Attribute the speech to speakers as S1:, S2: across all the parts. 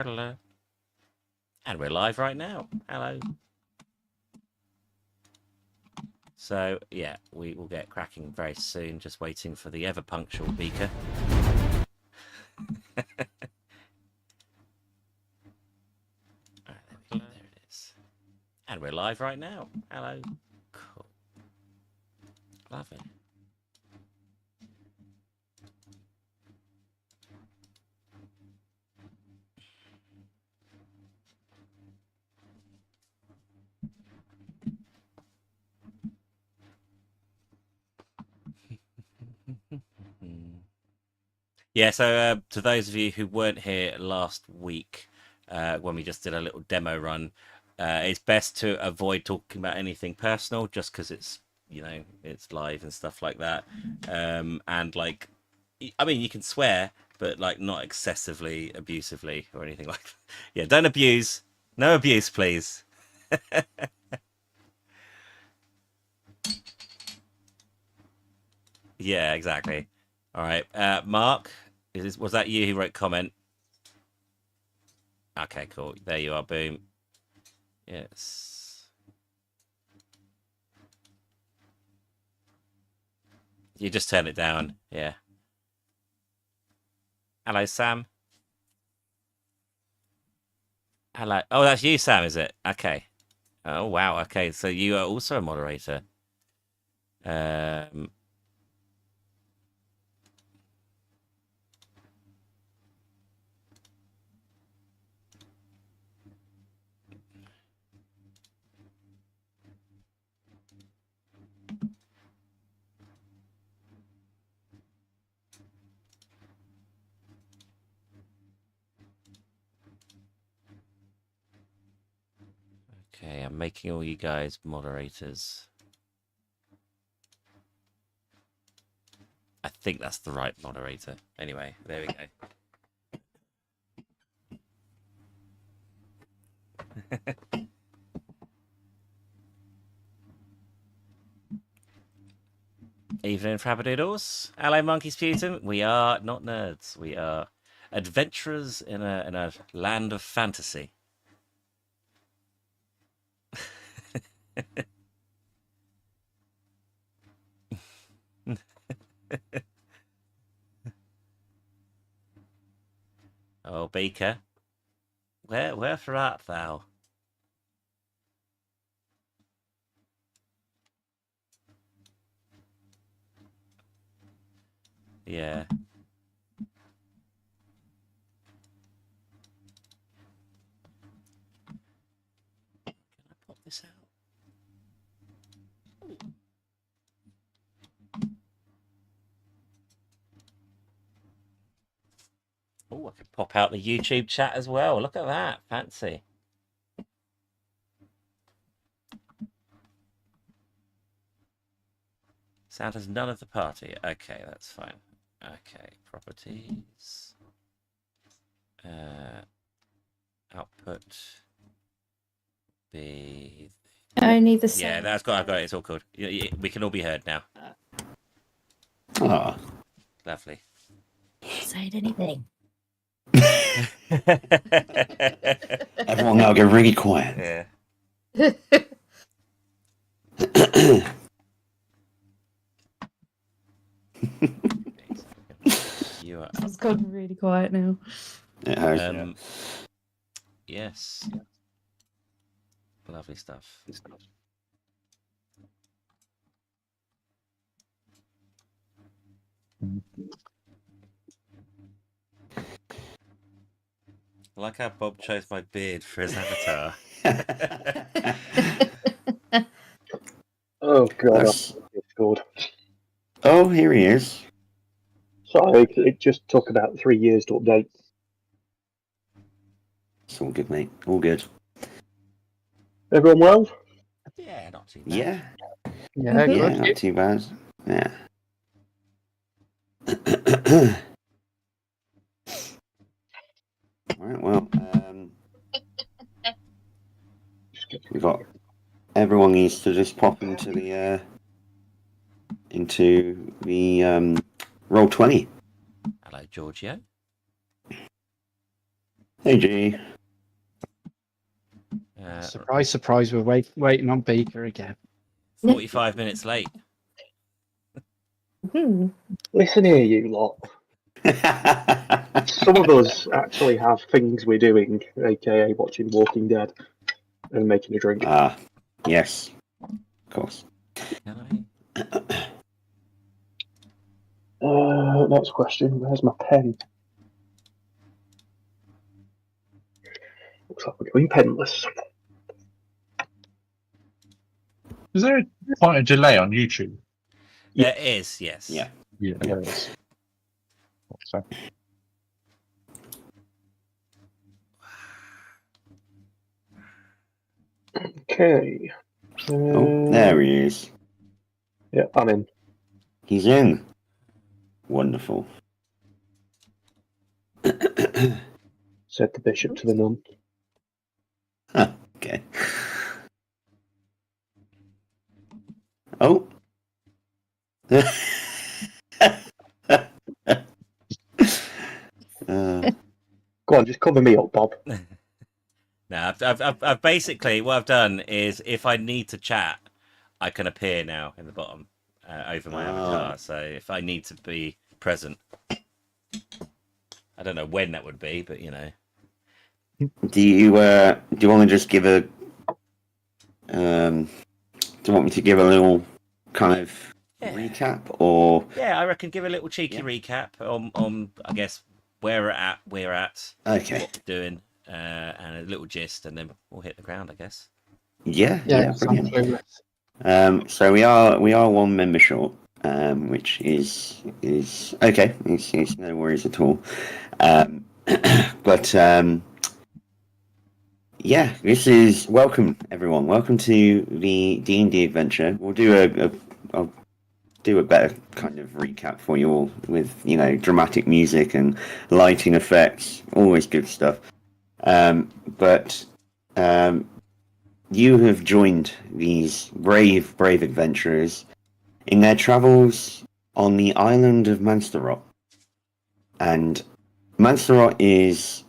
S1: Hello. And we're live right now. Hello. So, yeah, we will get cracking very soon. Just waiting for the ever punctual Beaker. There it is. And we're live right now. Hello. Cool. Love it. Yeah, so to those of you who weren't here last week, when we just did a little demo run, it's best to avoid talking about anything personal, just because it's, you know, it's live and stuff like that. And like, I mean, you can swear, but like not excessively abusively or anything like that. Yeah, don't abuse. No abuse, please. Yeah, exactly. All right, Mark, was that you who wrote comment? Okay, cool. There you are. Boom. Yes. You just turn it down. Yeah. Hello, Sam. Hello. Oh, that's you, Sam, is it? Okay. Oh, wow. Okay, so you are also a moderator. Um. Okay, I'm making all you guys moderators. I think that's the right moderator. Anyway, there we go. Evening, Frabbadoodles. Hello, Monkey Sputum. We are not nerds. We are adventurers in a land of fantasy. Oh, Beaker. Wherefore art thou? Yeah. Can I pop this out? Oh, I could pop out the YouTube chat as well. Look at that. Fancy. Sound has none of the party. Okay, that's fine. Okay, properties. Output. Be.
S2: Only the
S1: Yeah,
S2: sound.
S1: that's got. I've got it. It's all good. We can all be heard now.
S3: Ah,
S1: Lovely.
S2: Saying anything.
S3: everyone now go really quiet.
S1: Yeah. You are.
S2: It's gotten really quiet now.
S3: It has, yeah.
S1: Yes. Lovely stuff. I like how Bob chose my beard for his avatar.
S4: Oh god,
S3: That's-
S4: Discord.
S3: Oh, here he is.
S4: Sorry, it just took about 3 years to update.
S3: It's all good, mate. All good.
S4: Everyone well?
S1: Yeah, not too bad.
S3: Yeah.
S4: Yeah,
S2: Mhm.
S3: Yeah,
S4: good.
S3: not too bad. Yeah. Right, well, we got everyone needs to just pop into the Roll20.
S1: Hello, Giorgio.
S3: Hey, Hey, G.
S5: Surprise, surprise, we're waiting on Beaker again.
S1: 45 minutes late.
S2: Hmm.
S4: Listen here, you lot. Some of us actually have things we're doing, aka watching Walking Dead and making a drink.
S3: Yes, of course.
S1: Can
S4: Next question. Where's my pen? Looks like we're going penless.
S6: Is there quite a delay on YouTube?
S1: There is, yes.
S3: Yeah.
S6: Yeah, there is. So,
S4: Okay.
S3: Oh, there he is.
S4: Yeah, I'm in.
S3: He's in. Wonderful.
S4: Said the bishop to the nun.
S3: Okay. Oh.
S4: Go on, just cover me up, Bob.
S1: No, I've basically what I've done is if I need to chat, I can appear now in the bottom over my avatar. So if I need to be present, I don't know when that would be, but you know.
S3: Do you want to just give a do you want me to give a little kind of recap or
S1: Yeah, I reckon give a little cheeky recap on I guess where we're at,
S3: okay.
S1: what we're doing, and a little gist, and then we'll hit the ground, I guess.
S3: Yeah,
S5: sounds
S3: brilliant.
S5: clueless.
S3: So we are one member short, which is okay. It's no worries at all. But yeah, this is welcome everyone. Welcome to the D&D adventure. We'll do I'll do a better kind of recap for you all with dramatic music and lighting effects, always good stuff. But you have joined these brave adventurers in their travels on the island of Mansterot. And Mansterot is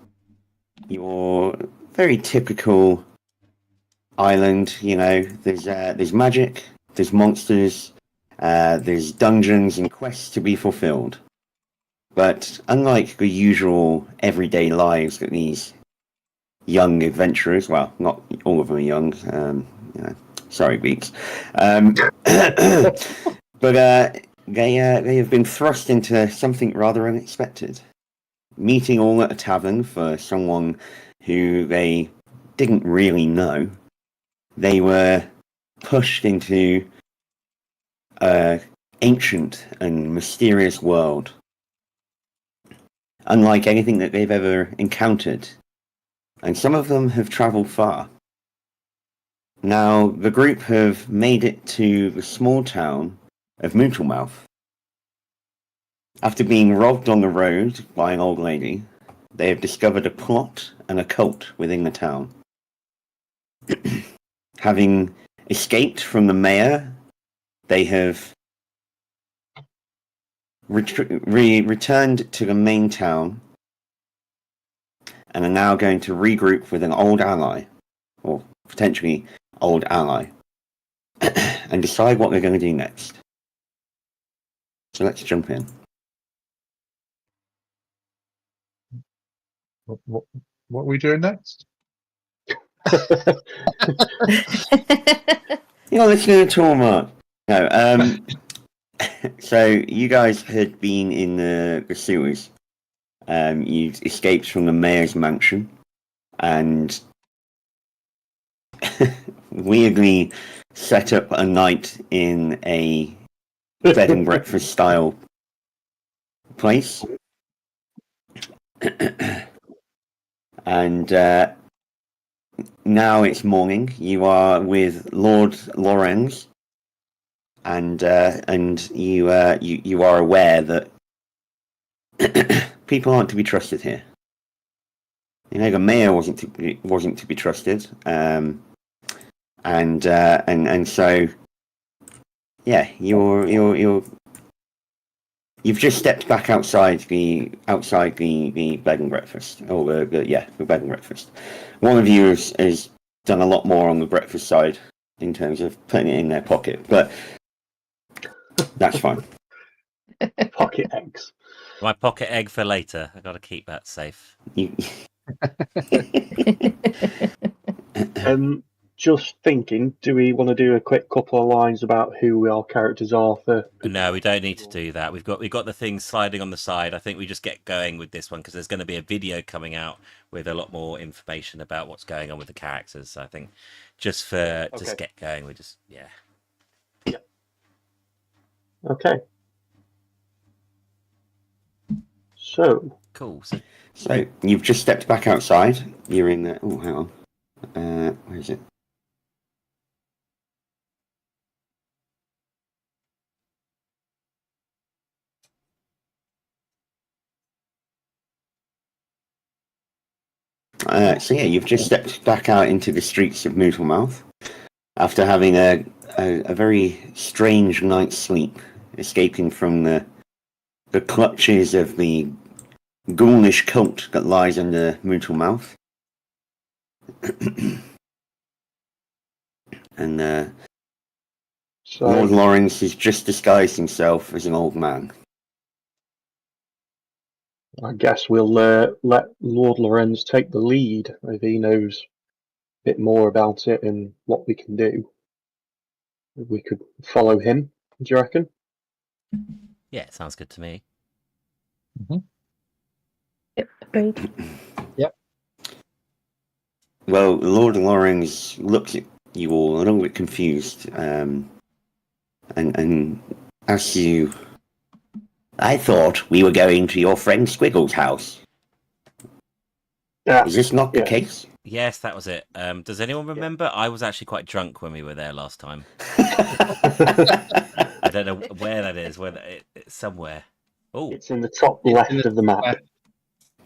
S3: your very typical island. There's magic, there's monsters, there's dungeons and quests to be fulfilled. But unlike the usual everyday lives that these young adventurers, well, not all of them are young, sorry, Beaks, but they have been thrust into something rather unexpected. Meeting all at a tavern for someone who they didn't really know, they were pushed into an ancient and mysterious world, unlike anything that they've ever encountered. And some of them have travelled far. Now, the group have made it to the small town of Mootlemouth. After being robbed on the road by an old lady, they have discovered a plot and a cult within the town. Having escaped from the mayor, they have returned to the main town and are now going to regroup with an old ally, or potentially old ally, and decide what they're going to do next. So let's jump in.
S6: what are we doing next?
S3: You're listening to tour, Mark. No, so you guys had been in the sewers. You'd escaped from the mayor's mansion, and weirdly set up a night in a bed and breakfast style place. And now it's morning. You are with Lord Lorenz, and you are aware that people aren't to be trusted here. The mayor wasn't to be trusted, and so yeah, you're You've just stepped back outside the bed and breakfast, or the bed and breakfast. One of you has done a lot more on the breakfast side in terms of putting it in their pocket, but that's fine.
S4: Pocket eggs.
S1: My pocket egg for later. I got to keep that safe.
S3: You,
S4: Just thinking, do we want to do a quick couple of lines about who our characters are for?
S1: No, we don't need to do that. We've got the things sliding on the side. I think we just get going with this one because there's going to be a video coming out with a lot more information about what's going on with the characters. So I think just get going, we just
S4: Okay. So
S1: cool.
S3: so you've just stepped back outside. You're in the. Oh, hang on. Where is it? So yeah, you've just stepped back out into the streets of Mootlemouth after having a very strange night's sleep, escaping from the clutches of the ghoulish cult that lies under Mootlemouth. And
S4: so
S3: Lord Lawrence has just disguised himself as an old man.
S4: I guess we'll let Lord Lorenz take the lead if he knows a bit more about it and what we can do. We could follow him, do you reckon?
S1: Yeah, it sounds good to me.
S2: Yep, agreed.
S3: Well, Lord Lawrence looks at you all a little bit confused, and asks you, "I thought we were going to your friend Squiggle's house.
S4: Yeah.
S3: Is this not the
S4: Yeah.
S3: case?"
S1: Yes, that was it. Does anyone remember? I was actually quite drunk when we were there last time. I don't know where that is. It's somewhere. Oh,
S4: It's in the top left of the map.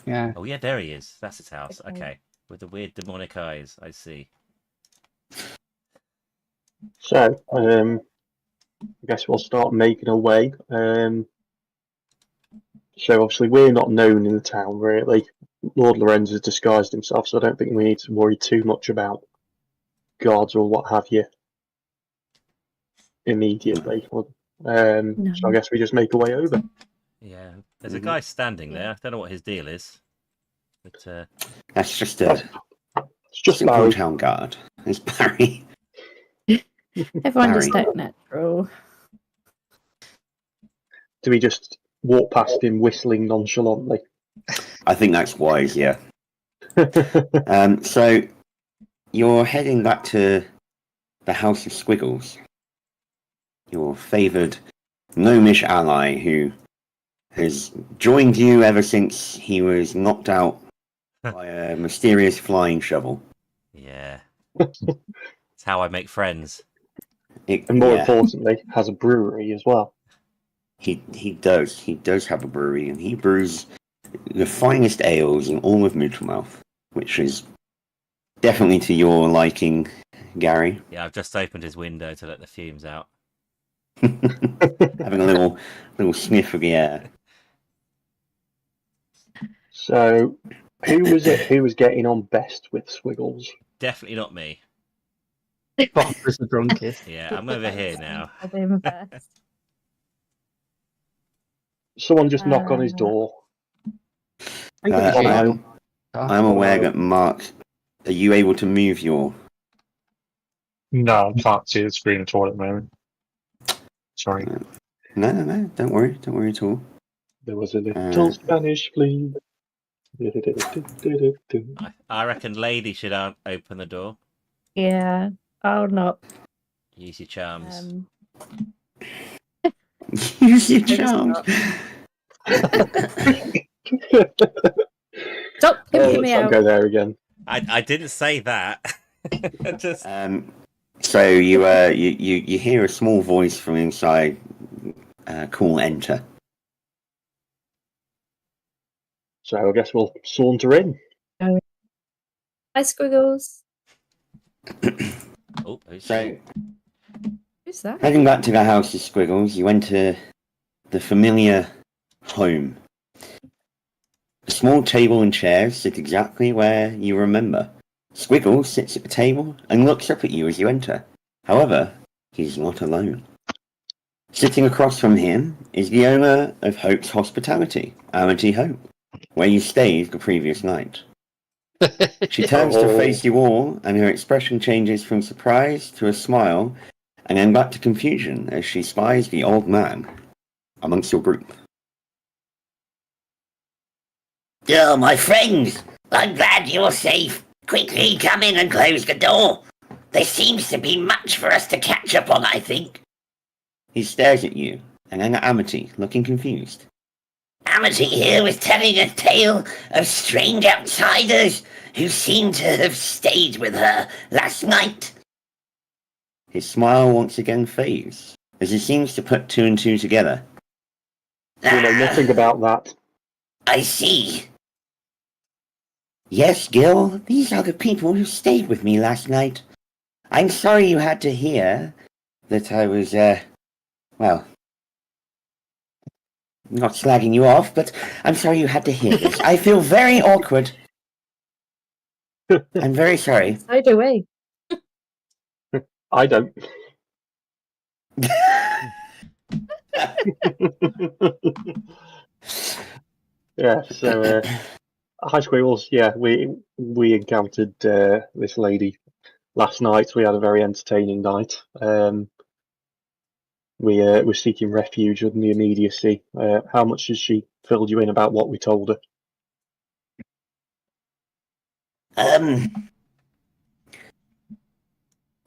S5: Yeah.
S1: oh yeah, there he is. That's his house.
S2: Okay.
S1: Okay, with the weird demonic eyes. I see.
S4: So, I guess we'll start making our way. So obviously we're not known in the town really. Lord Lorenz has disguised himself, so I don't think we need to worry too much about guards or what have you immediately. So I guess we just make our way over.
S1: Yeah, there's a guy standing there. I don't know what his deal is, but
S3: That's just a
S4: It's just
S3: simple
S4: Barry.
S3: town guard. It's Barry.
S2: Everyone just
S3: Barry.
S2: act natural.
S4: Do we just walk past him whistling nonchalantly?
S3: I think that's wise, yeah. So you're heading back to the House of Squiggles, your favoured gnomish ally who has joined you ever since he was knocked out by a mysterious flying shovel.
S1: yeah, it's how I make friends.
S4: And more
S3: Yeah,
S4: importantly, has a brewery as well.
S3: he does. He does have a brewery, and he brews the finest ales in all of Mootlemouth, which is definitely to your liking, Gary.
S1: Yeah, I've just opened his window to let the fumes out.
S3: Having a little sniff of the air.
S4: So, who was it who was getting on best with Squiggles?
S1: Definitely not me.
S5: Bob was the drunkest.
S1: Yeah, I'm over here now.
S2: I'll do my best.
S4: Someone just knock on his door.
S3: I'm aware that Mark. Are you able to move your?
S6: No, I can't see the screen at all at the moment. Sorry.
S3: No. Don't worry at all.
S4: There was a little Spanish flea.
S1: I reckon lady should open the door.
S2: Yeah, I'll not.
S1: Use your charms.
S3: Use your
S2: I just
S3: charms.
S2: Stop
S4: Oh,
S2: pimping me
S4: let's not
S2: out.
S4: go there again.
S1: I didn't say that. Just
S3: So you hear a small voice from inside call enter.
S4: So I guess we'll saunter in.
S2: Hi, Squiggles.
S1: oh, who's
S3: So
S2: Who's that?
S3: heading back to the House of Squiggles, you enter the familiar home. A small table and chairs sit exactly where you remember. Squiggles sits at the table and looks up at you as you enter. However, he's not alone. Sitting across from him is the owner of Hope's Hospitality, Amity Hope, where you stayed the previous night. She turns to face you all, and her expression changes from surprise to a smile, and then back to confusion as she spies the old man amongst your group.
S7: Oh, my friends! I'm glad you're safe. Quickly come in and close the door. There seems to be much for us to catch up on, I think.
S3: He stares at you, and then at Amity, looking confused.
S7: Amity here was telling a tale of strange outsiders who seem to have stayed with her last night.
S3: His smile once again fades, as he seems to put two and two together.
S4: We know nothing about that.
S7: I see.
S3: Yes, Gil, these are the people who stayed with me last night. I'm sorry you had to hear that I was, well, not slagging you off, but I'm sorry you had to hear this. I feel very awkward. I'm very sorry.
S2: So do we.
S4: I don't. Yeah, so Hi Squiggles, yeah, we encountered this lady last night. We had a very entertaining night. We were seeking refuge in the immediacy. How much has she filled you in about what we told her?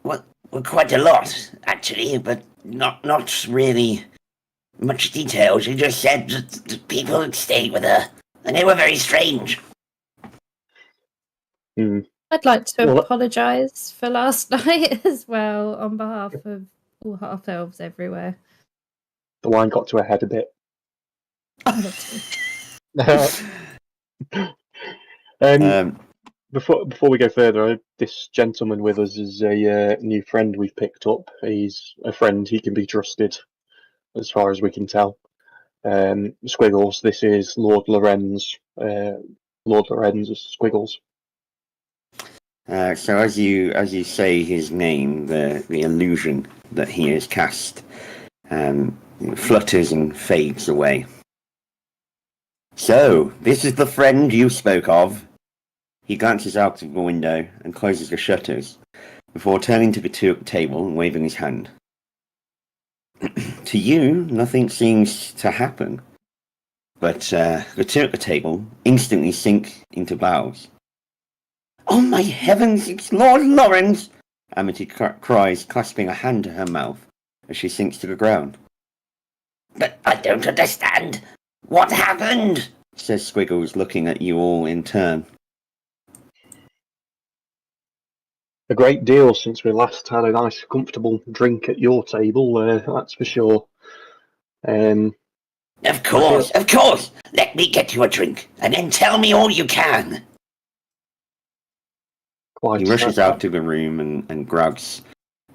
S7: Well, quite a lot, actually, but not really much detail. She just said that people had stayed with her, and they were very strange.
S2: I'd like to
S4: Well,
S2: apologise for last night as well on behalf of all half elves everywhere.
S4: The line got to her head a bit. Before we go further, this gentleman with us is a new friend we've picked up. He's a friend, he can be trusted, as far as we can tell. Squiggles, this is Lord Lorenz. Lord Lorenz is Squiggles.
S3: So as you say his name, the illusion that he has cast flutters and fades away. So, this is the friend you spoke of. He glances out of the window and closes the shutters, before turning to the two at the table and waving his hand. To you, nothing seems to happen, but the two at the table instantly sink into bows. Oh my heavens, it's Lord Lawrence! Amity cries, clasping a hand to her mouth as she sinks to the ground.
S7: But I don't understand. What happened?
S3: Says Squiggles, looking at you all in turn.
S4: A great deal since we last had a nice, comfortable drink at your table, that's for sure.
S7: Of course. Let me get you a drink, and then tell me all you can.
S4: Quite
S3: He rushes out to the room and grabs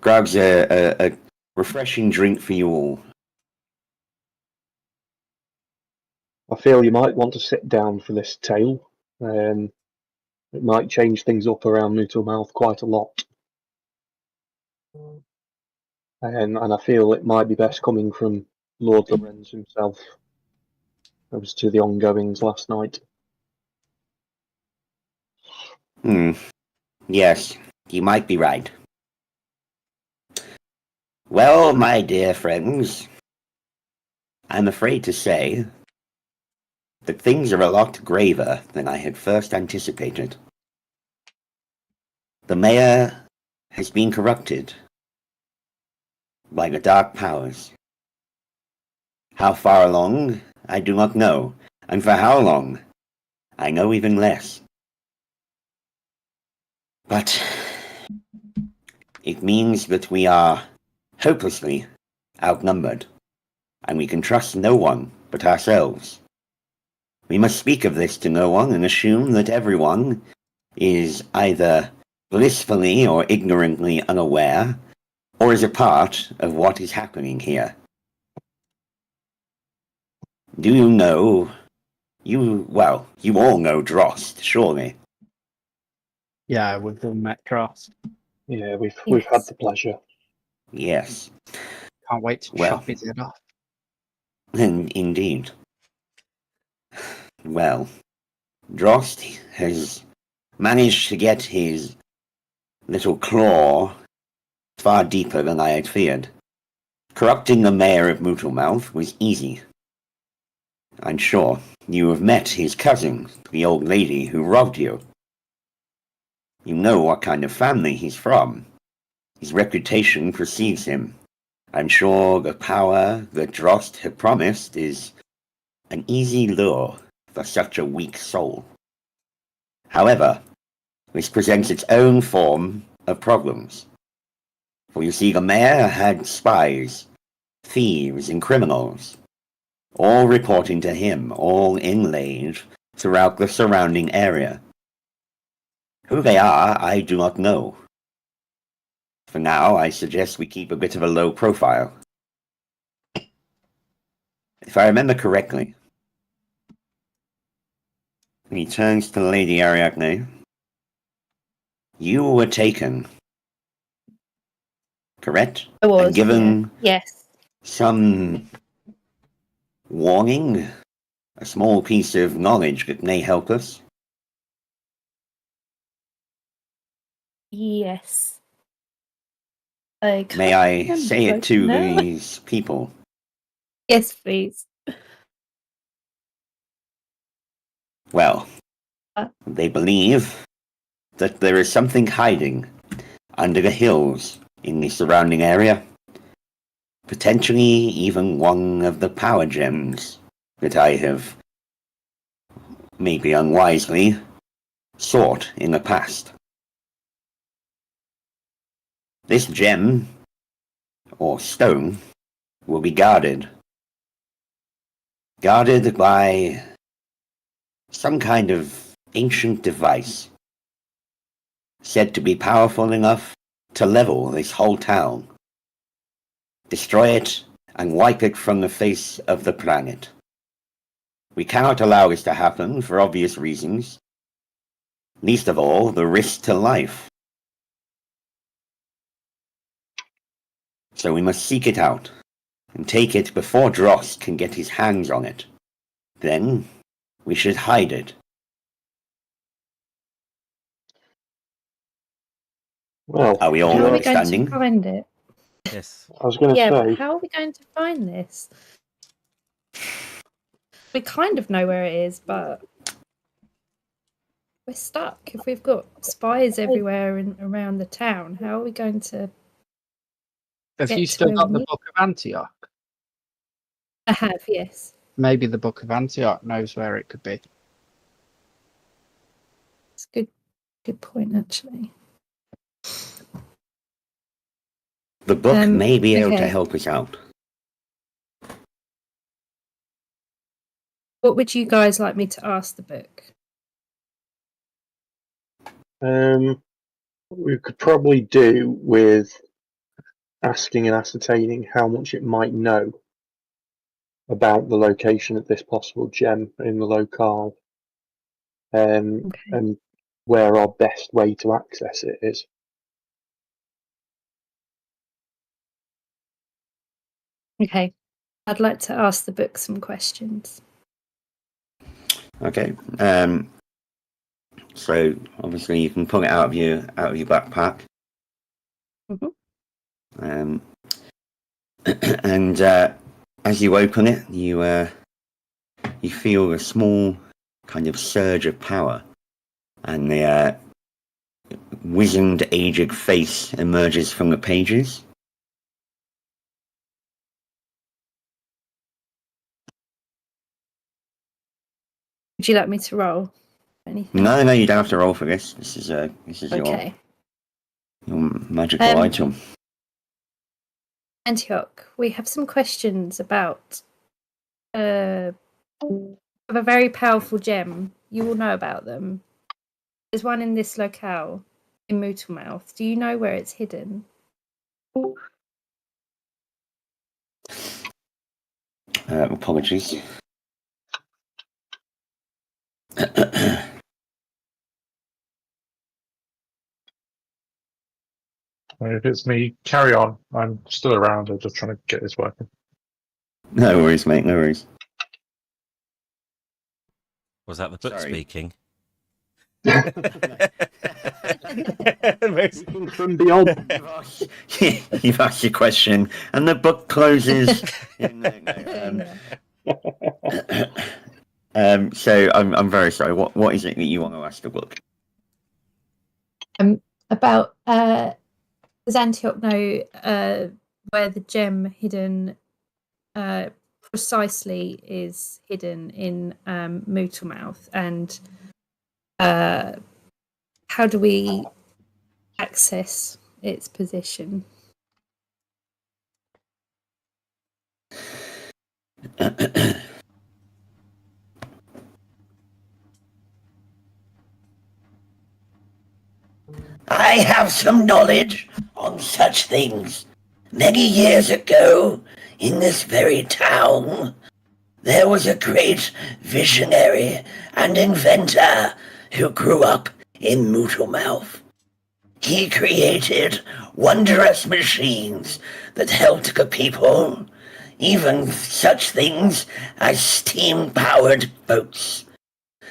S3: a refreshing drink for you all.
S4: I feel you might want to sit down for this tale. It might change things up around Mouth quite a lot. And I feel it might be best coming from Lord Lorenz himself as to the ongoings last night.
S3: Yes, you might be right. Well, my dear friends, I'm afraid to say that things are a lot graver than I had first anticipated. The mayor has been corrupted by the dark powers. How far along, I do not know, and for how long, I know even less. But it means that we are hopelessly outnumbered, and we can trust no one but ourselves. We must speak of this to no one and assume that everyone is either blissfully or ignorantly unaware, or is a part of what is happening here. Do you know? You all know Drost, surely.
S5: Yeah, we've all met Cross.
S4: Yeah, we've had
S2: Yes.
S4: the pleasure.
S3: Yes,
S5: Can't wait to
S3: Well.
S5: chop his head off.
S3: indeed. Well, Drost has managed to get his little claw far deeper than I had feared. Corrupting the mayor of Mootlemouth was easy. I'm sure you have met his cousin, the old lady who robbed you. You know what kind of family he's from. His reputation precedes him. I'm sure the power that Drost had promised is an easy lure for such a weak soul. However, this presents its own form of problems. For you see, the mayor had spies, thieves, and criminals, all reporting to him, all inlaid throughout the surrounding area. Who they are, I do not know. For now, I suggest we keep a bit of a low profile. If I remember correctly, he turns to Lady Ariadne. You were taken, correct?
S2: I was.
S3: And given
S2: Yes.
S3: some warning, a small piece of knowledge that may help us.
S2: Yes.
S3: May I say it to
S2: No.
S3: these people?
S2: Yes, please.
S3: Well,
S2: Uh.
S3: they believe that there is something hiding under the hills in the surrounding area. Potentially even one of the power gems that I have, maybe unwisely, sought in the past. This gem, or stone, will be guarded. Guarded by some kind of ancient device, said to be powerful enough to level this whole town, destroy it, and wipe it from the face of the planet. We cannot allow this to happen for obvious reasons, least of all the risk to life. So we must seek it out, and take it before Dross can get his hands on it. Then we should hide it.
S4: Well,
S3: Are we all
S2: How are we going
S3: understanding?
S2: to find it?
S1: Yes.
S4: I was going to
S2: Yeah, but
S4: say,
S2: how are we going to find this? We kind of know where it is, but we're stuck. If we've got spies everywhere and around the town, how are we going to?
S5: Have
S2: Get
S5: you
S2: to
S5: still
S2: where
S5: got
S2: we
S5: the
S2: need-
S5: Book of Antioch?
S2: I have, yes.
S5: Maybe the Book of Antioch knows where it could be.
S2: It's a good point, actually.
S3: The book may be able to
S2: okay.
S3: help us out.
S2: What would you guys like me to ask the book?
S4: we could probably do with asking and ascertaining how much it might know about the location of this possible gem in the locale,
S2: Okay.
S4: and where our best way to access it is.
S2: Okay. I'd like to ask the book some questions.
S3: Okay. So obviously you can pull it out of your backpack.
S2: Mhm.
S3: And as you open it, you feel a small kind of surge of power, and the wizened, aged face emerges from the pages.
S2: Would you like me to roll anything?
S3: No, you don't have to roll for this. This is
S2: Okay.
S3: your magical item.
S2: Antioch, we have some questions about of a very powerful gem. You all know about them. There's one in this locale in Mootlemouth. Do you know where it's hidden?
S3: Apologies.
S6: If it's me, carry on. I'm still around. I'm just trying to get this working.
S3: No worries, mate. No worries.
S1: Was that the book
S3: Sorry.
S1: speaking?
S4: From beyond.
S3: You've asked your question, and the book closes. So I'm very sorry. What is it that you want to ask the book?
S2: About does Antioch know where the gem hidden precisely is hidden in Mootlemouth, and how do we access its position?
S7: I have some knowledge on such things. Many years ago, in this very town, there was a great visionary and inventor who grew up in Mootlemouth. He created wondrous machines that helped the people, even such things as steam-powered boats,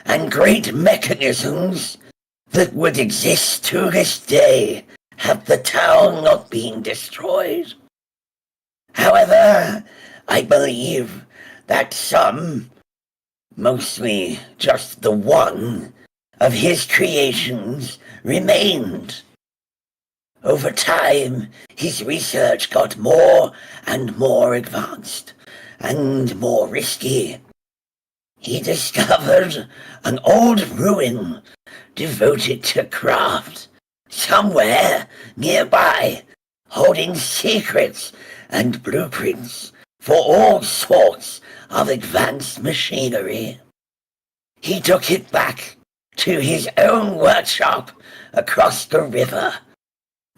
S7: and great mechanisms that would exist to this day had the town not been destroyed. However, I believe that some, mostly just the one, of his creations remained. Over time, his research got more and more advanced and more risky. He discovered an old ruin devoted to craft, somewhere nearby, holding secrets and blueprints for all sorts of advanced machinery. He took it back to his own workshop across the river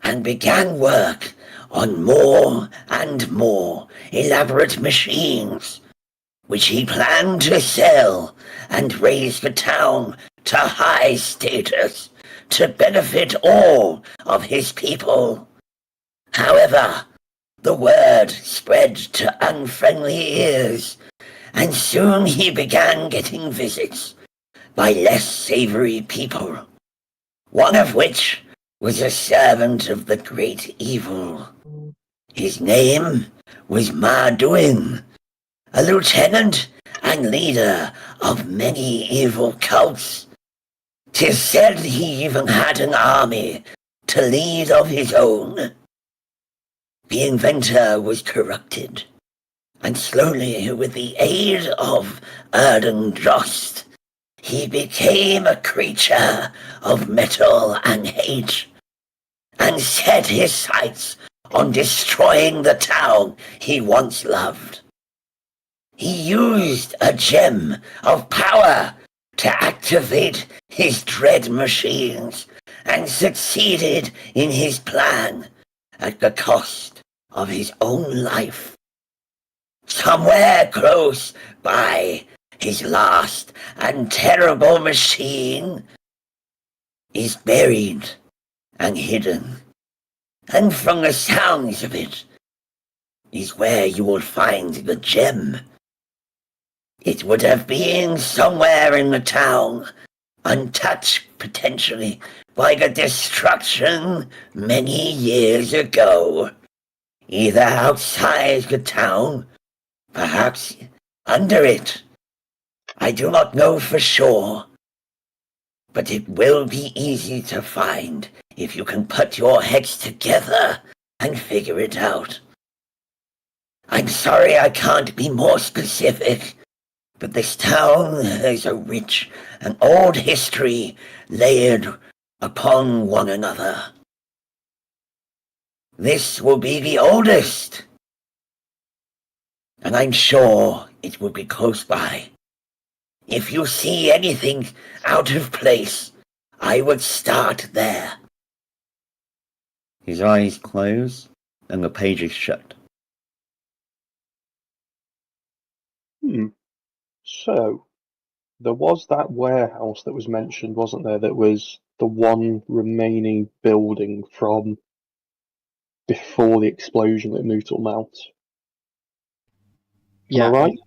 S7: and began work on more and more elaborate machines, which he planned to sell and raise the town to high status to benefit all of his people. However, the word spread to unfriendly ears, and soon he began getting visits by less savory people, one of which was a servant of the great evil. His name was Marduin, a lieutenant and leader of many evil cults. 'Tis said he even had an army to lead of his own. The inventor was corrupted, and slowly, with the aid of Erden Drost, he became a creature of metal and hate, and set his sights on destroying the town he once loved. He used a gem of power to activate his dread machines, and succeeded in his plan at the cost of his own life. Somewhere close by his last and terrible machine is buried and hidden, and from the sounds of it is where you will find the gem. It would have been somewhere in the town, untouched potentially by the destruction many years ago. Either outside the town, perhaps under it. I do not know for sure, but it will be easy to find if you can put your heads together and figure it out. I'm sorry I can't be more specific, but this town has a rich and old history layered upon one another. This will be the oldest, and I'm sure it will be close by. If you see anything out of place, I would start there.
S3: His eyes close, and the page is shut.
S4: So, There was that warehouse that was mentioned, wasn't there? That was the one remaining building from before the explosion at Mootle Mount. Am I right?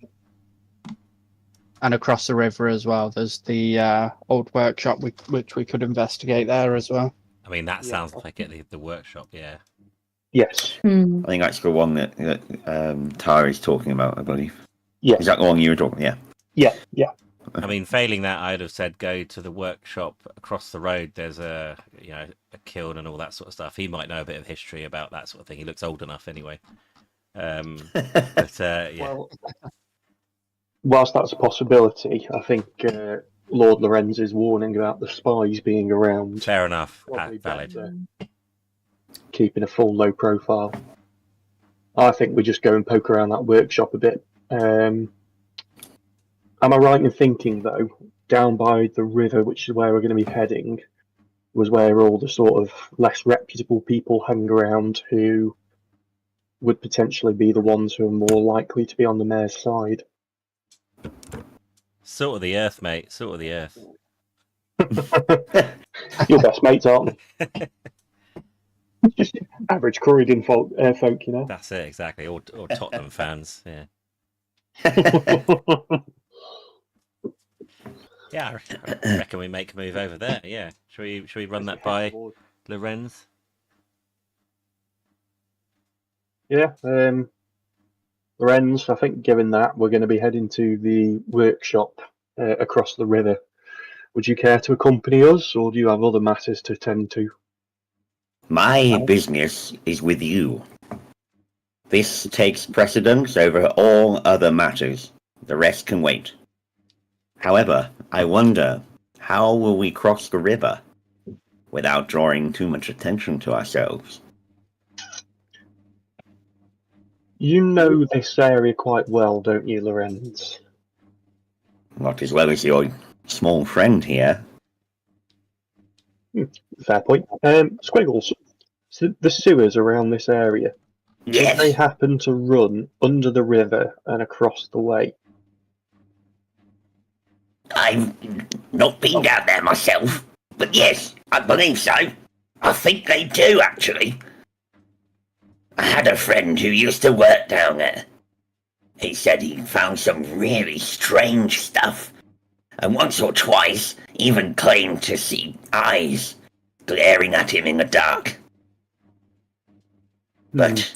S5: And across the river as well, there's the old workshop which we could investigate there as well.
S1: I mean, that
S4: Yeah.
S1: sounds like the workshop, yeah.
S4: Yes.
S2: Hmm.
S3: I think that's the one that Tara's talking about, I believe.
S4: Yes.
S3: Is that the one you were talking? Yeah.
S4: Yeah.
S1: I mean, failing that, I'd have said go to the workshop across the road. There's a kiln and all that sort of stuff. He might know a bit of history about that sort of thing. He looks old enough anyway. But yeah.
S4: Well, whilst that's a possibility, I think Lord Lorenz's warning about the spies being around,
S1: Fair enough.
S4: probably
S1: Valid.
S4: better keeping a full low profile. I think we just go and poke around that workshop a bit. Am I right in thinking, though, down by the river, which is where we're going to be heading, was where all the sort of less reputable people hang around who would potentially be the ones who are more likely to be on the mayor's side?
S1: Salt of the earth, mate. Salt of the earth.
S4: Your best mates, aren't they? Just average Croydon folk, you know.
S1: That's it, exactly. Or Tottenham fans, yeah. Yeah, I reckon we make a move over there. Yeah, should we run that by Lorenz?
S4: Yeah, Lorenz, I think given that we're going to be heading to the workshop across the river, would you care to accompany us, or do you have other matters to tend to?
S3: My business is with you. This takes precedence over all other matters. The rest can wait. However, I wonder, how will we cross the river without drawing too much attention to ourselves?
S4: You know this area quite well, don't you, Lorenz?
S3: Not as well as your small friend here.
S4: Fair point. Squiggles, so the sewers around this area,
S7: Yes,
S4: they happen to run under the river and across the way.
S7: I've not been down there myself, but yes, I believe so. I think they do, actually. I had a friend who used to work down there. He said he found some really strange stuff, and once or twice even claimed to see eyes glaring at him in the dark. But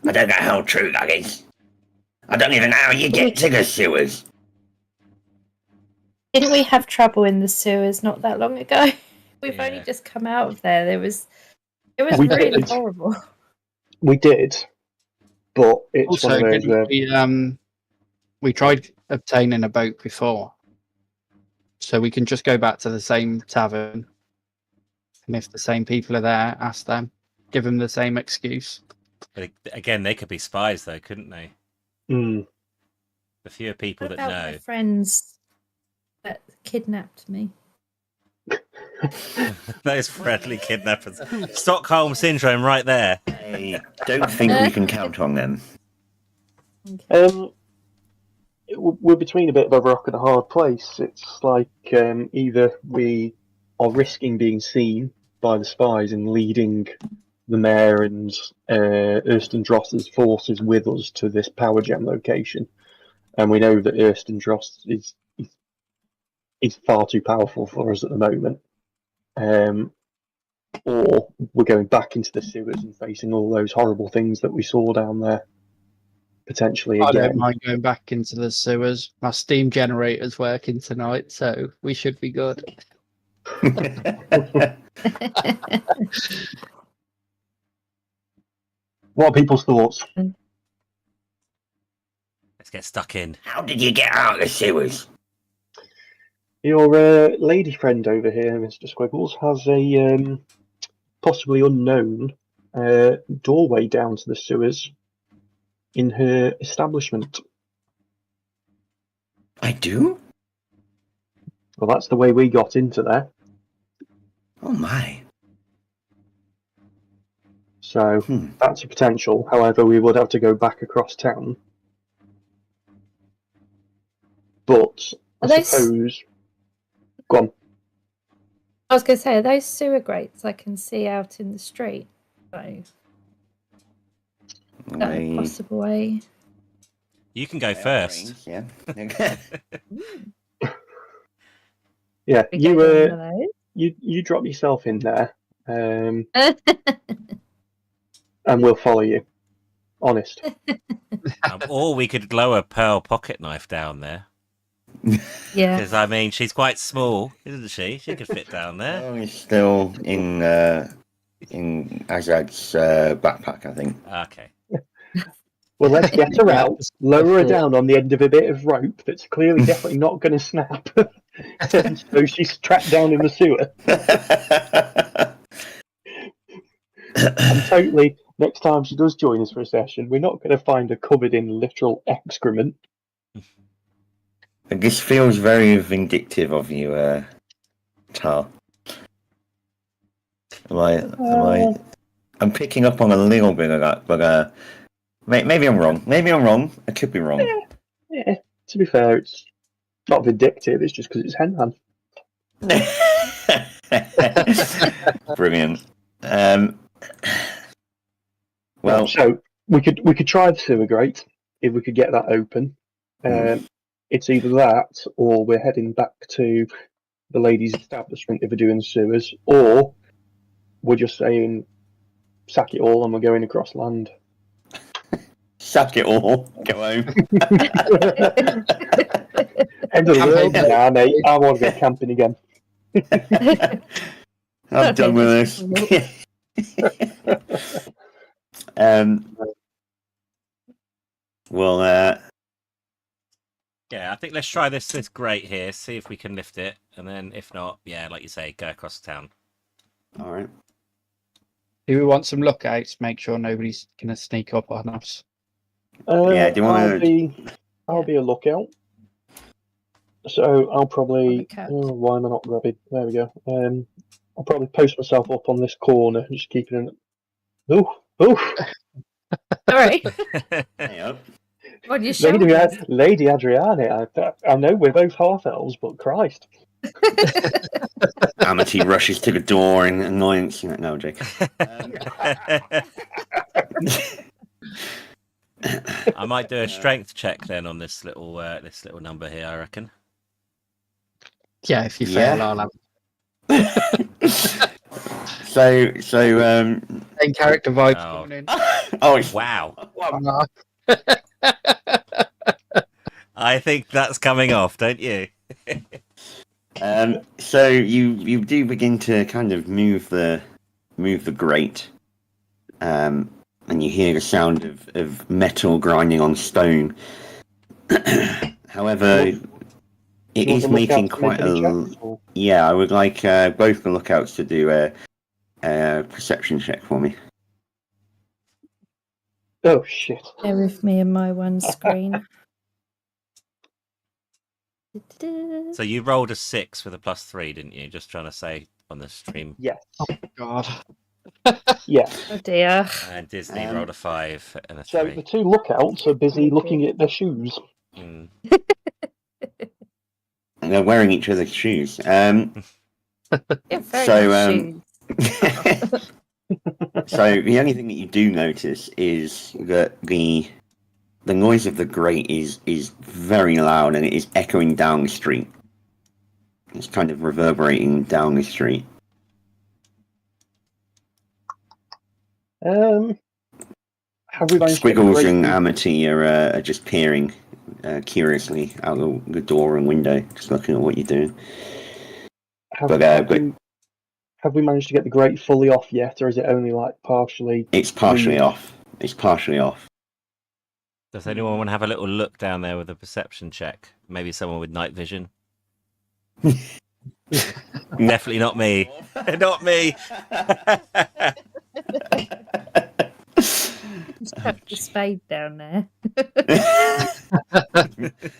S7: I don't know how true that is. I don't even know how you get to the sewers.
S2: Didn't we have trouble in the sewers not that long ago? We've only
S1: Yeah.
S2: just come out of there. It was
S4: We
S2: really
S4: did.
S2: horrible.
S4: We did, but it's
S5: Also,
S4: one of those where
S5: we tried obtaining a boat before, so we can just go back to the same tavern, and if the same people are there, ask them, give them the same excuse.
S1: But again, they could be spies, though, couldn't they?
S4: Mm,
S1: The fewer people
S2: What
S1: that
S2: about my
S1: know.
S2: friends that kidnapped me?
S1: Those friendly kidnappers. Stockholm syndrome, right there.
S3: I don't think we can count on them.
S4: we're between a bit of a rock and a hard place. It's like either we are risking being seen by the spies and leading the mayor and Erstendross's forces with us to this power gem location, and we know that Erstendross is far too powerful for us at the moment. Or we're going back into the sewers and facing all those horrible things that we saw down there. Potentially
S5: I
S4: again.
S5: don't mind going back into the sewers. My steam generator's working tonight, so we should be good.
S4: What are people's thoughts?
S1: Let's get stuck in.
S7: How did you get out of the sewers?
S4: Your lady friend over here, Mr. Squiggles, has a possibly unknown doorway down to the sewers in her establishment.
S3: I do?
S4: Well, that's the way we got into there.
S3: Oh my.
S4: So that's a potential. However, we would have to go back across town. But
S2: Are
S4: I
S2: those,
S4: suppose. Go on.
S2: I was going to say, are those sewer grates I can see out in the street? So, is that a possible way?
S1: You can go first.
S3: Yeah.
S4: Yeah,
S2: We go down one of
S4: you drop yourself in there, and
S2: those?
S4: we'll follow you. Honest.
S1: Or we could lower Pearl pocket knife down there.
S2: Yeah.
S1: Because, I mean, she's quite small, isn't she? She could fit down there.
S3: Oh, he's still in Azad's backpack, I think.
S1: Okay.
S4: Well, let's get her out, lower her down on the end of a bit of rope that's clearly definitely not going to snap. So she's trapped down in the sewer. And totally, next time she does join us for a session, we're not going to find her covered in literal excrement.
S3: This feels very vindictive of you, Tar. I'm picking up on a little bit of that, but maybe I'm wrong. I could be wrong.
S4: Yeah, to be fair, it's not vindictive, it's just because it's Henhan.
S3: Brilliant. Well,
S4: so we could try the sewer grate if we could get that open. It's either that or we're heading back to the ladies' establishment if we're doing the sewers, or we're just saying sack it all and we're going across land.
S3: Sack it all. Go home.
S4: End of the world now, mate. I want to go camping again.
S3: I'm done with this. Well,
S1: Yeah, I think let's try this grate here, see if we can lift it, and then if not, yeah, like you say, go across town.
S3: all right.
S5: Do we want some lookouts? Make sure nobody's going to sneak up on us.
S3: Yeah, do you want to?
S4: I'll be a lookout. So I'll probably.
S2: Lookout.
S4: Oh, why am I not grabbing? There we go. I'll probably post myself up on this corner, just keeping an. Ooh.
S2: Sorry.
S3: Hey up.
S2: On your shoulders.
S4: Lady Adriana, I know we're both half elves, but Christ.
S3: Amity rushes to the door in annoyance. No, Jake.
S1: I might do a strength check then on this little number here, I reckon.
S5: Yeah, if you fail, I'll have
S3: So
S5: same character vibes
S1: Oh.
S5: coming in.
S3: it's
S1: Wow.
S5: No.
S1: I think that's coming off, don't you?
S3: so you do begin to kind of move the grate, and you hear the sound of metal grinding on stone. However, it is making quite a. Yeah, I would like both the lookouts to do a perception check for me.
S4: Oh shit!
S2: Bear with me in my one screen.
S1: So you rolled a 6 with a +3, didn't you? Just trying to say on the stream.
S4: Yes.
S5: God.
S4: Yes.
S2: Oh dear.
S1: And Disney rolled a 5 and a 3.
S4: So the two lookouts are busy looking at their shoes.
S1: Mm.
S3: And they're wearing each other's shoes.
S2: Yeah, very
S3: So,
S2: nice shoes.
S3: So the only thing that you do notice is that the noise of the grate is very loud and it is echoing down the street. It's kind of reverberating down the street.
S4: Have we managed to get
S3: Squiggles
S4: the
S3: and
S4: grate-
S3: Amity are just peering curiously out the door and window, just looking at what you're doing.
S4: have,
S3: but,
S4: have
S3: but-
S4: we, have we managed to get the grate fully off yet, or is it only like partially?
S3: It's partially off. It's partially off.
S1: Does anyone want to have a little look down there with a perception check? Maybe someone with night vision. Definitely not me. Not me.
S2: Just chuck the spade down there.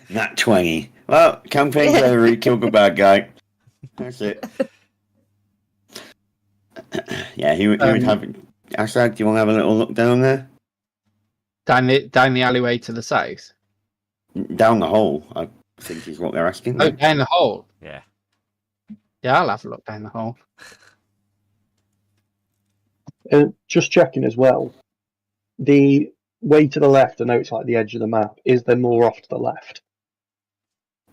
S3: Nat 20. Well, campaign's over. He killed the bad guy. That's it. Yeah, he would have. Asag, do you want to have a little look down there?
S5: Down the alleyway to the south.
S3: Down the hole. I think is what they're asking.
S5: Oh, down the hole.
S1: Yeah.
S5: Yeah, I'll have a look down the hole.
S4: Just checking as well. The way to the left, I know it's like the edge of the map. Is there more off to the left?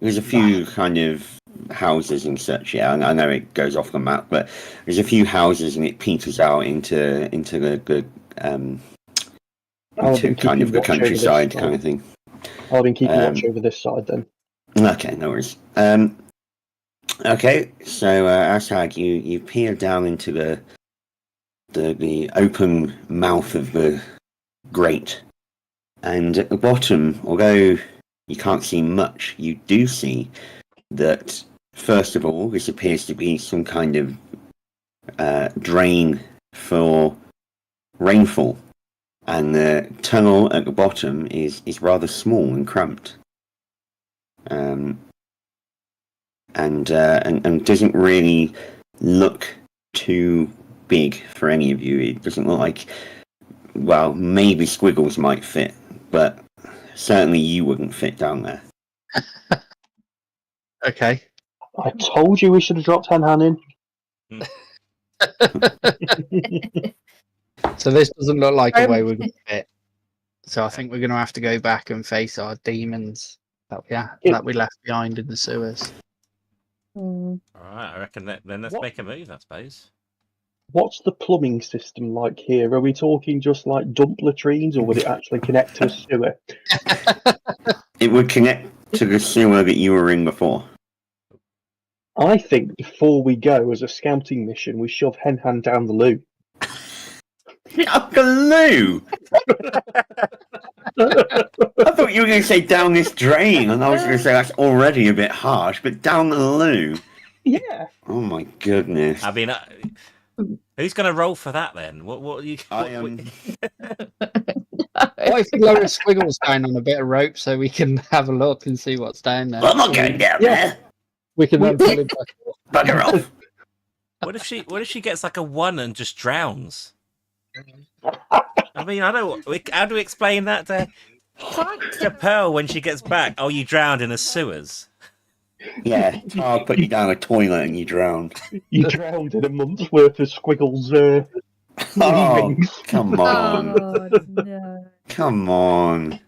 S3: There's a few kind of houses and such. Yeah, I know it goes off the map, but there's a few houses and it peters out into the
S4: I'll
S3: into
S4: be
S3: kind of
S4: keeping
S3: the
S4: watch over this
S3: countryside
S4: side.
S3: kind of thing.
S4: I've been keeping watch over this side then.
S3: Okay, no worries. Okay, so Asag, you peer down into the open mouth of the grate, and at the bottom, although you can't see much, you do see that first of all, this appears to be some kind of drain for rainfall, and the tunnel at the bottom is rather small and cramped. And doesn't really look too big for any of you. It doesn't look like, well, maybe Squiggles might fit, but certainly you wouldn't fit down there.
S5: Okay.
S4: I told you we should have dropped Henhan in.
S5: So this doesn't look like a way we're going to fit. So I think we're going to have to go back and face our demons that we left behind in the sewers.
S2: Hmm.
S1: All right, I reckon then let's
S4: What?
S1: make a move, I suppose.
S4: What's the plumbing system like here? Are we talking just like dump latrines, or would it actually connect to a sewer?
S3: It would connect to the sewer that you were in before.
S4: I think before we go as a scouting mission, we shove Henhan down the loo.
S3: Up the loo! I thought you were going to say down this drain, and I was going to say that's already a bit harsh, but down the loo?
S4: Yeah.
S3: Oh my goodness.
S1: I mean, who's going to roll for that then? What are you?
S3: I am.
S5: What if we lower Squiggles down on a bit of rope so we can have a look and see what's down there?
S7: I'm not going down there.
S5: We can then pull him back up.
S7: Bugger off.
S1: What if she gets like a 1 and just drowns? I mean, I don't. How do we explain that to Pearl when she gets back? Oh, you drowned in the sewers.
S3: Yeah, I'll put you down a toilet and you drowned.
S4: You drowned in a month's worth of Squiggles
S3: Oh,
S4: leavings.
S3: come on.
S2: Oh no.
S3: Come on.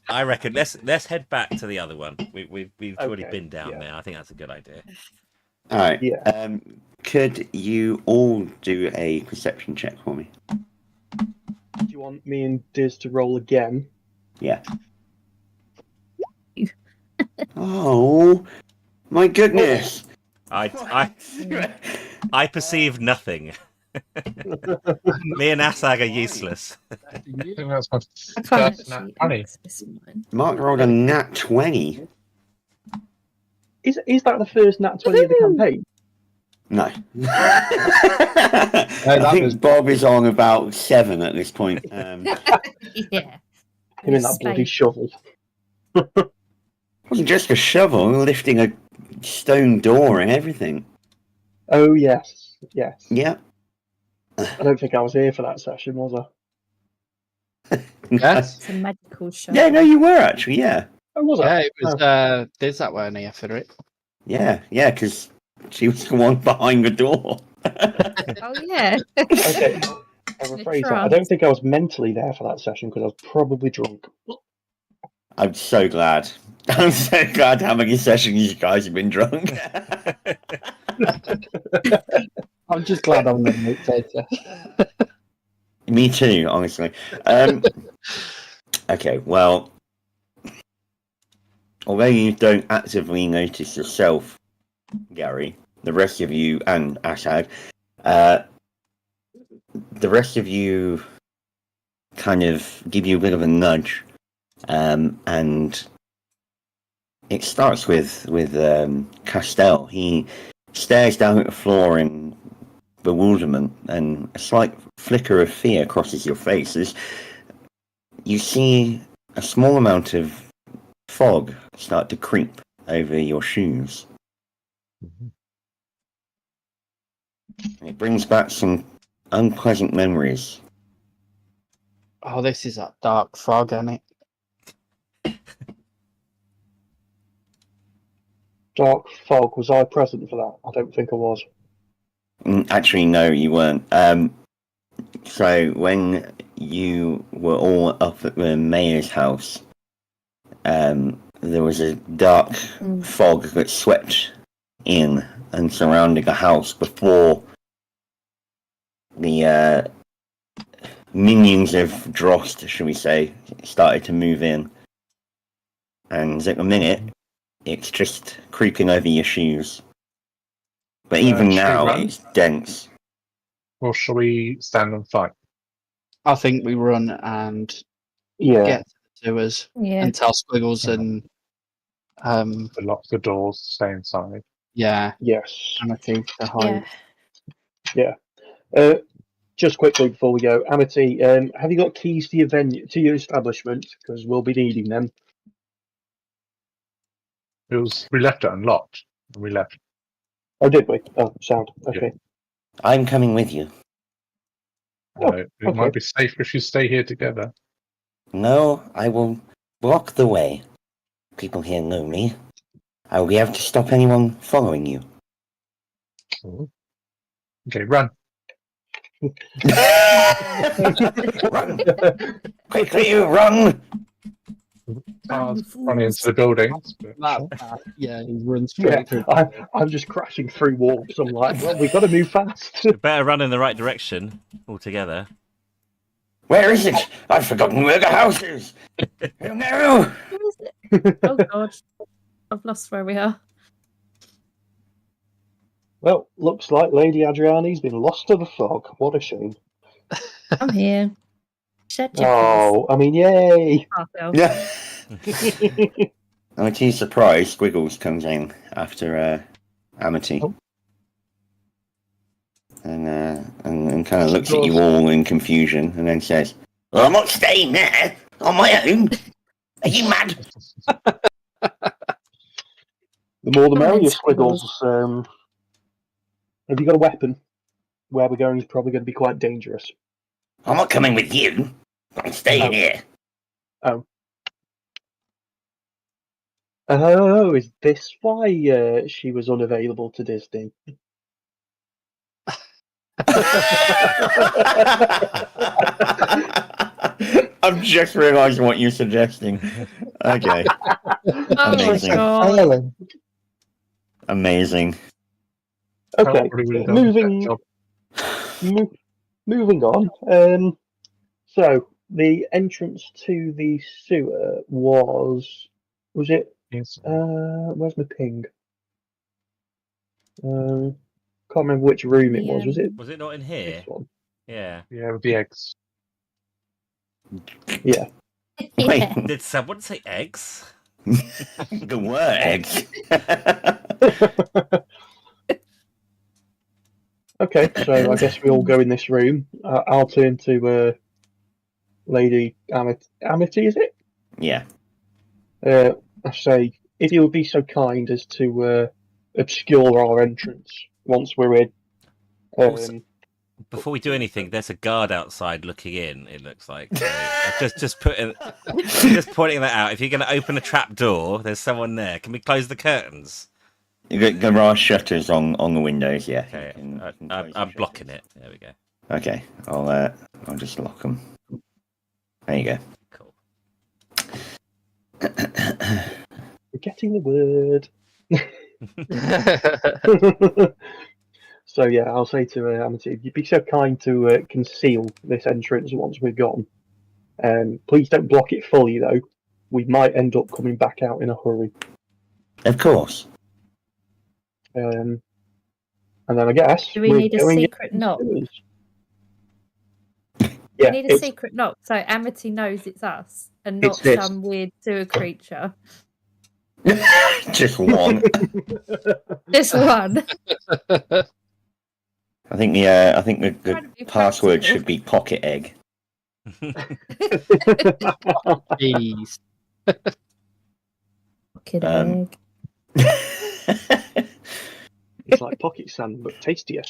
S1: I reckon let's head back to the other one. We've already
S4: Okay,
S1: been down
S4: yeah.
S1: there. I think that's a good idea.
S3: All right.
S4: Yeah.
S3: Could you all do a perception check for me?
S4: Do you want me and Diz to roll again?
S3: Yeah. Oh, my goodness.
S1: I perceive nothing. Me and Asag are useless.
S6: I think that's my
S2: I can't
S6: first nat
S2: actually
S6: 20.
S2: access mine.
S3: Mark rolled a nat 20.
S4: Is that the first nat 20 of the
S2: Woohoo!
S4: campaign?
S3: No.
S5: that
S3: I think
S5: was-
S3: Bob is on about 7 at this point.
S2: Yeah.
S4: Him in that bloody
S2: Space.
S4: shovel.
S3: It wasn't just a shovel, lifting a stone door and everything.
S4: Oh, yes. Yes.
S3: Yeah.
S4: I don't think I was here for that session, was I?
S5: Yes.
S2: It's a magical show.
S3: Yeah, no, you were actually, yeah.
S4: Oh, was
S5: Yeah,
S4: I?
S5: it was Diz that weren't here for it.
S3: Yeah, because she was the one behind the door.
S2: Oh yeah.
S4: Okay. I'll rephrase that. I don't think I was mentally there for that session because I was probably drunk.
S3: I'm so glad. I'm so glad how many sessions you guys have been drunk.
S5: I'm just glad I'm the notator.
S3: Me too, honestly. Okay, well, although you don't actively notice yourself, Gary, the rest of you, and Ashag, the rest of you kind of give you a bit of a nudge, and it starts with Castell. He stares down at the floor in bewilderment, and a slight flicker of fear crosses your face as you see a small amount of fog start to creep over your shoes. It brings back some unpleasant memories.
S5: Oh, this is that dark fog, isn't it?
S4: dark fog. Was I present for that? I don't think I was.
S3: Actually, no, you weren't. So when you were all up at the mayor's house, there was a dark fog that swept in and surrounded the house before the minions of Drost, shall we say, started to move in. And at the minute, it's just creeping over your shoes. But even
S6: should we
S3: now,
S6: run?
S3: it's dense.
S6: Or shall we stand and fight?
S5: I think we run and
S4: Yeah.
S5: get to the sewers
S2: Yeah.
S5: and tell Squiggles and
S6: Lock the doors, stay inside.
S5: yeah,
S4: Yes.
S5: Amity to hide.
S2: Yeah.
S4: Just quickly before we go, Amity, have you got keys to your venue, to your establishment? Because we'll be needing them.
S6: We left it unlocked. And we left.
S4: Oh, did we? Oh, sound. Okay.
S3: I'm coming with you.
S6: It
S4: okay.
S6: might be safer if you stay here together.
S3: No, I will block the way. People here know me. I will be able to stop anyone following you.
S6: Okay, run.
S3: Run! Quickly, run!
S6: Running into the buildings. But
S5: Yeah, he runs straight through.
S4: I'm just crashing through walls. I'm like, well, we've got to move fast.
S1: Better run in the right direction altogether.
S3: Where is it? I've forgotten where the house is. Oh no!
S2: Where is it? Oh god. I've lost where we are.
S4: Well, looks like Lady Adriani's been lost to the fog. What a shame.
S2: I'm here. Shut your
S4: Oh, I mean, yay!
S2: face.
S3: Yeah. I'm too surprised. Squiggles comes in after Amity.
S6: Oh.
S3: And kind of looks at you all in confusion and then says, well, I'm not staying there on my own. Are you mad?
S4: The more the
S2: Come on,
S4: merrier,
S2: Squiggles.
S4: Squiggles. Have you got a weapon? Where we're going is probably going to be quite dangerous.
S3: I'm not coming with you. I'm staying here.
S4: Oh, is this why she was unavailable to Disney?
S3: I'm just realising what you're suggesting. Okay.
S2: Oh my
S3: Amazing.
S2: god.
S3: Amazing.
S4: Okay,
S6: Probably would've done a better
S4: moving
S6: job.
S4: moving on. So the entrance to the sewer was it?
S6: Yes.
S4: Where's my ping? Can't remember which room it was. Was it
S1: Was it not in here?
S4: this one?
S1: Yeah.
S6: Yeah, with the eggs.
S4: Yeah.
S3: Wait,
S2: Yeah.
S1: Did someone say eggs?
S3: the word.
S4: Okay, so I guess we all go in this room. I'll turn to Lady Amity, is it?
S3: Yeah.
S4: I say, if you would be so kind as to obscure our entrance once we're in.
S1: Also- Before we do anything, there's a guard outside looking in. It looks like just pointing that out. If you're going to open a trap door, there's someone there. Can we close the curtains?
S3: There are shutters on the windows, yeah.
S1: Okay,
S3: You can close the
S1: I'm
S3: shutters.
S1: blocking it. There we go.
S3: Okay, I'll just lock them. There you go.
S1: Cool.
S4: We're getting the word. So yeah, I'll say to Amity, if you'd be so kind to conceal this entrance once we're gone. Please don't block it fully though. We might end up coming back out in a hurry.
S3: Of course.
S4: And then I guess
S2: Do we
S4: we're
S2: need a
S4: going
S2: secret knock?
S4: into-
S2: We
S4: Yeah,
S2: need a secret knock so Amity knows it's us and not
S4: It's this.
S2: some weird sewer creature.
S3: Just one.
S2: This one.
S3: I think the
S2: Trying to be
S3: password
S2: practical.
S3: should be pocket egg.
S5: Jeez.
S2: Pocket
S3: Um,
S2: egg.
S4: It's like pocket sand but tastier.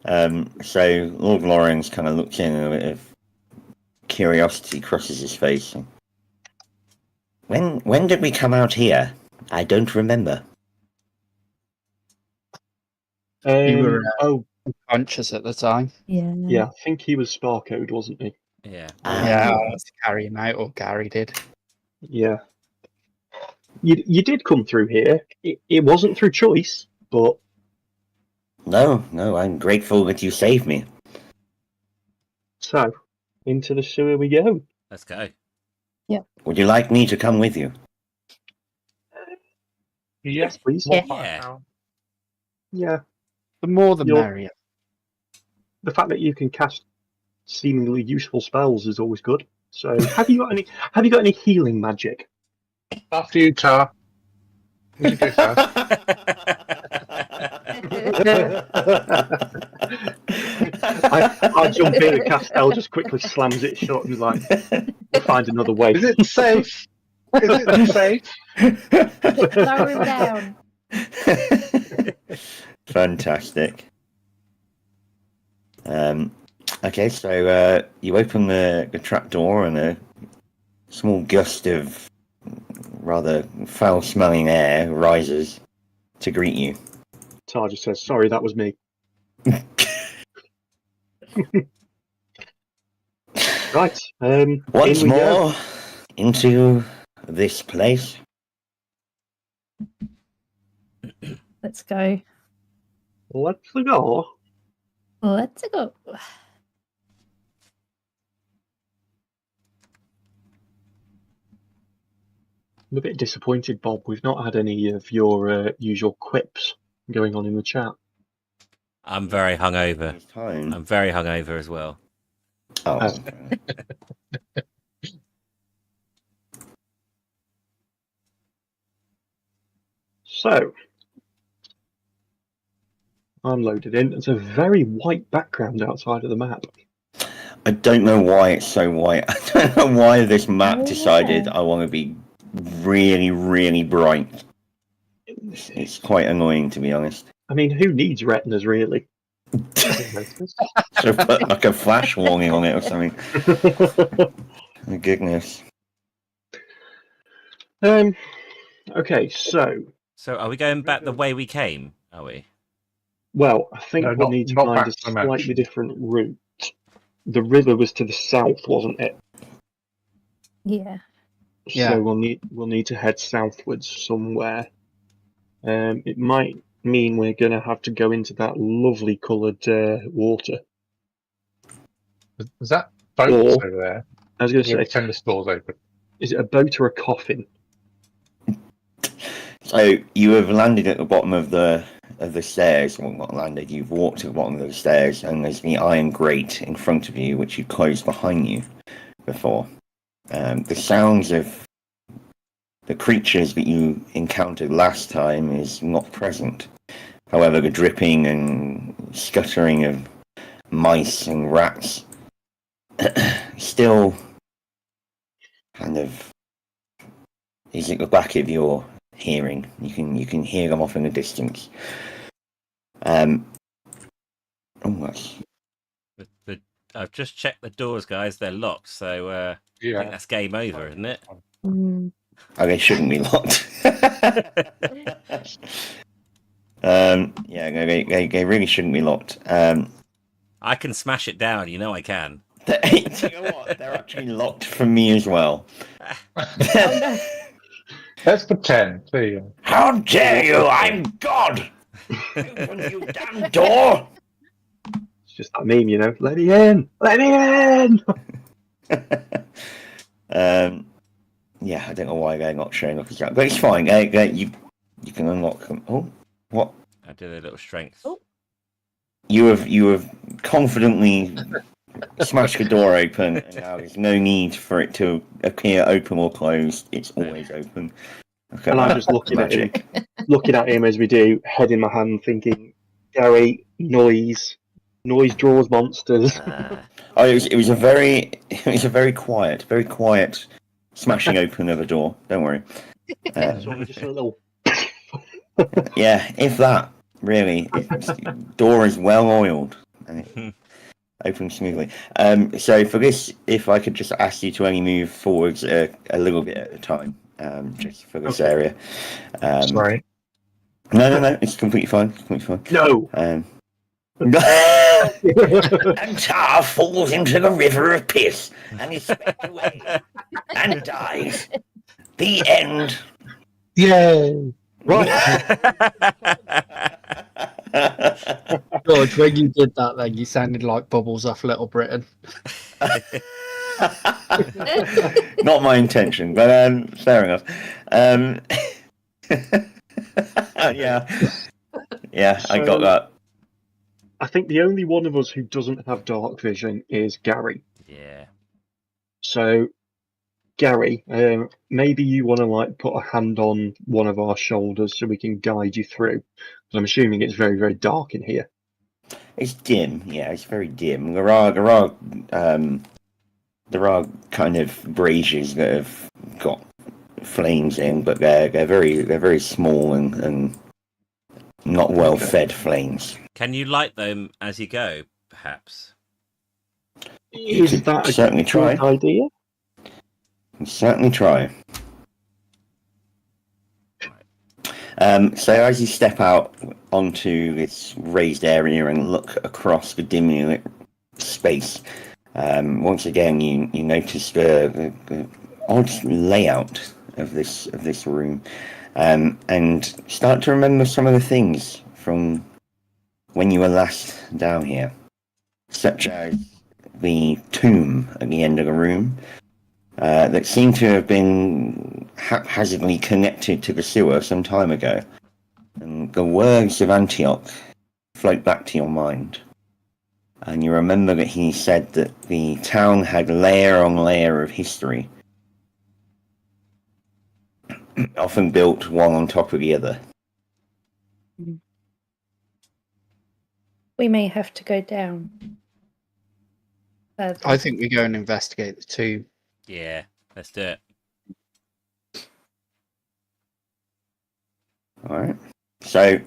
S3: So Lord Lawrence kind of looks in and a bit of curiosity crosses his face. When did we come out here? I don't remember.
S5: You were
S4: Oh,
S5: conscious at the time.
S2: Yeah.
S4: yeah, I think he was Sparkoed, wasn't he?
S1: Yeah.
S5: Yeah, I had to carry him out, or Gary did.
S4: Yeah. You did come through here. It wasn't through choice, but
S3: No, I'm grateful that you saved me.
S4: so into the sewer we go.
S1: Let's go.
S3: Would you like me to come with you?
S6: Yes,
S4: please.
S1: Yeah.
S4: Yeah.
S5: The more the
S4: You're-
S5: merrier.
S4: The fact that you can cast seemingly useful spells is always good. So, have you got any healing magic?
S6: After you, Tar. You go first.
S4: I jump in and Castell just quickly slams it shut and is like, we'll find another way.
S6: Is it safe? Is it safe?
S2: Lower him down.
S3: Fantastic. Okay, so you open the trapdoor and a small gust of rather foul-smelling air rises to greet you.
S4: Tar just says, sorry, that was me. Right.
S3: Once
S4: in we go.
S3: more into this place.
S2: Let's go.
S4: Let's go.
S2: Let's go.
S4: I'm a bit disappointed, Bob. We've not had any of your usual quips going on in the chat.
S1: I'm very hungover.
S3: It's time.
S1: I'm very hungover as well.
S3: Oh,
S4: So, I'm loaded in. It's a very white background outside of the map.
S3: I don't know why it's so white. I don't know why this map
S2: Oh,
S3: decided
S2: yeah.
S3: I want to be really, really bright. It's quite annoying, to be honest.
S4: I mean, who needs retinas, really?
S3: Should have put like a flash warning on it or something. My goodness.
S4: Okay, so,
S1: So are we going back the way we came? Are we?
S4: well, I think
S6: No,
S4: we'll
S6: not-
S4: need to
S6: not
S4: find
S6: back
S4: a
S6: to the
S4: slightly
S6: mansion.
S4: different route. The river was to the south, wasn't it?
S2: Yeah.
S5: Yeah.
S4: So we'll need to head southwards somewhere. It might mean we're going to have to go into that lovely coloured water.
S6: Is that boat
S4: Or-
S6: over there?
S4: I was going to
S6: Yeah,
S4: say,
S6: tender stores open.
S4: is it a boat or a coffin?
S3: So you have landed at the bottom of the stairs. Well, not landed. You've walked to the bottom of the stairs, and there's the iron grate in front of you, which you closed behind you before. The sounds of the creatures that you encountered last time is not present. However, the dripping and scuttering of mice and rats still kind of is at the back of your hearing. You can hear them off in the distance. Oh, that's
S1: I've just checked the doors, guys. They're locked, so I think
S6: Yeah.
S1: that's game over, isn't it?
S2: Mm.
S3: oh, they shouldn't be locked. Yeah, no, they really shouldn't be locked.
S1: I can smash it down. You know I can.
S3: You know what? They're actually locked for me as well.
S6: Let's pretend. There you go.
S3: How dare you! I'm God! Open you damn door!
S4: It's just that meme, you know. Let me in! Let me in!
S3: Yeah, I don't know why they're not showing up as that, but it's fine. You can unlock them. Oh, what?
S1: I did a little strength.
S2: Oh.
S3: You have confidently smashed the door open, and now there's no need for it to appear open or closed. It's always open. Okay,
S4: And I'm just looking at him.
S3: magic.
S4: Looking at him as we do, head in my hand, thinking, Gary, noise. Noise draws monsters.
S3: Oh, it was a very quiet smashing open of a door. Don't worry.
S4: So just a little.
S3: Yeah, if that, really. The door is well oiled and it opens smoothly. So for this, if I could just ask you to only move forwards a little bit at a time. just for this area.
S6: Sorry.
S3: No, it's completely fine.
S4: No.
S3: And
S7: And Tar falls into the river of piss and is swept away and dies. The end.
S4: Yay! Right.
S5: George, when you did that, then you sounded like Bubbles off Little Britain.
S3: Not my intention, but fair enough. Yeah, I got
S4: So-
S3: that.
S4: I think the only one of us who doesn't have dark vision is Gary.
S1: Yeah.
S4: So, Gary, maybe you want to like put a hand on one of our shoulders so we can guide you through. 'Cause I'm assuming it's very, very dark in here.
S3: It's dim. Yeah, it's very dim. There are kind of braziers that have got flames in, but they're very small and not well fed flames.
S1: Can you light them as you go, perhaps?
S3: You
S4: Is
S3: could
S4: that a
S3: certainly
S4: good
S3: try.
S4: idea?
S3: Certainly try. So as you step out onto this raised area and look across the dimly lit space, once again you notice the odd layout of this room, and start to remember some of the things from when you were last down here, such as the tomb at the end of the room. That seemed to have been haphazardly connected to the sewer some time ago. And the words of Antioch float back to your mind. And you remember that he said that the town had layer on layer of history, often built one on top of the other.
S2: We may have to go down.
S5: I think we go and investigate the tomb.
S1: Yeah, let's do it.
S3: Alright. So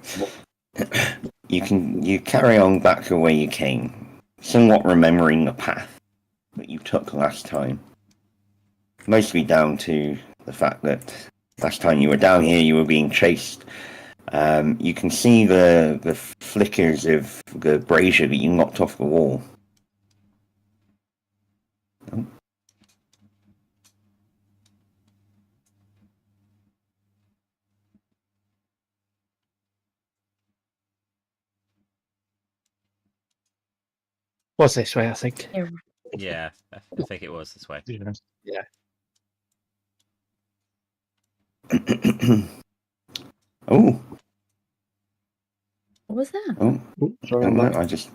S3: you carry on back to where you came, somewhat remembering the path that you took last time. Mostly down to the fact that last time you were down here you were being chased. You can see the flickers of the brazier that you knocked off the wall. Oh.
S5: Was this way, I think.
S1: Yeah, I think it was this way.
S6: Yeah.
S3: Oh,
S2: What was that?
S3: oh,
S4: Oops, sorry,
S3: no,
S4: I'm back.
S3: I just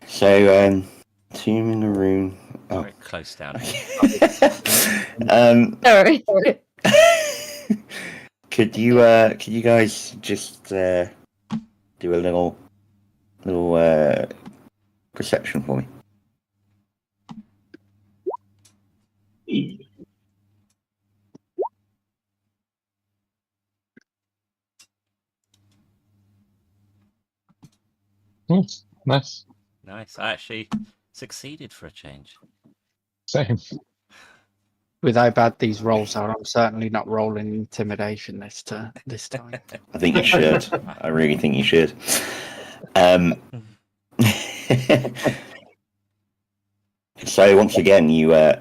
S3: so tomb in the room. Oh.
S1: Very close down.
S2: Sorry.
S3: Could you guys just do a little perception for me?
S6: Nice.
S1: Nice. I actually succeeded for a change.
S6: Same.
S5: With how bad these rolls are, I'm certainly not rolling intimidation this time.
S3: I think you should. I really think you should. So once again, you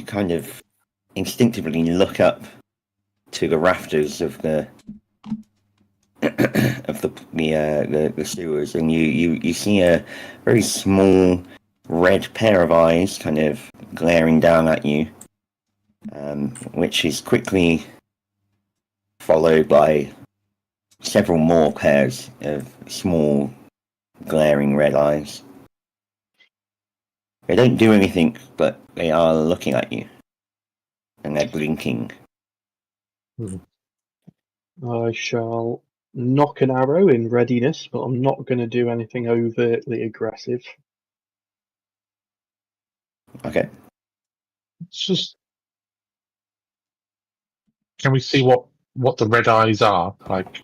S3: kind of instinctively look up to the rafters of the the sewers, and you see a very small red pair of eyes kind of glaring down at you, which is quickly followed by several more pairs of small glaring red eyes. They don't do anything, but they are looking at you, and they're blinking.
S4: I shall knock an arrow in readiness, but I'm not going to do anything overtly aggressive.
S3: Okay.
S6: It's just. Can we see what the red eyes are? Like,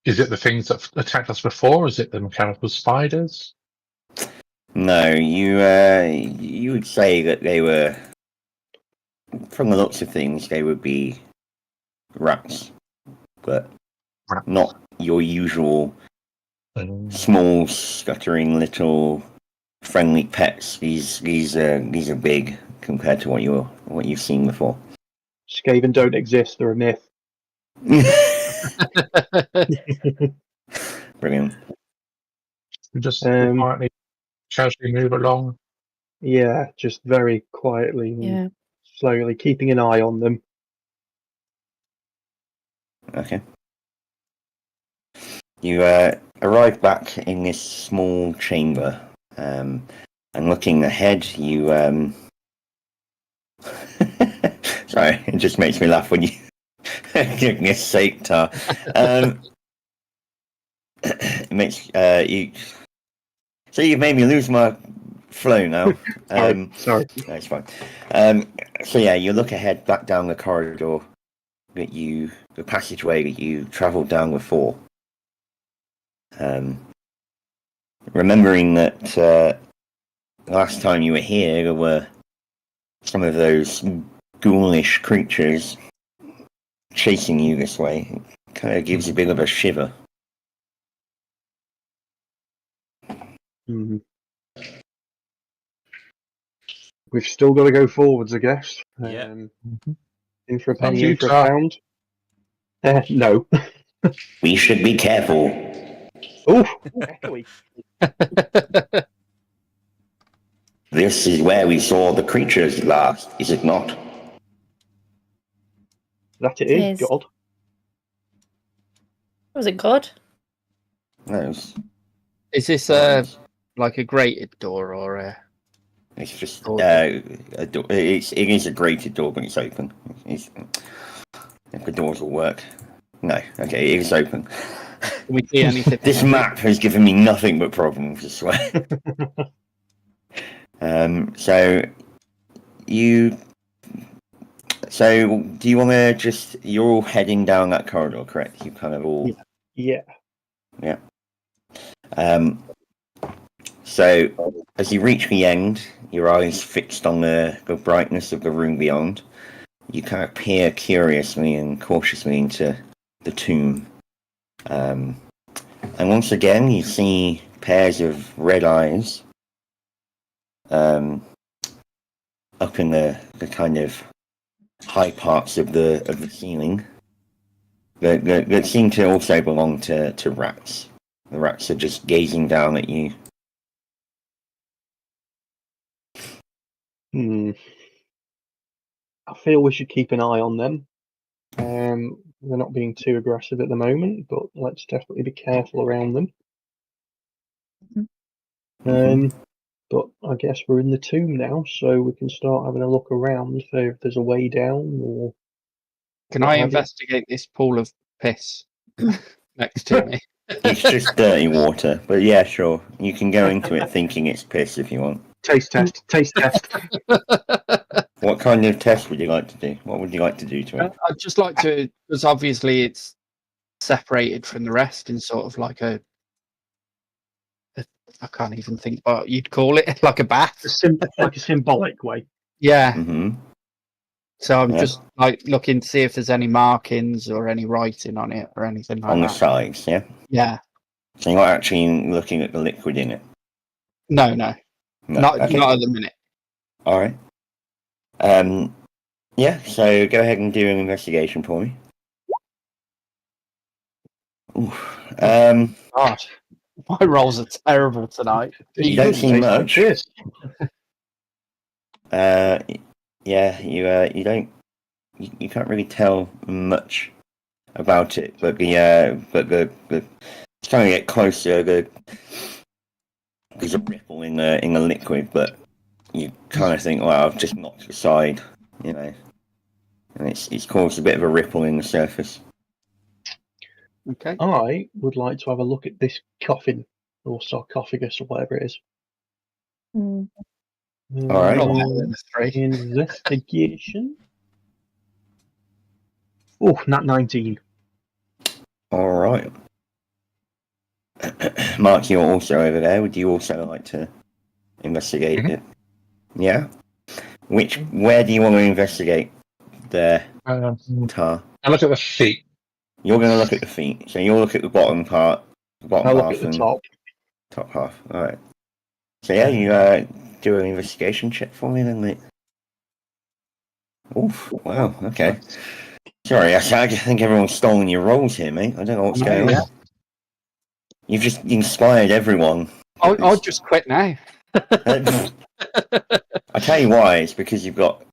S6: is it the things that attacked us before? Is it the mechanical spiders?
S3: No, you would say that they were, from the looks of things, they would be rats, but
S6: Rats.
S3: not your usual small, scuttering little friendly pets. These are big compared to what you've seen before.
S4: Skaven don't exist, they're a myth.
S3: Brilliant.
S6: We just
S4: Um,
S6: quietly, casually move along.
S4: Yeah, just very quietly and
S2: Yeah.
S4: slowly, keeping an eye on them.
S3: Okay. You arrive back in this small chamber, and looking ahead, you sorry, it just makes me laugh when you goodness sake, Tar. It makes you. So you've made me lose my flow now.
S4: Sorry.
S3: No, it's fine. So yeah, you look ahead back down the corridor the passageway that you travelled down before. Remembering that last time you were here, there were some of those ghoulish creatures chasing you this way. It kind of gives you a bit of a shiver.
S4: Mhm. We've still got to go forwards, I guess.
S1: Yeah.
S4: In for a
S6: Up
S4: penny,
S6: to you,
S4: in for a
S6: Tar.
S4: pound. No.
S3: We should be careful.
S4: Oh, echoey.
S3: This is where we saw the creatures last, is it not?
S4: That it
S2: Yes.
S4: is, God.
S2: Was it God?
S3: No,
S5: Is this like a grated door or a?
S3: it's just
S5: Door.
S3: a door. It is a grated door, but it's open. If the doors will work. No, okay, it is open.
S5: Can we see anything?
S3: This map has given me nothing but problems, I swear. So do you want to just? You're all heading down that corridor, correct? You kind of all.
S4: Yeah.
S3: Yeah. So as you reach the end, your eyes fixed on the brightness of the room beyond, you kind of peer curiously and cautiously into the tomb. And once again, you see pairs of red eyes up in the kind of high parts of the ceiling that seem to also belong to rats. The rats are just gazing down at you.
S4: I feel we should keep an eye on them. They're not being too aggressive at the moment, but let's definitely be careful around them. But I guess we're in the tomb now, so we can start having a look around for if there's a way down or.
S5: Can I investigate this pool of piss next to me?
S3: It's just dirty water, but yeah, sure. You can go into it thinking it's piss if you want.
S4: Taste test. Taste test.
S3: What kind of test would you like to do? What would you like to do to it?
S5: I'd just like to, because obviously it's separated from the rest in sort of like a I can't even think what you'd call it, like a bath.
S4: Like a symbolic way.
S5: Yeah.
S3: Mm-hmm.
S5: So I'm
S3: Yeah.
S5: just like looking to see if there's any markings or any writing on it or anything like
S3: On the
S5: that.
S3: sides, yeah?
S5: Yeah.
S3: So you're not actually looking at the liquid in it?
S5: No.
S3: No,
S5: Not
S3: okay.
S5: not at the minute.
S3: Alright. Yeah, so go ahead and do an investigation for me. Oof.
S5: God, my rolls are terrible tonight.
S3: You don't see
S4: Taste like
S3: much.
S4: this.
S3: Yeah, you don't. You can't really tell much about it, but the it's trying to get closer. There's a ripple in the liquid, but you kind of think, well, I've just knocked it aside, you know, and it's caused a bit of a ripple in the surface.
S5: Okay.
S4: I would like to have a look at this coffin or sarcophagus or whatever it is.
S2: Mm.
S3: All right.
S5: Roll better than a 3.
S4: Investigation. Oh, nat 19.
S3: All right. Mark, you're also over there. Would you also like to investigate it. Yeah. Where do you want to investigate the tar?
S6: I look at the feet.
S3: You're going to look at the feet. So you'll look at the bottom part, the bottom
S4: I'll
S3: half,
S4: look at the
S3: and
S4: top.
S3: top half. All right. So yeah, you do an investigation check for me, then, mate. Oof! Wow. Okay. Sorry, I just think everyone's stolen your roles here, mate. I don't know what's going on. You've just inspired everyone.
S5: I'll just quit now.
S3: I tell you why. It's because you've got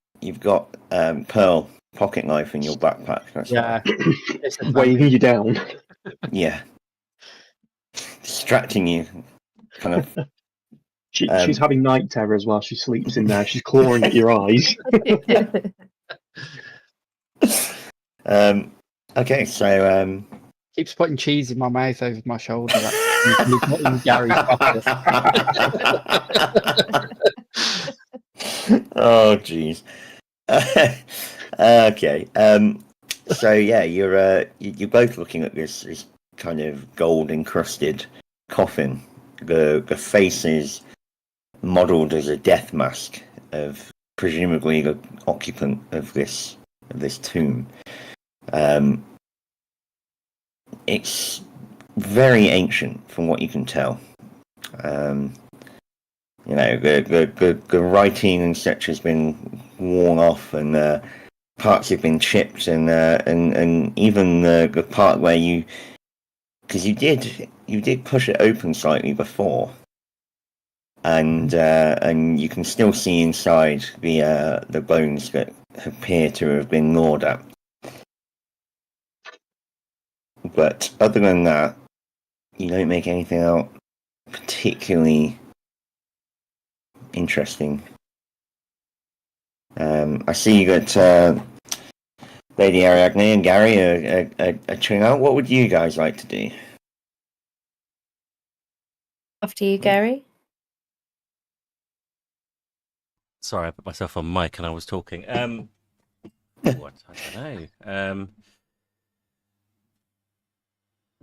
S3: Pearl pocket knife in your backpack. That's
S5: Yeah.
S3: why.
S4: Weighing you down.
S3: Yeah. Distracting you. Kind of.
S4: She's having night terrors while she sleeps in there. She's clawing at your eyes.
S3: Okay, so
S5: Keeps putting cheese in my mouth over my shoulder. He's not in Gary's pocket.
S3: oh jeez. Okay. So yeah, you're both looking at this kind of gold encrusted coffin. The face is modelled as a death mask of presumably the occupant of this tomb. It's very ancient from what you can tell. The writing and such has been worn off, and parts have been chipped, and even the part where because you did push it open slightly before, and you can still see inside the bones that appear to have been gnawed at. But other than that, you don't make anything out particularly interesting. I see that Lady Ariadne and Gary are chilling out. What would you guys like to do?
S2: After you, Gary.
S1: Sorry, I put myself on mic and I was talking. What? I don't know.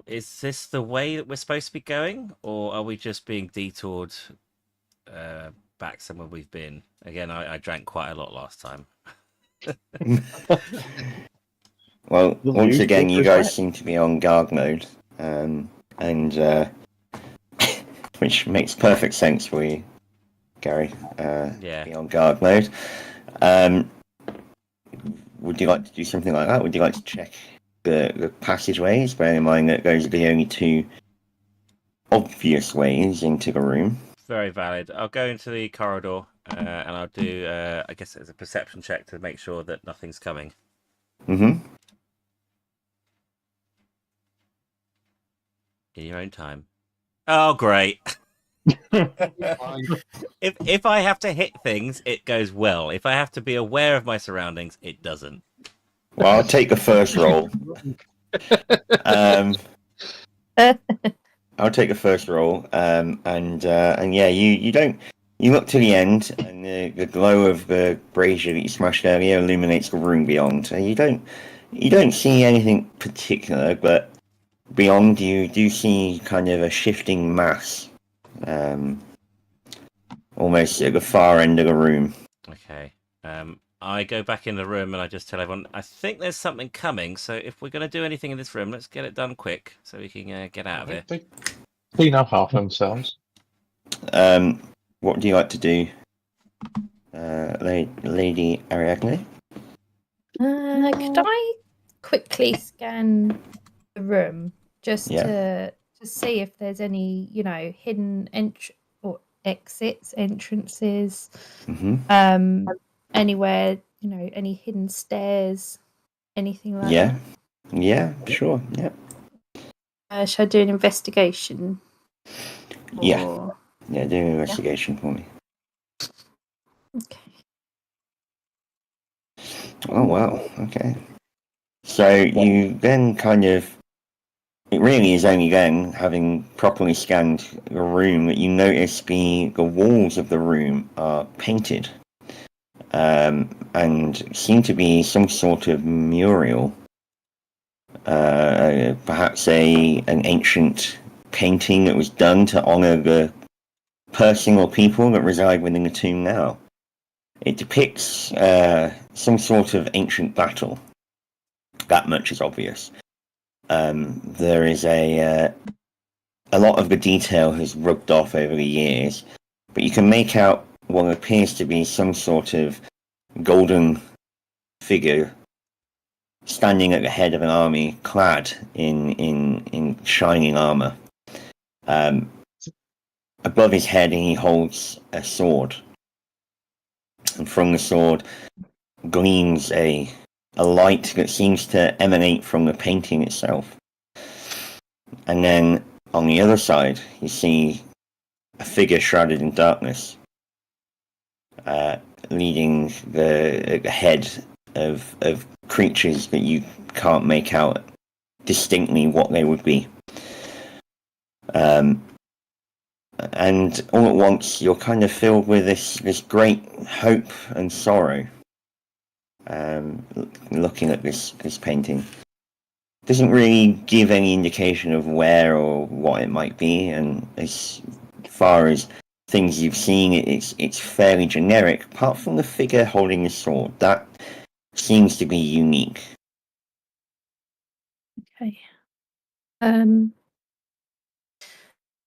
S1: Is this the way that we're supposed to be going, or are we just being detoured back somewhere we've been? Again, I drank quite a lot last time.
S3: Well, once again, you guys seem to be on guard mode, and which makes perfect sense for you, Gary.
S1: Yeah.
S3: Be on guard mode. Would you like to do something like that? Would you like to check the passageways, bearing in mind that those are the only two obvious ways into the room?
S1: Very valid. I'll go into the corridor and I'll do, I guess it's a perception check to make sure that nothing's coming.
S3: Mm-hmm.
S1: In your own time. Oh, great. If I have to hit things, it goes well. If I have to be aware of my surroundings, it doesn't.
S3: Well, I'll take the first roll. I'll take the first roll, and yeah, you look to the end, and the glow of the brazier that you smashed earlier illuminates the room beyond. And you don't see anything particular, but beyond you do see kind of a shifting mass, almost at the far end of the room.
S1: Okay. I go back in the room and I just tell everyone, I think there's something coming, so if we're going to do anything in this room, let's get it done quick so we can get out of here.
S6: They clean up half themselves.
S3: What do you like to do, Lady Ariadne?
S2: Could I quickly scan the room just to see if there's any, hidden entrances,
S3: Mm-hmm.
S2: anywhere, any hidden stairs, anything like
S3: Yeah, yeah, sure, yeah.
S2: that? Should I do an investigation?
S3: Yeah.
S2: Or-
S3: Yeah, do an investigation for me.
S2: Okay.
S3: Oh, wow, okay. So you then it really is only then, having properly scanned the room, that you notice the walls of the room are painted, and seem to be some sort of mural, perhaps an ancient painting that was done to honour the person or people that reside within the tomb now. It depicts some sort of ancient battle. That much is obvious. There is a lot of the detail has rubbed off over the years, but you can make out what appears to be some sort of golden figure standing at the head of an army, clad in shining armor. Above his head, he holds a sword, and from the sword gleams a light that seems to emanate from the painting itself. And then on the other side, you see a figure shrouded in darkness, leading the head of creatures that you can't make out distinctly what they would be. And all at once, you're kind of filled with this great hope and sorrow. Looking at this painting, doesn't really give any indication of where or what it might be, and as far as things you've seen, it's fairly generic, apart from the figure holding the sword. That seems to be unique.
S2: Okay.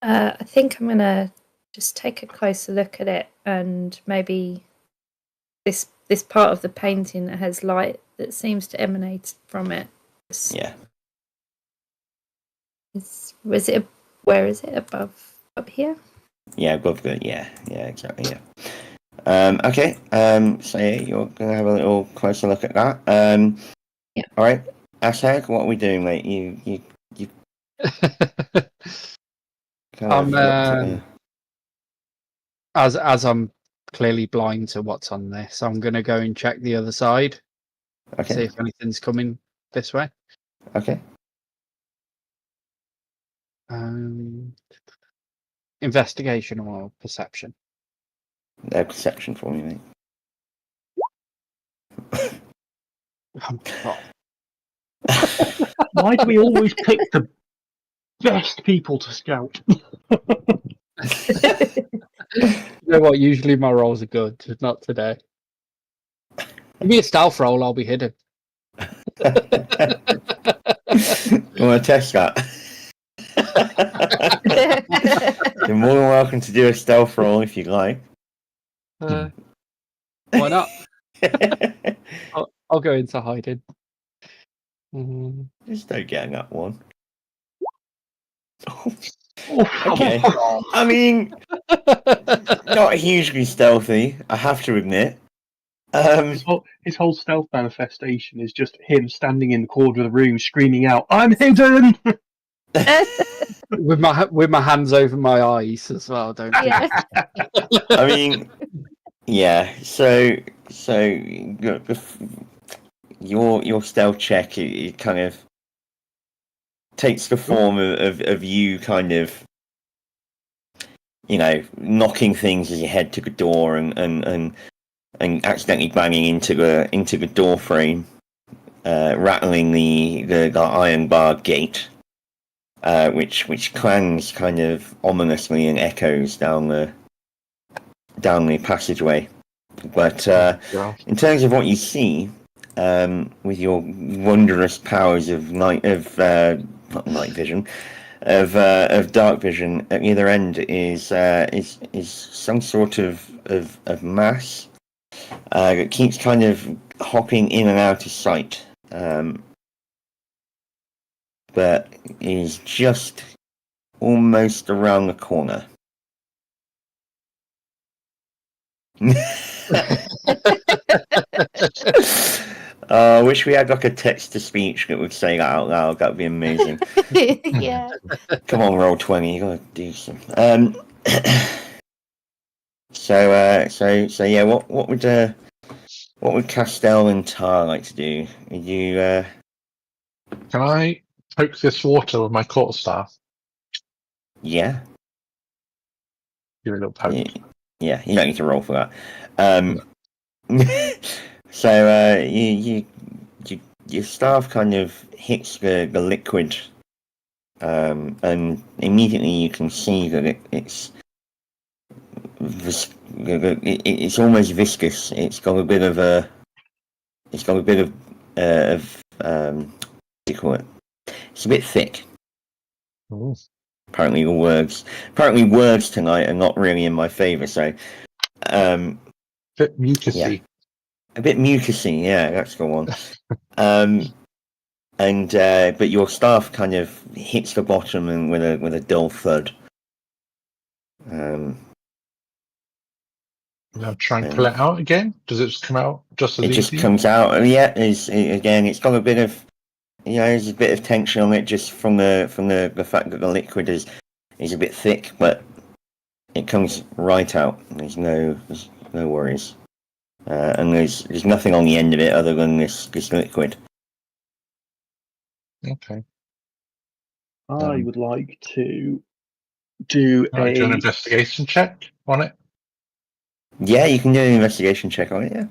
S2: I think I'm gonna just take a closer look at it, and maybe this part of the painting that has light that seems to emanate from it.
S3: Yeah.
S2: Where is it? Above up here?
S3: Yeah, above the yeah, exactly, yeah. Okay. So yeah, you're gonna have a little closer look at that.
S2: Yeah.
S3: All right, Ashag, what are we doing, mate? You kind of looked at the...
S5: As I'm clearly blind to what's on this, I'm gonna go and check the other side.
S3: Okay.
S5: See if anything's coming this way.
S3: Okay.
S5: Investigation or perception?
S3: Perception for me, mate.
S5: Oh, God.
S4: Why do we always pick the best people to scout?
S5: You know what? Usually my rolls are good, just not today. Give me a stealth roll, I'll be hidden.
S3: You want to test that? You're more than welcome to do a stealth roll if you'd like.
S5: Why not? I'll go into hiding.
S3: Just don't get that one.
S4: Oh,
S3: Okay. I mean, not hugely stealthy, I have to admit.
S4: His whole stealth manifestation is just him standing in the corner of the room screaming out, "I'm hidden!"
S5: with my hands over my eyes as well, don't you?
S2: Yeah.
S3: I mean, yeah. So your stealth check, it kind of takes the form of you kind of, you know, knocking things as you head to the door and accidentally banging into the door frame, rattling the iron bar gate, which clangs kind of ominously and echoes down the passageway. But in terms of what you see, with your wondrous powers of not night vision, of dark vision, at the other end is some sort of mass that keeps kind of hopping in and out of sight, but is just almost around the corner. I wish we had like a text to speech that would say that out loud. That would be amazing.
S2: Yeah.
S3: Come on, roll 20. You gotta do some. So yeah. What would Castell and Tar like to do? You
S6: Can I poke this water with my quarterstaff?
S3: yeah.
S6: Give it a little poke.
S3: Yeah. You don't need to roll for that. So your staff kind of hits the liquid, and immediately you can see that it's it's almost viscous. It's got a bit of a. It's got a bit of what do you call it? It's a bit thick.
S6: Ooh.
S3: Apparently words tonight are not really in my favour. So,
S6: Bit mucusy.
S3: a bit mucusy. Yeah, that's the one. And but your staff kind of hits the bottom and with a dull thud.
S6: Now try and pull it out again. Does it just come out just as
S3: It
S6: easy?
S3: just comes out. Yeah, again, it's got a bit of, there's a bit of tension on it just from the fact that the liquid is a bit thick, but it comes right out. There's no worries, and there's nothing on the end of it other than this liquid.
S6: Okay.
S4: I would like to do
S6: Do an investigation check on it.
S3: Yeah, you can do an investigation check on it. Yeah.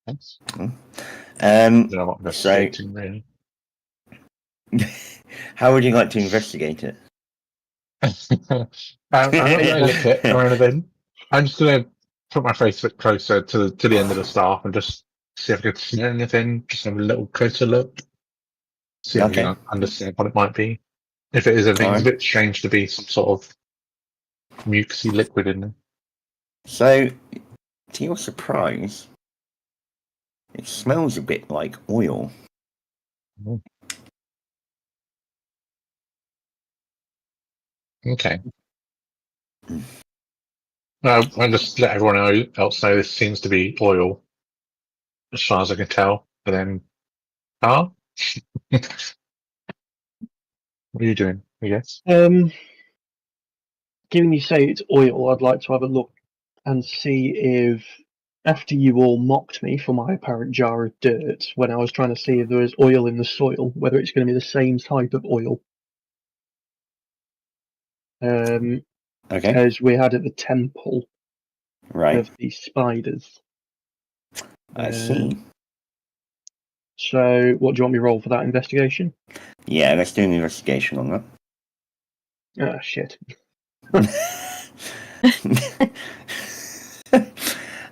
S6: Thanks.
S3: Um.
S6: No, I'm not investigating really.
S3: How would you like to investigate it?
S6: I'm not going to lick it or anything. I'm just going to put my face a bit closer to the end of the staff and just see if I can see anything. Just have a little closer look. See if I can understand what it might be. If it is anything, it's a bit strange to be some sort of mucusy liquid in there.
S3: So, to your surprise, it smells a bit like oil.
S6: Okay. I'll just let everyone else know this seems to be oil, as far as I can tell. But then, what are you doing? I guess.
S4: Given you say it's oil, I'd like to have a look and see if, after you all mocked me for my apparent jar of dirt, when I was trying to see if there was oil in the soil, whether it's going to be the same type of oil as we had at the temple of the spiders.
S3: I see.
S4: So, what do you want me to roll for that investigation?
S3: Yeah, let's do an investigation on that.
S4: Ah, shit.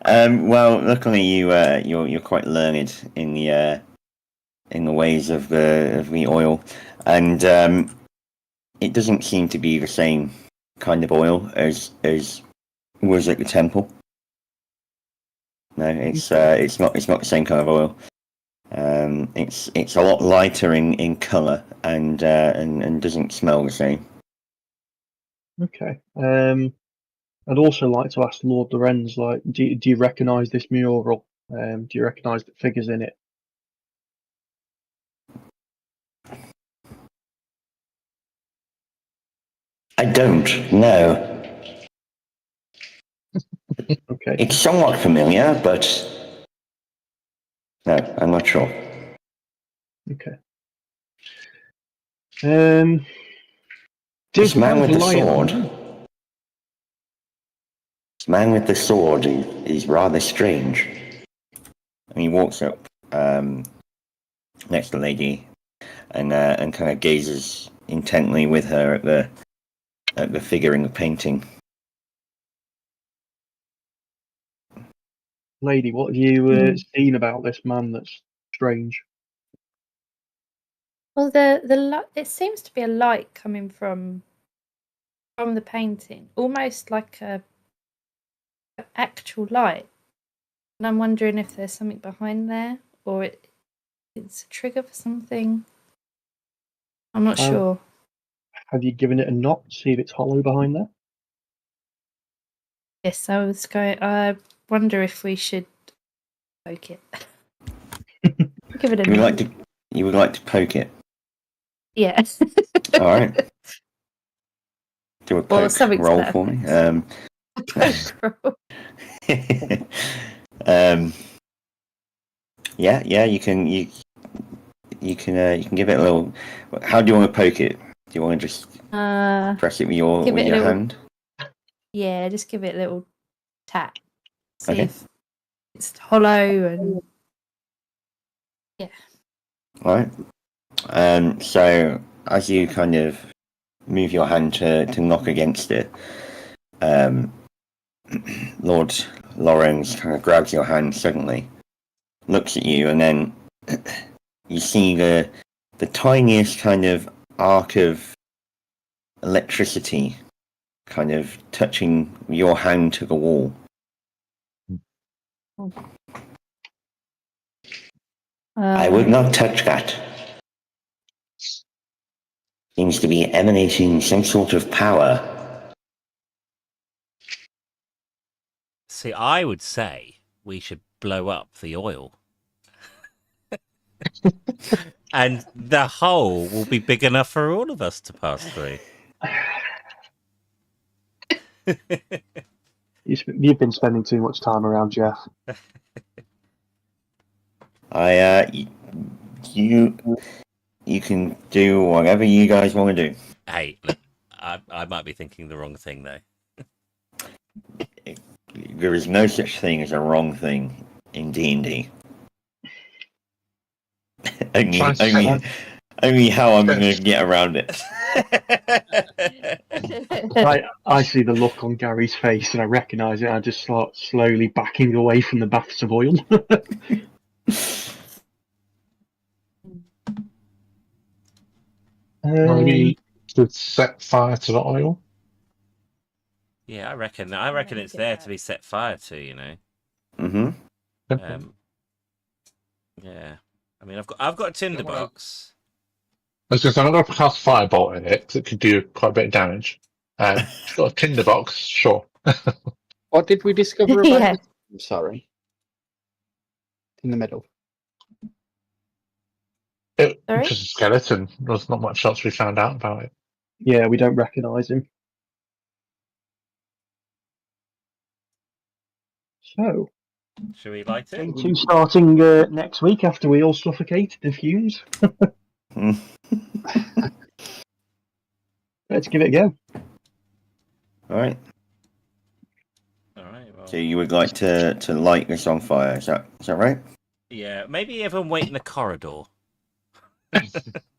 S3: Well, luckily you're quite learned in the ways of the oil, and it doesn't seem to be the same kind of oil as was at the temple. No, it's not the same kind of oil. It's a lot lighter in colour and doesn't smell the same.
S4: Okay. I'd also like to ask Lord Lorenz, like, do you recognise this mural? Do you recognise the figures in it?
S3: I don't know.
S4: Okay.
S3: It's somewhat familiar, but no, I'm not sure.
S4: Okay.
S3: This man with the sword. This man with the sword is rather strange. And he walks up next to the lady and kind of gazes intently with her at the figure in the painting.
S4: Lady, what have you seen about this man that's strange?
S2: Well, it seems to be a light coming from the painting, almost like an actual light. And I'm wondering if there's something behind there, or it's a trigger for something. I'm not sure.
S4: Have you given it a knock to see if it's hollow behind there?
S2: Yes, I was going. I wonder if we should poke it. Give it a knock.
S3: You would like to poke it?
S2: Yeah.
S3: All right. Do a poke roll for me. Yeah, you can give it a little. How do you want to poke it? Do you want to just press it with your hand?
S2: Yeah, just give it a little tap. See if it's hollow and yeah.
S3: All right. So as you kind of move your hand to knock against it, Lord Lorenz kind of grabs your hand suddenly, looks at you, and then you see the tiniest kind of arc of electricity kind of touching your hand to the wall. I would not touch that. Seems to be emanating some sort of power.
S1: See, I would say we should blow up the oil. And the hole will be big enough for all of us to pass through.
S4: You've been spending too much time around Jeff.
S3: You can do whatever you guys want to do.
S1: Hey, look, I might be thinking the wrong thing, though.
S3: There is no such thing as a wrong thing in D&D. only how I'm going to get around it.
S4: I see the look on Gary's face and I recognise it. I just start slowly backing away from the baths of oil.
S6: Maybe to set fire to the oil.
S1: Yeah, I reckon it's there to be set fire to, you know.
S3: Mm-hmm.
S1: Yeah. I mean, I've got a tinderbox.
S6: I was going to say, I'm not going to cast firebolt in it because it could do quite a bit of damage. It's got a tinderbox, sure.
S5: What did we discover about
S2: Yeah.
S5: it? I'm sorry. In the middle.
S6: It
S2: Sorry?
S6: was just a skeleton. There's not much else we found out about it.
S4: Yeah, we don't recognise him. So,
S1: Should we light it?
S4: day 2 starting next week after we all suffocate and fuse. Let's give it a go.
S3: Alright.
S1: All right. Well,
S3: So you would like to light this on fire, is that right?
S1: yeah, maybe everyone wait in the corridor.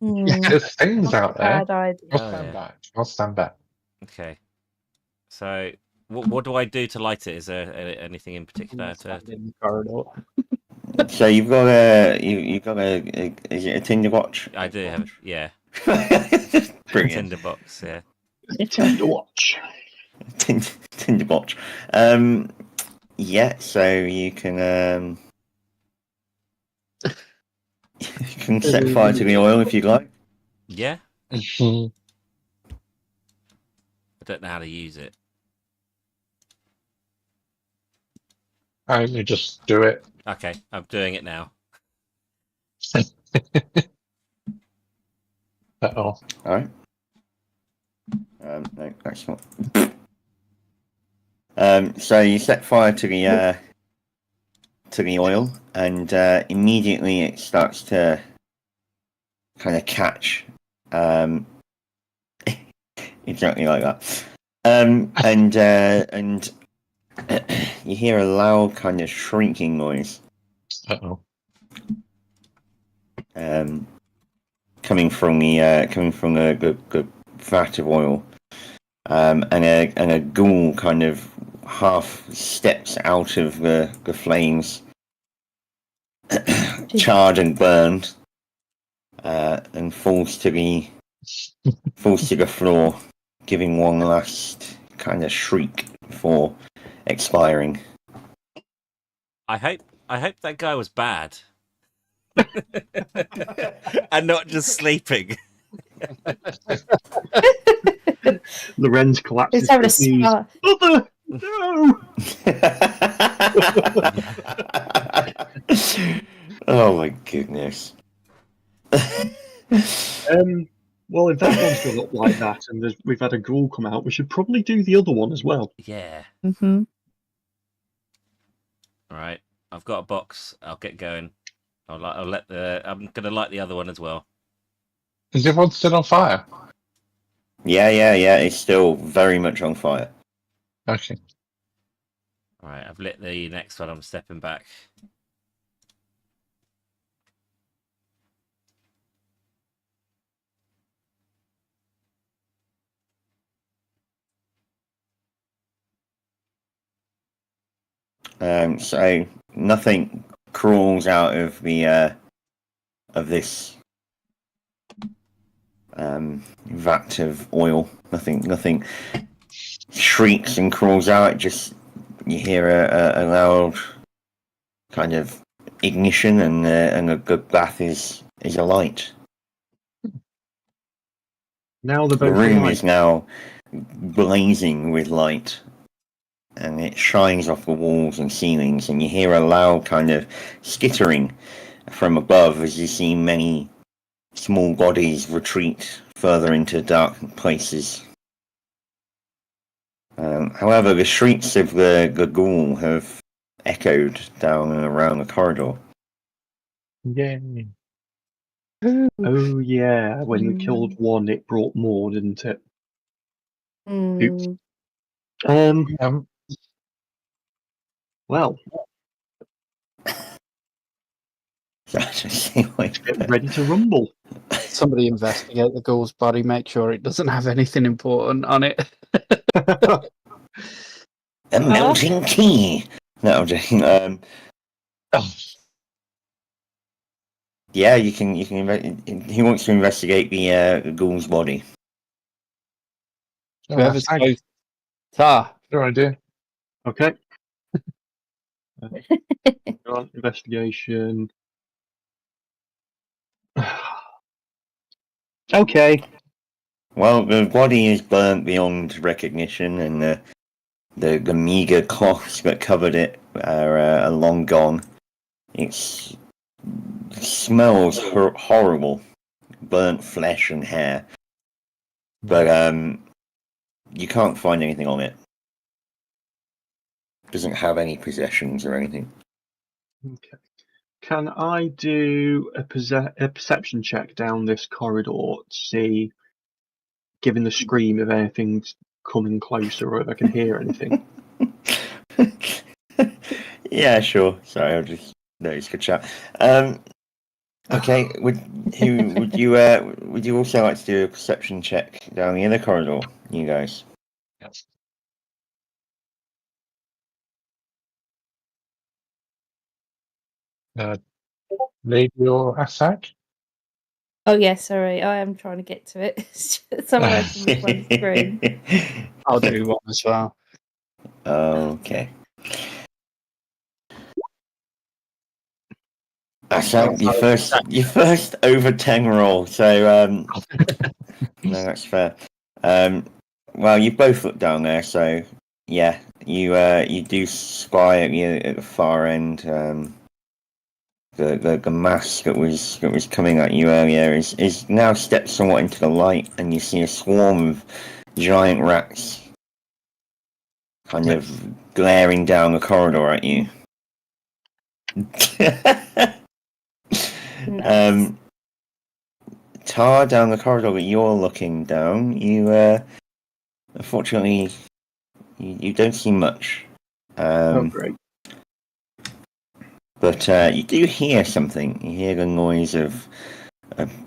S6: There's things out there.
S2: Bad idea.
S6: I'll
S1: Oh,
S6: stand
S1: yeah.
S6: back. I'll stand back.
S1: Okay. So, what do I do to light it? Is there anything in particular to?
S5: Stand in the corridor.
S3: So you've got a is it a tinderbox?
S1: I do have, yeah,
S3: Brilliant.
S1: tinderbox. Yeah.
S4: Time to watch.
S3: Tinderbox. Yeah, so you can you can set fire to the oil if you'd like.
S1: Yeah.
S6: Mhm.
S1: I don't know how to use it.
S6: You just do it.
S1: Okay, I'm doing it now.
S6: Uh-oh.
S3: Alright. No, that's not. So you set fire to the oil, and immediately it starts to kind of catch, exactly like that. And you hear a loud kind of shrieking noise,
S6: Uh-oh.
S3: coming from the vat of oil, and a ghoul kind of half steps out of the flames, charred and burned, and falls to the floor, giving one last kind of shriek before expiring.
S1: I hope that guy was bad, and not just sleeping.
S4: Lorenz collapses.
S2: He's having a
S4: to his knees.
S2: spa.
S4: Mother! No!
S3: Oh my goodness.
S4: Well, if that one's gone up like that and we've had a ghoul come out, we should probably do the other one as well.
S1: Yeah.
S2: Mm-hmm.
S1: All right. I've got a box. I'll get going. I'm gonna light the other one as well.
S6: Is everyone still on fire?
S3: Yeah, it's still very much on fire.
S6: Okay.
S1: All right. I've lit the next one. I'm stepping back.
S3: So nothing crawls out of the of this vat of oil. Nothing shrieks and crawls out. Just you hear a loud kind of ignition, and a good bath is alight.
S4: Now the
S3: The
S4: both
S3: room
S4: alight.
S3: is now blazing with light, and it shines off the walls and ceilings, and you hear a loud kind of skittering from above as you see many small bodies retreat further into dark places. However, the shrieks of the ghoul have echoed down and around the corridor.
S6: Yay.
S4: Oh yeah, when we killed one, it brought more, didn't it? Oops.
S2: Mm.
S4: Well,
S3: So I just see like
S4: get ready to rumble.
S5: Somebody investigate the ghoul's body, make sure it doesn't have anything important on it.
S3: a melting key. No, I'm joking. Yeah, you can. He wants to investigate the ghoul's body.
S5: Whoever's close. Tar.
S6: Good idea.
S4: Okay. Go on, investigation. Okay.
S3: Well, the body is burnt beyond recognition, and the meager cloths that covered it are long gone. It smells horrible, burnt flesh and hair, but you can't find anything on it. Doesn't have any possessions or anything.
S4: Okay. Can I do a perception check down this corridor to see, given the scream, if anything's coming closer or if I can hear anything?
S3: Yeah, sure. Sorry, I'll just notice good chat. Okay, would you also like to do a perception check down the other corridor, you guys?
S6: Yes. Lady or Asag?
S2: Oh yeah, sorry, I am trying to get to it. It's somewhere from the one screen.
S5: I'll do one as well.
S3: Okay. Asag, your first over 10 roll, so no, that's fair. Well, you both look down there, so yeah, you do spy at the far end. The mass that was coming at you earlier is now stepped somewhat into the light, and you see a swarm of giant rats kind of glaring down the corridor at you.
S2: Nice.
S3: Tar, down the corridor that you're looking down, you unfortunately you don't see much.
S4: Oh, great.
S3: But you do hear something. You hear the noise of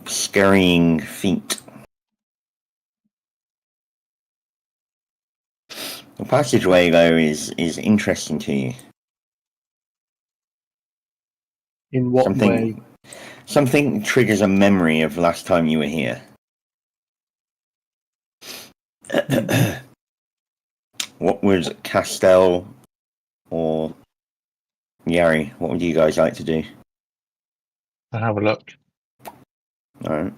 S3: scurrying feet. The passageway, though, is interesting to you.
S4: In what way?
S3: Something triggers a memory of last time you were here. What would Castell or Yari, what would you guys like to do?
S6: I'll have a look.
S3: Alright.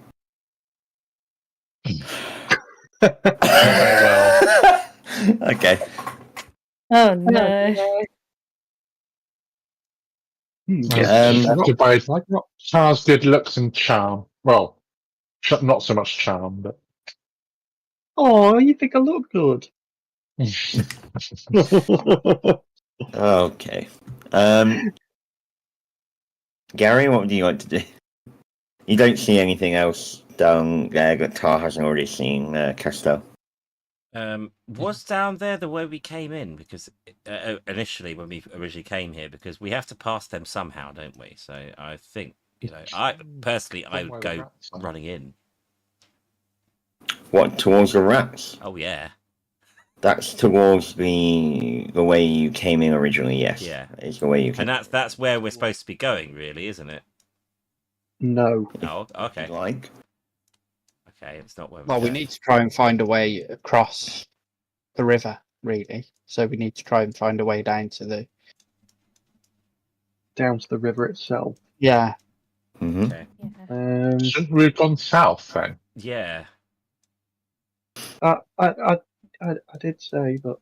S6: well.
S3: Okay.
S2: Oh no.
S6: Goodbye. Char's good looks and charm. Well, not so much charm, but.
S4: Oh, you think I look good?
S3: Okay. Gary, what would you like to do? You don't see anything else down there that Tar hasn't already seen, Castell.
S1: Was down there the way we came in? Because initially, when we originally came here, because we have to pass them somehow, don't we? So I think, I personally, I would go running in.
S3: What, towards the rats?
S1: Oh yeah.
S3: That's towards the way you came in originally. Yes.
S1: Yeah.
S3: Is the way you came.
S1: And that's where we're supposed to be going, really, isn't it?
S4: No.
S1: Oh, okay.
S3: Like.
S1: Okay, it's not where we're
S5: Well, we
S1: going.
S5: need to try and find a way across the river, really. So we need to try and find a way down to the.
S4: Down to the river itself.
S5: Yeah.
S3: Mm-hmm.
S1: Okay.
S2: Yeah.
S6: Shouldn't we have gone south then?
S1: Yeah.
S4: I did say, but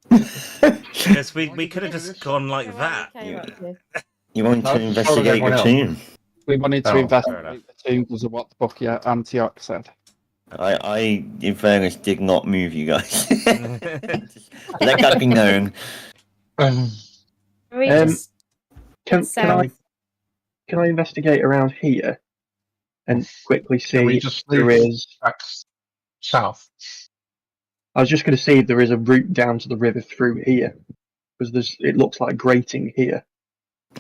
S1: Because we could have just gone like that.
S3: You want
S6: No,
S3: to
S6: just
S3: investigate
S6: everyone
S3: the
S6: else.
S3: tomb?
S5: We wanted to
S6: Oh,
S5: investigate the tomb because of what the book Antioch said.
S3: I, in fairness, did not move you guys. Let that be known.
S2: Can we
S4: Um,
S2: just
S4: can
S2: south?
S4: I investigate around here and quickly
S6: Can we
S4: see
S6: just
S4: if there
S6: move
S4: is?
S6: back south?
S4: I was just going to see if there is a route down to the river through here because it looks like grating here.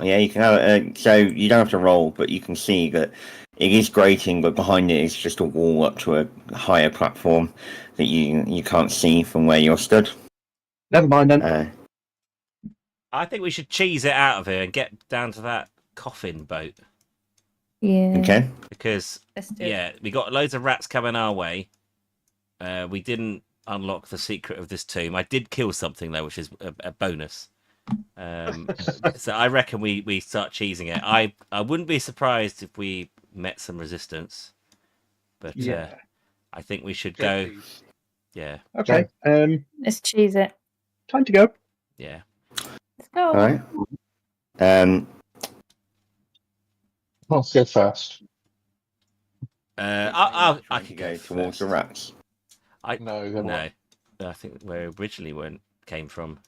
S3: Yeah, you can have. So you don't have to roll, but you can see that it is grating, but behind it is just a wall up to a higher platform that you can't see from where you're stood.
S4: Never mind then.
S1: I think we should cheese it out of here and get down to that coffin boat.
S2: Yeah.
S3: Okay.
S1: Because,
S2: Let's do it.
S1: yeah, we got loads of rats coming our way. We didn't unlock the secret of this tomb. I did kill something, though, which is a bonus. So I reckon we start cheesing it. I wouldn't be surprised if we met some resistance. But I think we should go. Yeah.
S4: Okay.
S2: Let's cheese it.
S4: Time to go.
S1: Yeah.
S2: Let's go.
S3: All right.
S6: Let's go first.
S1: I
S3: Trying to
S1: could
S3: go
S1: go
S3: towards the
S1: first.
S3: rats.
S6: No, they're not.
S1: No, I think where originally came from.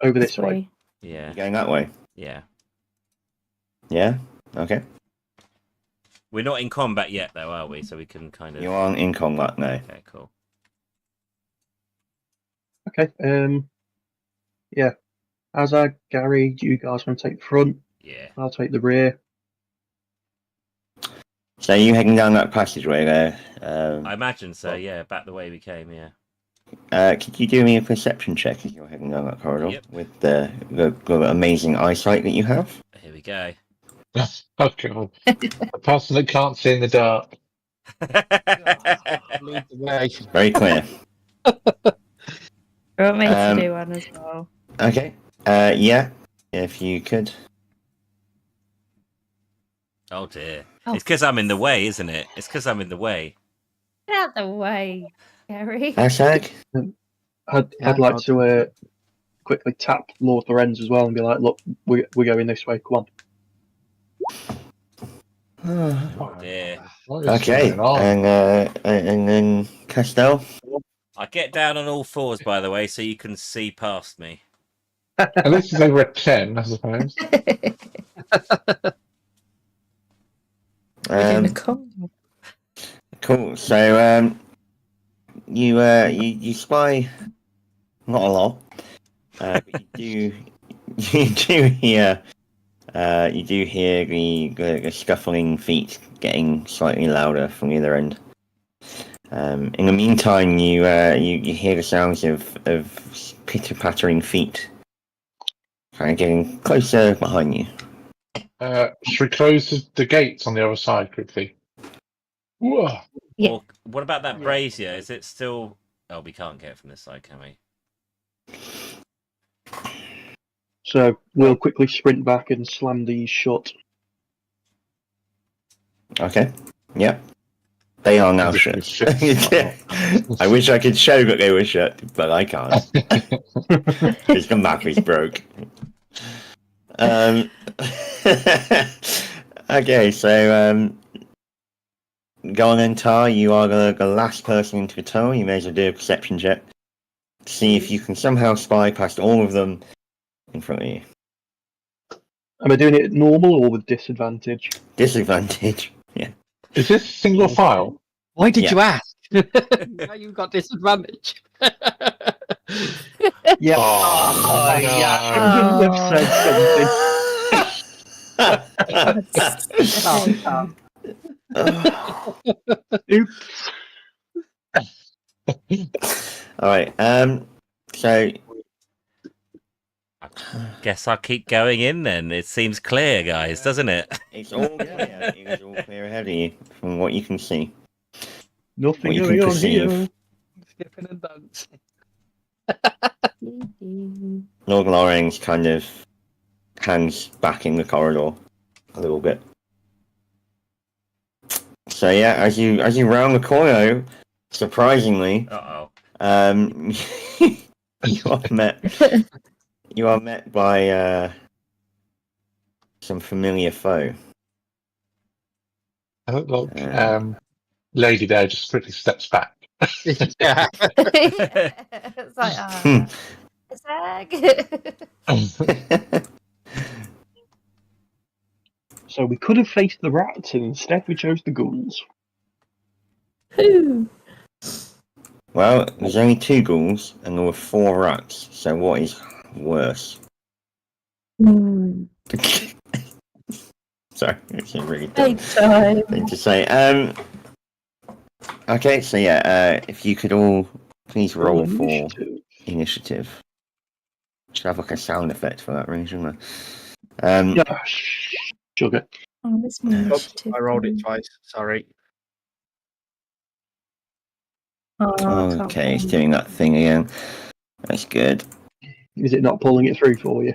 S4: Over this way.
S1: Yeah.
S3: You're going that way.
S1: Yeah.
S3: Yeah. Okay.
S1: We're not in combat yet, though, are we? So we can kind of.
S3: You aren't in combat now.
S1: Okay, cool.
S4: Okay. Yeah. Gary, do you guys want to take the front?
S1: Yeah.
S4: I'll take the rear.
S3: So are you heading down that passageway there?
S1: I imagine so. Yeah, back the way we came. Yeah.
S3: Could you do me a perception check as you're heading down that corridor
S1: Yep.
S3: with the amazing eyesight that you have?
S1: Here we go.
S6: Oh, God. A person that can't see in the dark.
S5: Lead the way.
S3: Very clear.
S2: You want me to
S3: Um,
S2: do one as well?
S3: Okay. Yeah. If you could.
S1: Oh dear.
S2: Oh.
S1: It's because I'm in the way, isn't it? It's because I'm in the way.
S2: Get out the way, Gary.
S3: Hashtag.
S4: I'd like to quickly tap Lord Lorenz as well and be like, look, we're going this way. Come on.
S1: Oh dear.
S6: What is
S3: Okay.
S6: going on?
S3: And then Castell.
S1: I get down on all fours, by the way, so you can see past me.
S6: At least it's over a 10, I suppose.
S3: Cool. So you spy not a lot, but you do hear the scuffling feet getting slightly louder from the other end. In the meantime, you hear the sounds of pitter pattering feet, kind of getting closer behind you.
S6: Should we close the gates on the other side quickly? Whoa.
S2: Yeah.
S1: Or what about that brazier? Is it still? Oh, we can't get it from this side, can we?
S4: So we'll quickly sprint back and slam these shut.
S3: Okay. Yep. They are now shut.
S6: Shut.
S3: I wish I could show that they were shut, but I can't. Because the map is broke. Okay, so go on then, Tar. You are the last person into the tunnel. You may as well do a perception check to see if you can somehow spy past all of them in front of you.
S4: Am I doing it normal or with disadvantage?
S3: Disadvantage. Yeah.
S6: Is this single file?
S5: Why did
S3: Yeah.
S5: you ask? Now you've got disadvantage.
S4: Yeah.
S6: Oh,
S4: Oops.
S3: All right. So
S1: Guess I'll keep going in then. It seems clear, guys, doesn't it?
S3: it's all clear. It is all clear ahead of you from what you can see.
S4: Nothing
S3: What you
S4: going
S3: can
S4: on here.
S3: perceive.
S5: Skipping and dancing.
S3: Lord Loring's kind of hangs back in the corridor a little bit. So yeah, as you round the corner, surprisingly,
S1: Uh-oh.
S3: you are met by some familiar foe.
S6: Look, lady there just quickly steps back.
S5: Yeah.
S2: It's like, Zag.
S4: So we could have faced the rats, and instead we chose the ghouls.
S2: Ooh.
S3: Well, there's only 2 ghouls and there were 4 rats. So what is worse?
S2: Mm.
S3: Sorry, it's a really dumb
S2: Big time.
S3: thing to say. Okay, so yeah, if you could all please roll for
S4: Initiative.
S3: initiative. Should have like a sound effect for that, really, shouldn't I?
S4: Yeah, sugar.
S2: Oh, that's my
S5: Oops,
S2: initiative.
S5: I rolled it twice. Sorry.
S2: Oh, I can't
S3: Okay, it's
S2: find
S3: doing that thing again. That's good.
S4: Is it not pulling it through for you?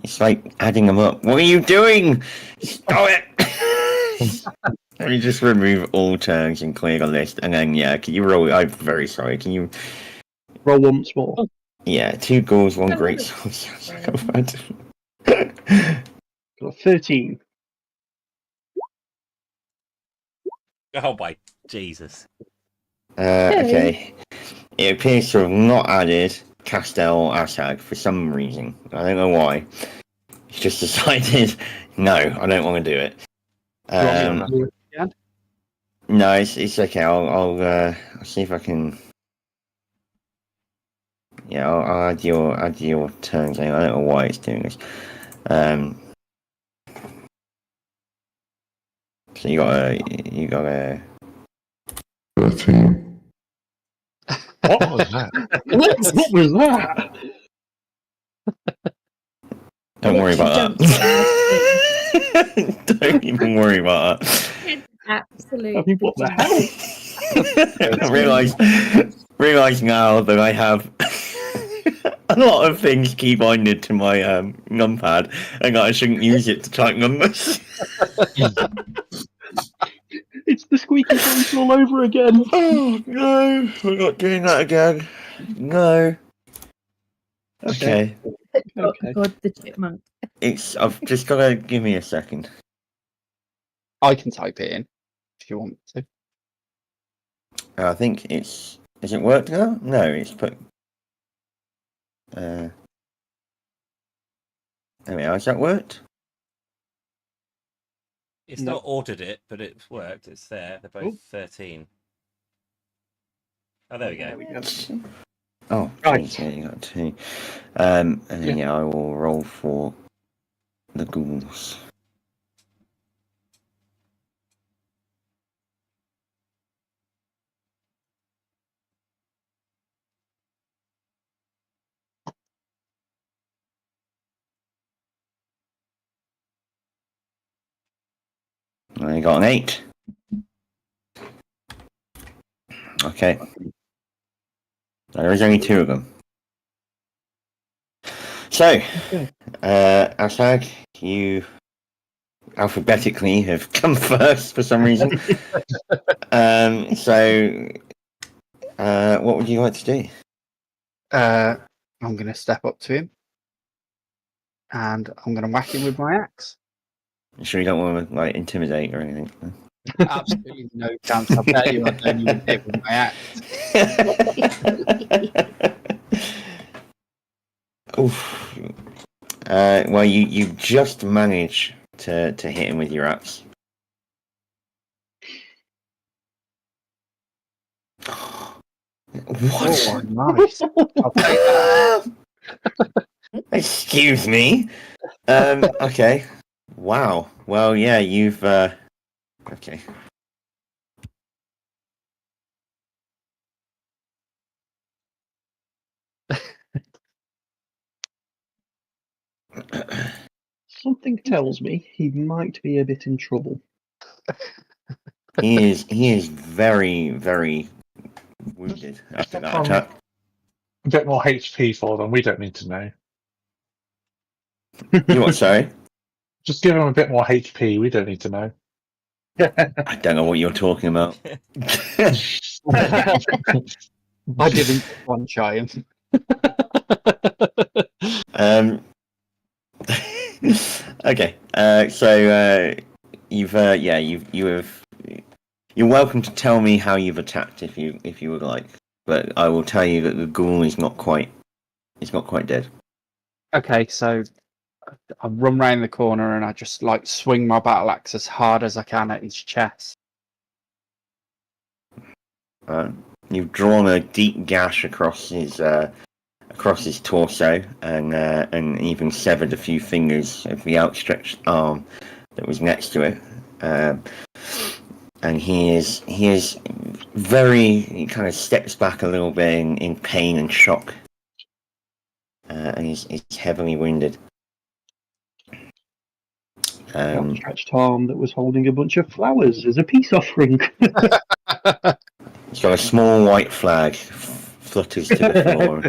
S3: It's like adding them up. What are you doing? Stop it! Let me just remove all turns and clear the list, and then yeah, can you roll? I'm very sorry. Can you?
S4: Roll once more.
S3: Yeah, 2 goals, 1 great sword. Sounds like a fun.
S4: Got a 13.
S1: Oh my Jesus.
S3: Okay. It appears to have not added Castel or Ashag for some reason. I don't know why. He's just decided, no, I don't want to do it. No, it's okay. I'll see if I can. Yeah, I'll add your turns. I don't know why it's doing this. So you got a 13.
S6: What was that?
S4: What was that?
S3: Don't worry about
S2: Literally
S3: that. Don't even worry about that.
S2: Absolutely.
S4: I mean, what the hell?
S3: I realize now that I have a lot of things keybinded to my numpad, and I shouldn't use it to type numbers.
S4: It's the squeaky voice all over again.
S3: Oh no, we're not doing that again. No. Okay.
S4: Okay.
S2: God, the chipmunk.
S3: I've just gotta give me a second.
S5: I can type it in if you want to.
S3: I think it's. Has it worked now? No, it's put. There we are. Has that worked?
S1: It's
S4: No.
S1: not ordered it, but it's worked. It's there. They're both
S4: Oh.
S1: 13. Oh, there we
S4: There
S1: go.
S4: we go.
S3: Oh,
S4: Right.
S3: geez, yeah, you got 2. And then
S4: Yeah.
S3: I will roll for the ghouls. I got an 8. Okay. There is only 2 of them. So, Ashag, you alphabetically have come first for some reason. So, what would you like to do?
S5: I'm going to step up to him and I'm going to whack him with my axe.
S3: You sure you don't want to like intimidate or anything?
S5: Absolutely no chance. I bet you I don't even hit with my axe.
S3: Oof. Well, you just manage to hit him with your axe. What?
S5: Oh, nice. I'll take that.
S3: Excuse me. Okay. Wow. Well, yeah, you've. Okay.
S4: Something tells me he might be a bit in trouble.
S3: He is very, very wounded after that attack.
S6: A bit more HP for them. We don't need to know.
S3: You what, sorry?
S6: Just give him a bit more HP. We don't need to know.
S3: I don't know what you're talking about.
S5: I didn't one shy him.
S3: Okay. You're welcome to tell me how you've attacked if you would like, but I will tell you that the ghoul is not quite dead.
S5: Okay, so I run round the corner and I just like swing my battle axe as hard as I can at his chest.
S3: You've drawn a deep gash across his torso and even severed a few fingers of the outstretched arm that was next to it. And he kind of steps back a little bit in pain and shock. And he's heavily wounded.
S4: Outstretched arm that was holding a bunch of flowers as a peace offering.
S3: He's got a small white flag flutters to the floor.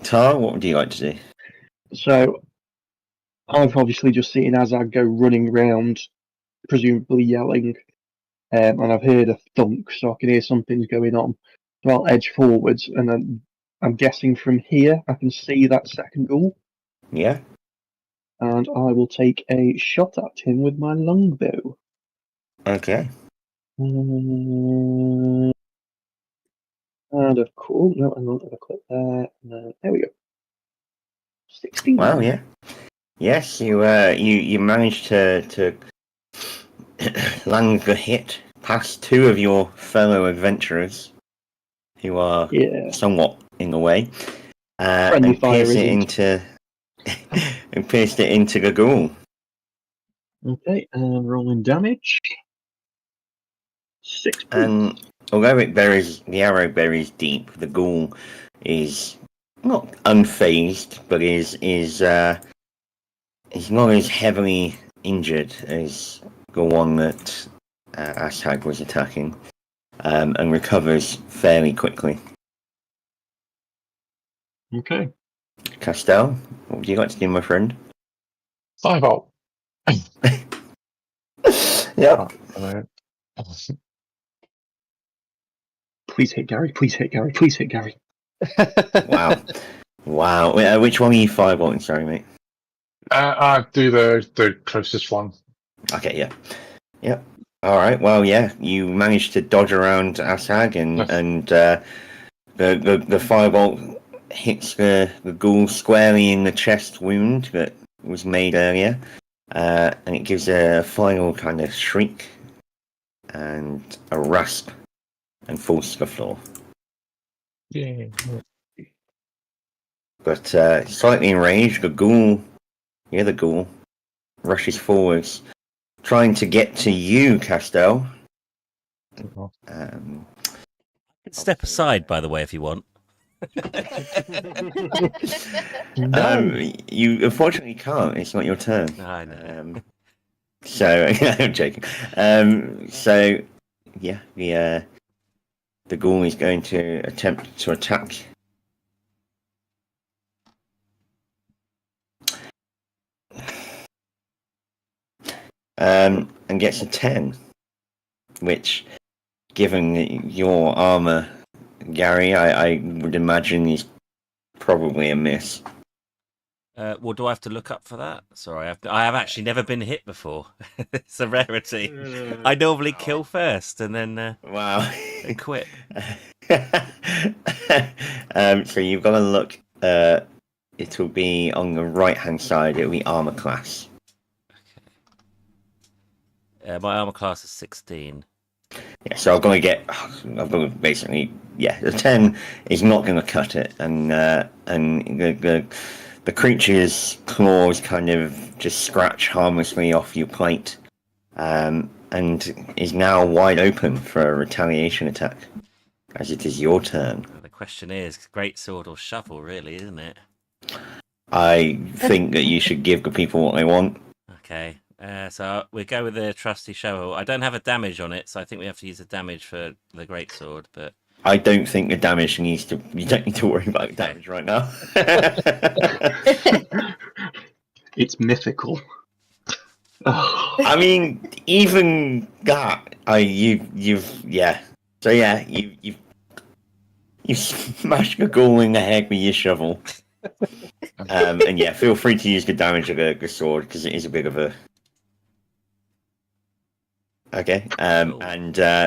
S3: Tar, what would you like to do?
S4: So, I've obviously just seen Azag go running around, presumably yelling, and I've heard a thunk, so I can hear something's going on. So I'll edge forwards, and then I'm guessing from here I can see that second ghoul,
S3: Yeah.
S4: and I will take a shot at him with my longbow.
S3: Okay.
S4: And of course, no, I'm not going to click there. No, there we go. 16.
S3: Wow. Yeah. Yes, you managed to land the hit past two of your fellow adventurers, who are somewhat in the way, and pierced it into the ghoul.
S4: Okay, and rolling damage. 6 points.
S3: And although the arrow buries deep, the ghoul is not unfazed, but is not as heavily injured as the one that Ashag was attacking, and recovers fairly quickly.
S4: Okay.
S3: Castell, what would you like to do, my friend?
S6: Firebolt.
S3: Yep.
S4: Please hit Gary, please hit Gary, please hit Gary.
S3: Wow. Which one are you firebolting? Sorry, mate.
S6: I do the closest one.
S3: Okay, yeah. Yep. All right. Well, yeah, you managed to dodge around Ashag, and the firebolt hits the ghoul squarely in the chest wound that was made earlier, and it gives a final kind of shriek and a rasp and falls to the floor.
S6: Yeah.
S3: But slightly enraged, the ghoul rushes forwards, trying to get to you, Castell.
S1: Step aside, by the way, if you want.
S3: You unfortunately can't. It's not your turn.
S1: I know.
S3: So I'm joking. So yeah, the ghoul is going to attempt to attack. And gets a 10, which, given your armor, Gary, I would imagine is probably a miss.
S1: Well, do I have to look up for that? Sorry, I have actually never been hit before. It's a rarity. I normally kill first and then
S3: Wow,
S1: and quit.
S3: So you've got to look. It'll be on the right-hand side. It'll be armor class.
S1: My armor class is 16.
S3: Yeah, so I'm going to basically, the 10 is not going to cut it, and the creature's claws kind of just scratch harmlessly off your plate, and is now wide open for a retaliation attack, as it is your turn.
S1: The question is, great sword or shovel, really, isn't it?
S3: I think that you should give the people what they want.
S1: Okay. So we go with the trusty shovel. I don't have a damage on it, so I think we have to use the damage for the greatsword. But
S3: I don't think the damage needs to. You don't need to worry about damage right now.
S4: It's mythical. Oh,
S3: I mean, even that, yeah. So yeah, you smash the ghoul in the head with your shovel. And yeah, feel free to use the damage of the sword because it is a bit of a. Okay. And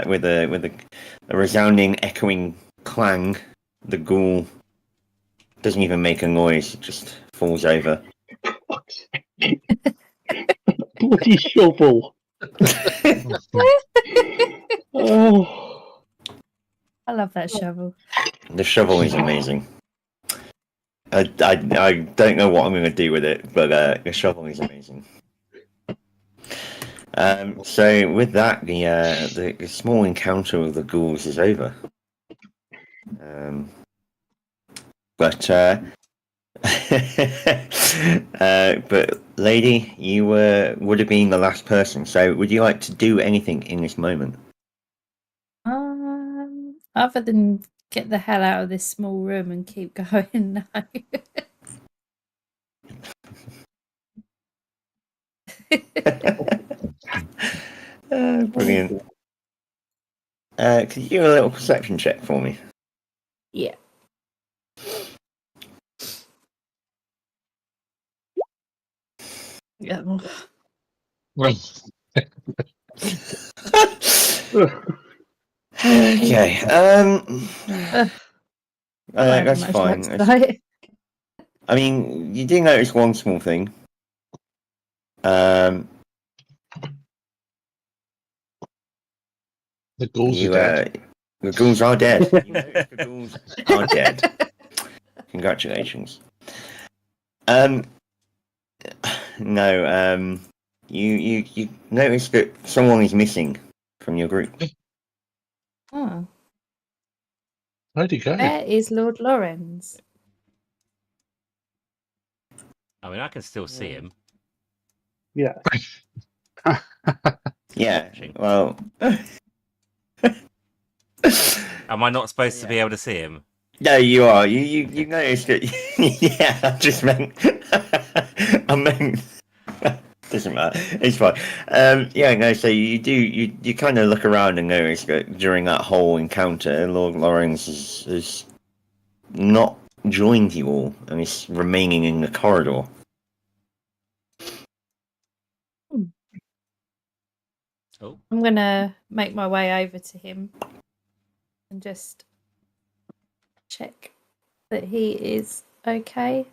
S3: with a resounding, echoing clang, the ghoul doesn't even make a noise; it just falls over.
S4: bloody shovel! Oh,
S2: I love that shovel.
S3: The shovel is amazing. I don't know what I'm going to do with it, but the shovel is amazing. So with that, the small encounter with the ghouls is over. But but lady, you would have been the last person. So would you like to do anything in this moment?
S2: Other than get the hell out of this small room and keep going, no.
S3: Brilliant. Could you do a little perception check for me?
S2: Yeah. Yeah.
S3: Okay.
S2: I
S3: That's fine. I mean, you do notice one small thing.
S6: The ghouls are dead.
S3: The ghouls are dead. You notice the ghouls are dead. Congratulations. No. You notice that someone is missing from your group.
S2: Oh,
S6: Where'd he go?
S2: where is Lord Lawrence?
S1: I mean, I can still see him.
S4: yeah.
S3: Yeah.
S1: Watching.
S3: Well.
S1: Am I not supposed to be able to see him?
S3: No, you are. You noticed that. Yeah, I just meant. I meant. Doesn't matter. It's fine. Yeah, no. So you do. You kind of look around and notice that during that whole encounter, Lord Lawrence has not joined you all and is remaining in the corridor.
S1: Oh,
S2: I'm gonna make my way over to him and just check that he is okay.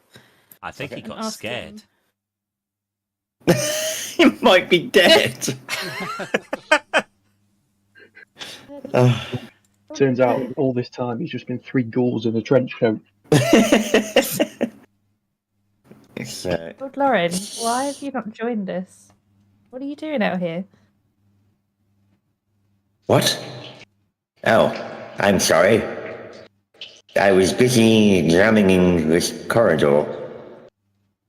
S1: I think he
S3: Okay.
S1: got
S2: Ask
S1: scared.
S2: him.
S3: He might be dead. Oh.
S4: Turns out all this time he's just been 3 ghouls in a trench coat.
S3: It's
S2: Lord Lawrence, why have you not joined us? What are you doing out here?
S3: what? Oh, I'm sorry. I was busy examining this corridor.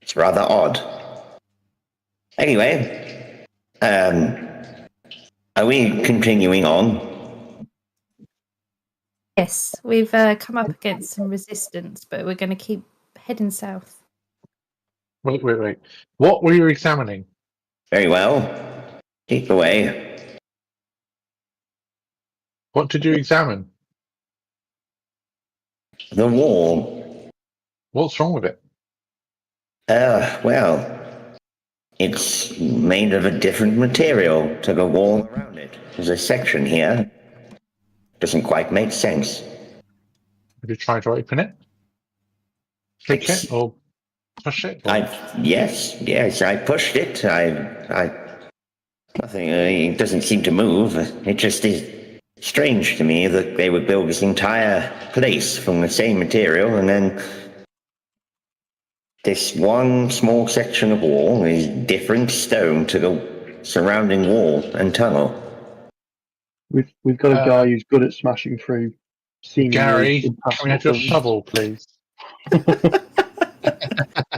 S3: It's rather odd. Anyway, are we continuing on?
S2: Yes, we've come up against some resistance, but we're going to keep heading south.
S6: Wait. What were you examining?
S3: Very well. Keep away.
S6: What did you examine?
S3: The wall.
S6: What's wrong with it?
S3: Well, it's made of a different material to the wall around it. There's a section here. Doesn't quite make sense.
S6: Have you tried to open it? Flick
S3: It's-
S6: it or push it? Or...
S3: Yes, I pushed it. Nothing, it doesn't seem to move. It just is strange to me that they would build this entire place from the same material and then this one small section of wall is different stone to the surrounding wall and tunnel.
S4: We've got a guy who's good at smashing through seemingly
S6: Gary, can we
S4: impassable
S6: have your
S4: things.
S6: shovel, please?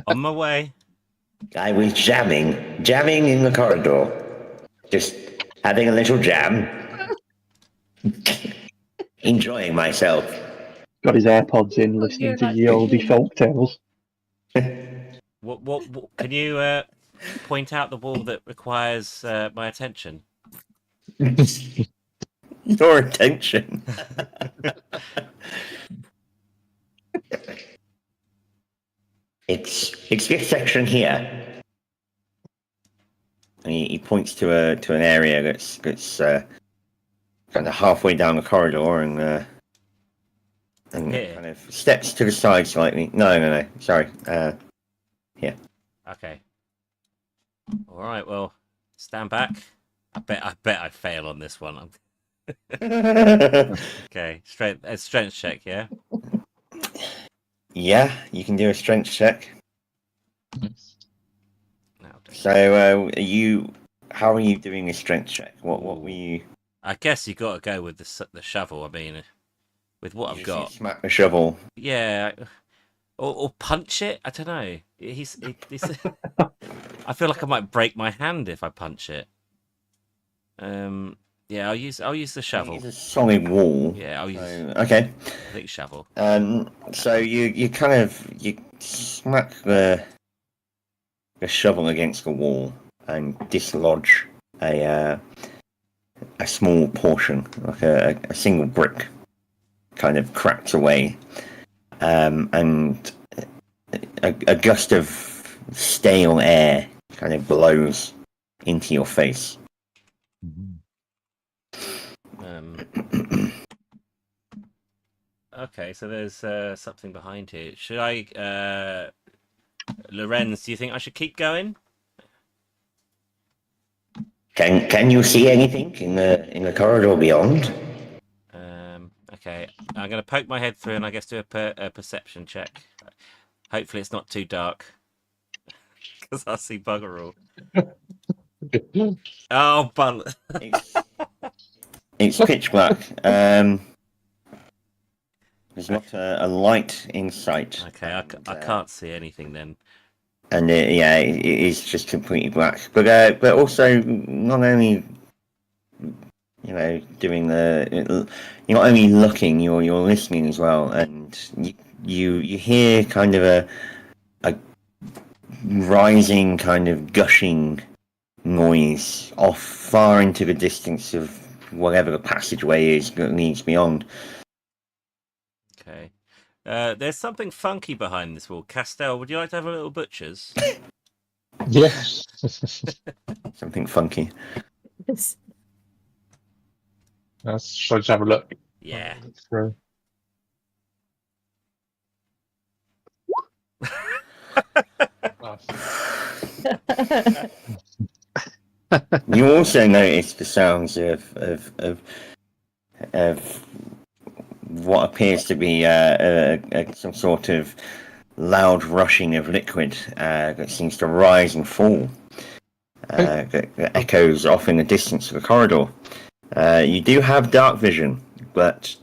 S1: On my way.
S7: I was jamming in the corridor. Just having a little jam. Enjoying myself.
S4: Got his AirPods in, listening
S2: You're
S4: to
S2: like
S4: ye olde folk tales.
S1: What can you point out the wall that requires my attention?
S3: Your attention.
S7: It's this section here. And he points to an area that's kind of halfway down the corridor and
S1: Here.
S7: kind of steps to the side slightly. No. Sorry.
S1: Okay. All right. Well, stand back. I bet I fail on this one. Okay. Strength check. Yeah.
S7: Yeah, you can do a strength check.
S1: Now,
S7: So, how are you doing a strength check? What were you?
S1: I guess you got to go with the shovel. I mean, with what
S7: You
S1: I've
S7: just
S1: got.
S7: smack the shovel.
S1: Yeah. Or punch it. I don't know. He's I feel like I might break my hand if I punch it. Yeah, I'll use the shovel.
S7: It's a solid wall.
S1: Yeah, I'll use.
S7: Okay.
S1: I think shovel.
S7: So you smack the shovel against the wall and dislodge a small portion, like a single brick, kind of cracks away, and a gust of stale air kind of blows into your face.
S1: Okay, so there's something behind here. Should I, Lorenz? Do you think I should keep going?
S7: Can you see anything in the corridor beyond?
S1: Okay, I'm gonna poke my head through and I guess do a perception check. Hopefully, it's not too dark because I see bugger all. Oh, but
S7: It's pitch black. There's not a light in sight.
S1: okay, I can't see anything then.
S7: And it is just completely black. But also not only doing you're not only looking, you're listening as well, and you hear kind of a rising kind of gushing noise off far into the distance of whatever the passageway is that leads beyond.
S1: Okay. There's something funky behind this wall. Castell, would you like to have a little butcher's?
S6: Yes.
S7: Something funky.
S2: Yes.
S6: Shall I just have a look?
S1: Yeah.
S6: Through.
S7: You also notice the sounds of what appears to be some sort of loud rushing of liquid that seems to rise and fall. That echoes off in the distance of the corridor. You do have dark vision, but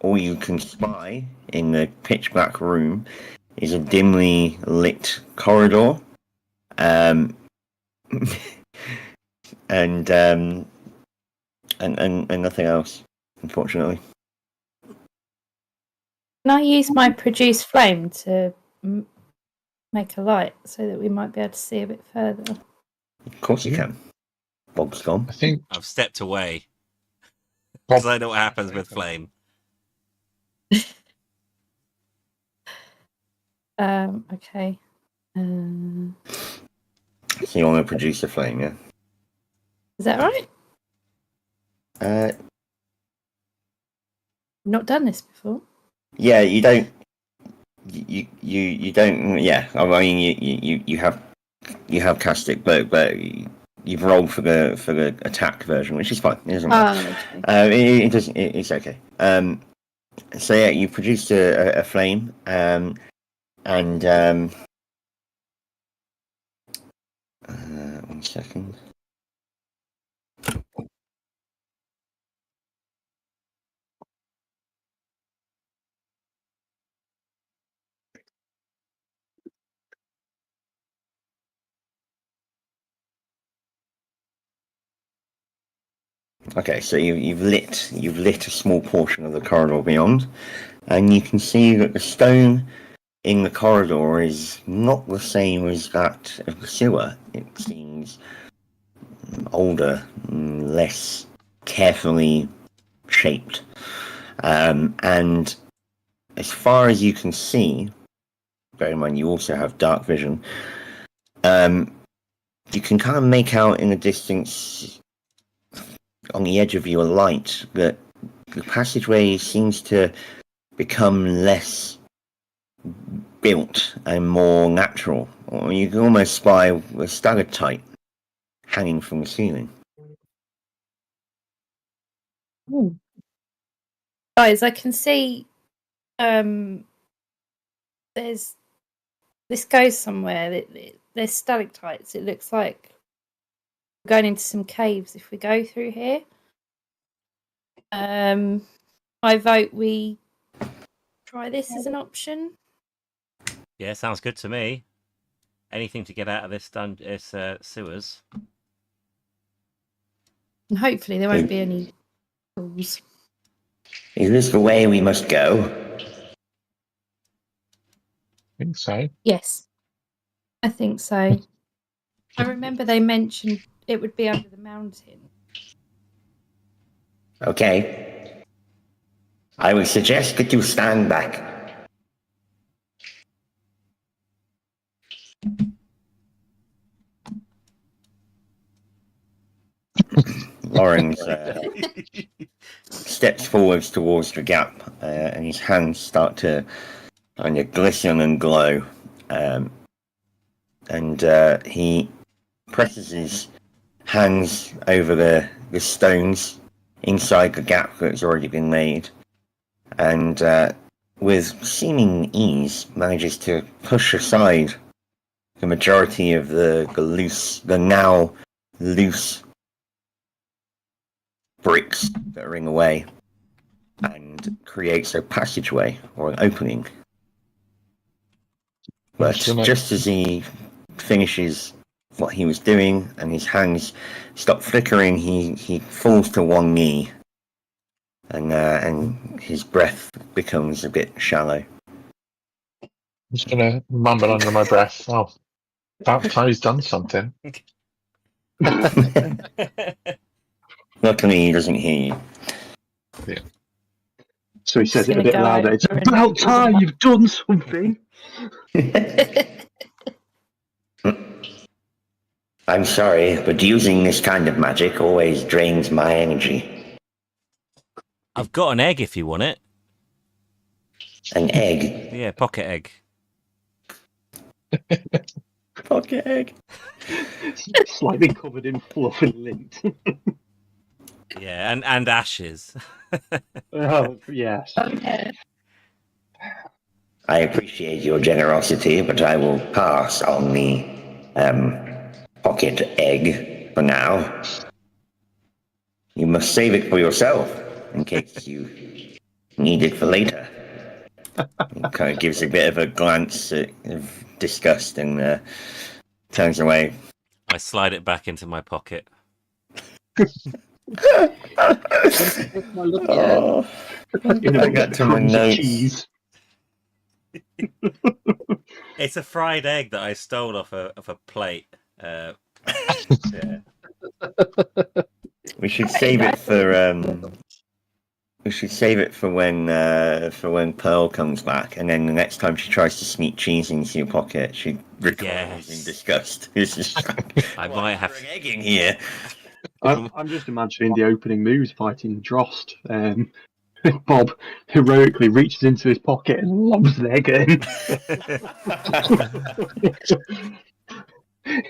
S7: all you can spy in the pitch black room is a dimly lit corridor, and nothing else, unfortunately.
S2: Can I use my produce flame to make a light so that we might be able to see a bit further?
S7: Of course you can. Bob's gone.
S6: I think
S1: I've stepped away because I know what happens with flame.
S2: Okay.
S7: So you want to produce a flame, yeah?
S2: Is that right? I've not done this before.
S7: Yeah, you don't. You don't. Yeah, I mean, you have cast it, but you've rolled for the attack version, which is fine. It doesn't matter.
S2: Okay.
S7: It doesn't. It's okay. So yeah, you produced a flame, and one second.
S3: Okay, so you've lit a small portion of the corridor beyond, and you can see that the stone in the corridor is not the same as that of the sewer. It seems older, less carefully shaped, and as far as you can see, bear in mind you also have dark vision, you can kind of make out in the distance, on the edge of your light, that the passageway seems to become less built and more natural. Or you can almost spy a stalactite hanging from the ceiling.
S2: Guys, I can see there's this goes somewhere. There's stalactites. It looks like we're going into some caves if we go through here. I vote we try this as an option.
S1: Yeah, sounds good to me. Anything to get out of this sewers.
S2: And hopefully there won't be any tools.
S3: Is this the way we must go?
S6: I think so.
S2: Yes, I think so. I remember they mentioned it would be under the mountain.
S3: Okay. I would suggest that you stand back. Lawrence steps forwards towards the gap, and his hands start to kind of glisten and glow. And he presses his hands over the stones inside the gap that's already been made, and with seeming ease manages to push aside the majority of the now loose bricks that are in the way, and creates a passageway or an opening. But just as he finishes what he was doing and his hands stop flickering, he falls to one knee, and his breath becomes a bit shallow.
S6: I'm just gonna mumble under my breath. Oh, about time he's done something.
S3: Luckily, he doesn't hear you.
S4: So he says it a
S2: Gonna
S4: bit
S2: go
S4: louder.
S2: over
S4: It's
S2: and-
S4: about time you've done something.
S3: I'm sorry, but using this kind of magic always drains my energy.
S1: I've got an egg if you want it.
S3: An egg.
S1: Yeah, pocket egg.
S3: Pocket egg.
S4: Slightly covered in fluff and lint.
S1: Yeah, and ashes.
S4: Oh, yes.
S3: I appreciate your generosity, but I will pass on the pocket egg for now. You must save it for yourself in case you need it for later. He kind of gives a bit of a glance of disgust and turns away.
S1: I slide it back into my pocket.
S3: Oh, I got to my
S4: Crumbs of
S3: notes.
S4: cheese.
S1: It's a fried egg that I stole off a plate. Yeah.
S3: We should save it for we should save it for when Pearl comes back, and then the next time she tries to sneak cheese into your pocket, she recoils in
S1: Yes.
S3: disgust. It's just like,
S1: I
S3: "Why
S1: might
S3: is
S1: have.
S3: there an egg in here."
S4: I'm just imagining the opening moves fighting Drost. Bob heroically reaches into his pocket and lobs an egg in.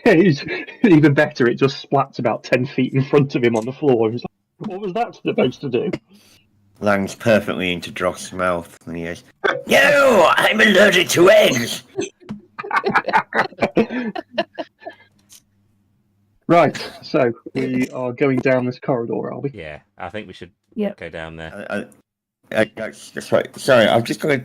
S4: It's even better, it just splats about 10 feet in front of him on the floor. He's like, what was that supposed to do?
S3: Lands perfectly into Dross's mouth, and he goes, "No, I'm allergic to eggs."
S4: Right, so we are going down this corridor, are we?
S1: Yeah, I think we should
S2: Yep.
S1: go down there.
S3: That's right. Sorry, I'm just gonna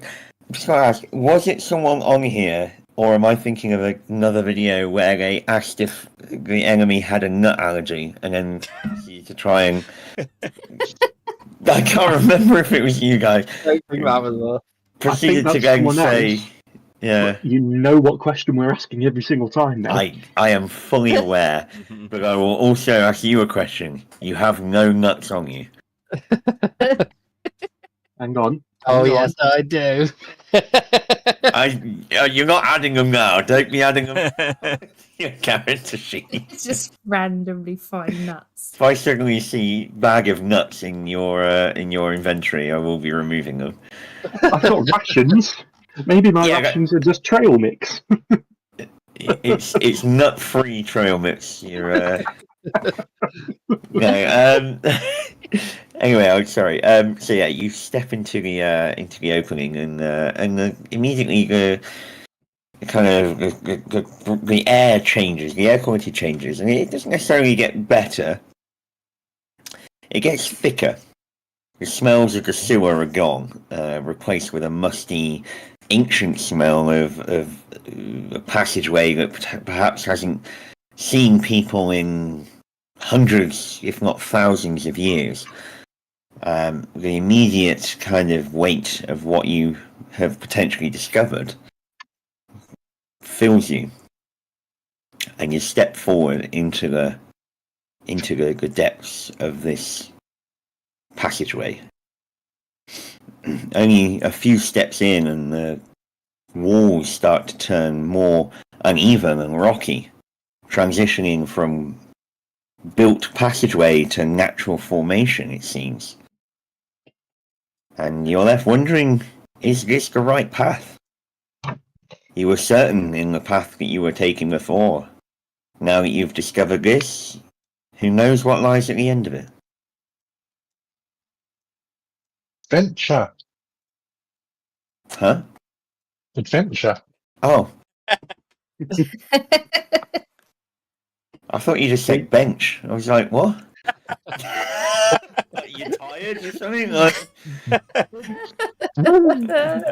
S3: ask: was it someone on here, or am I thinking of another video where they asked if the enemy had a nut allergy, and then to try and. I can't remember if it was you guys.
S5: I think that was
S3: Proceeded to
S4: that's
S3: go and
S4: someone
S3: say,
S4: else.
S3: yeah,
S4: You know what question we're asking every single time now.
S3: I am fully aware, but I will also ask you a question. You have no nuts on you.
S4: Hang on.
S5: Oh
S4: hang on.
S5: yes, I do.
S3: You're not adding them now. Don't be adding them to your character sheet.
S2: It's just randomly find nuts.
S3: If I suddenly see bag of nuts in your inventory, I will be removing them.
S4: I've got rations. Maybe my
S3: Yeah,
S4: rations are just trail mix.
S3: It's nut free trail mix. You're no. Anyway, I'm sorry. So yeah, you step into the opening and immediately the air changes, the air quality changes, and it doesn't necessarily get better. It gets thicker. The smells of the sewer are gone, replaced with a musty, ancient smell of a passageway that perhaps hasn't seen people in hundreds, if not thousands, of years. The immediate kind of weight of what you have potentially discovered fills you, and you step forward into the depths of this passageway. Only a few steps in, and the walls start to turn more uneven and rocky, transitioning from built passageway to natural formation, it seems. And you're left wondering, is this the right path? You were certain in the path that you were taking before. Now that you've discovered this, who knows what lies at the end of it?
S6: Adventure.
S3: Huh?
S6: Adventure.
S3: Oh, I thought you just said bench. I was like, what? You tired or something? Like...
S1: At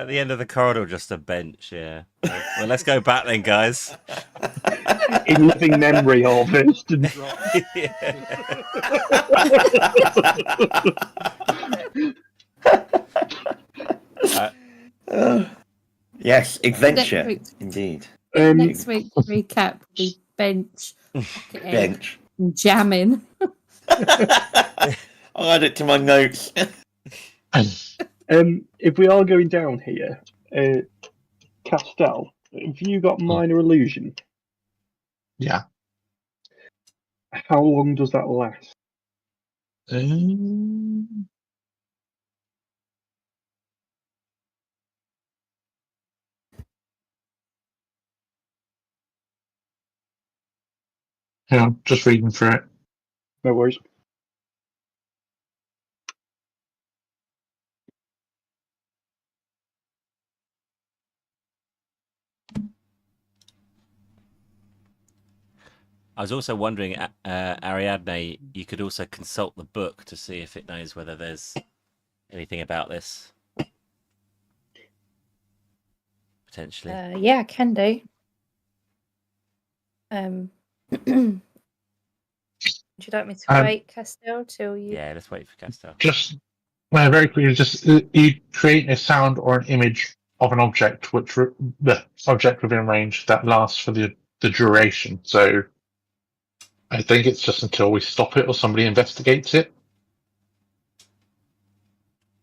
S1: the end of the corridor, just a bench. Yeah. Well, let's go back then, guys.
S4: In living memory of instant drop.
S3: Yes, adventure,
S2: Next week.
S3: indeed.
S2: Next week's recap will be bench, pocket egg,
S3: Bench.
S2: and jamming.
S3: I'll add it to my notes.
S4: If we are going down here, Castell, have you got minor illusion?
S6: Yeah.
S4: How long does that last?
S6: Yeah, just reading through it.
S4: No worries.
S1: I was also wondering, Ariadne, you could also consult the book to see if it knows whether there's anything about this. Potentially.
S2: Yeah, I can do. Would you like me to wait, Castell, till you?
S1: Yeah, let's wait for Castell.
S6: Just very quickly, just you create a sound or an image of an object, which the object within range that lasts for the duration. So I think it's just until we stop it or somebody investigates it.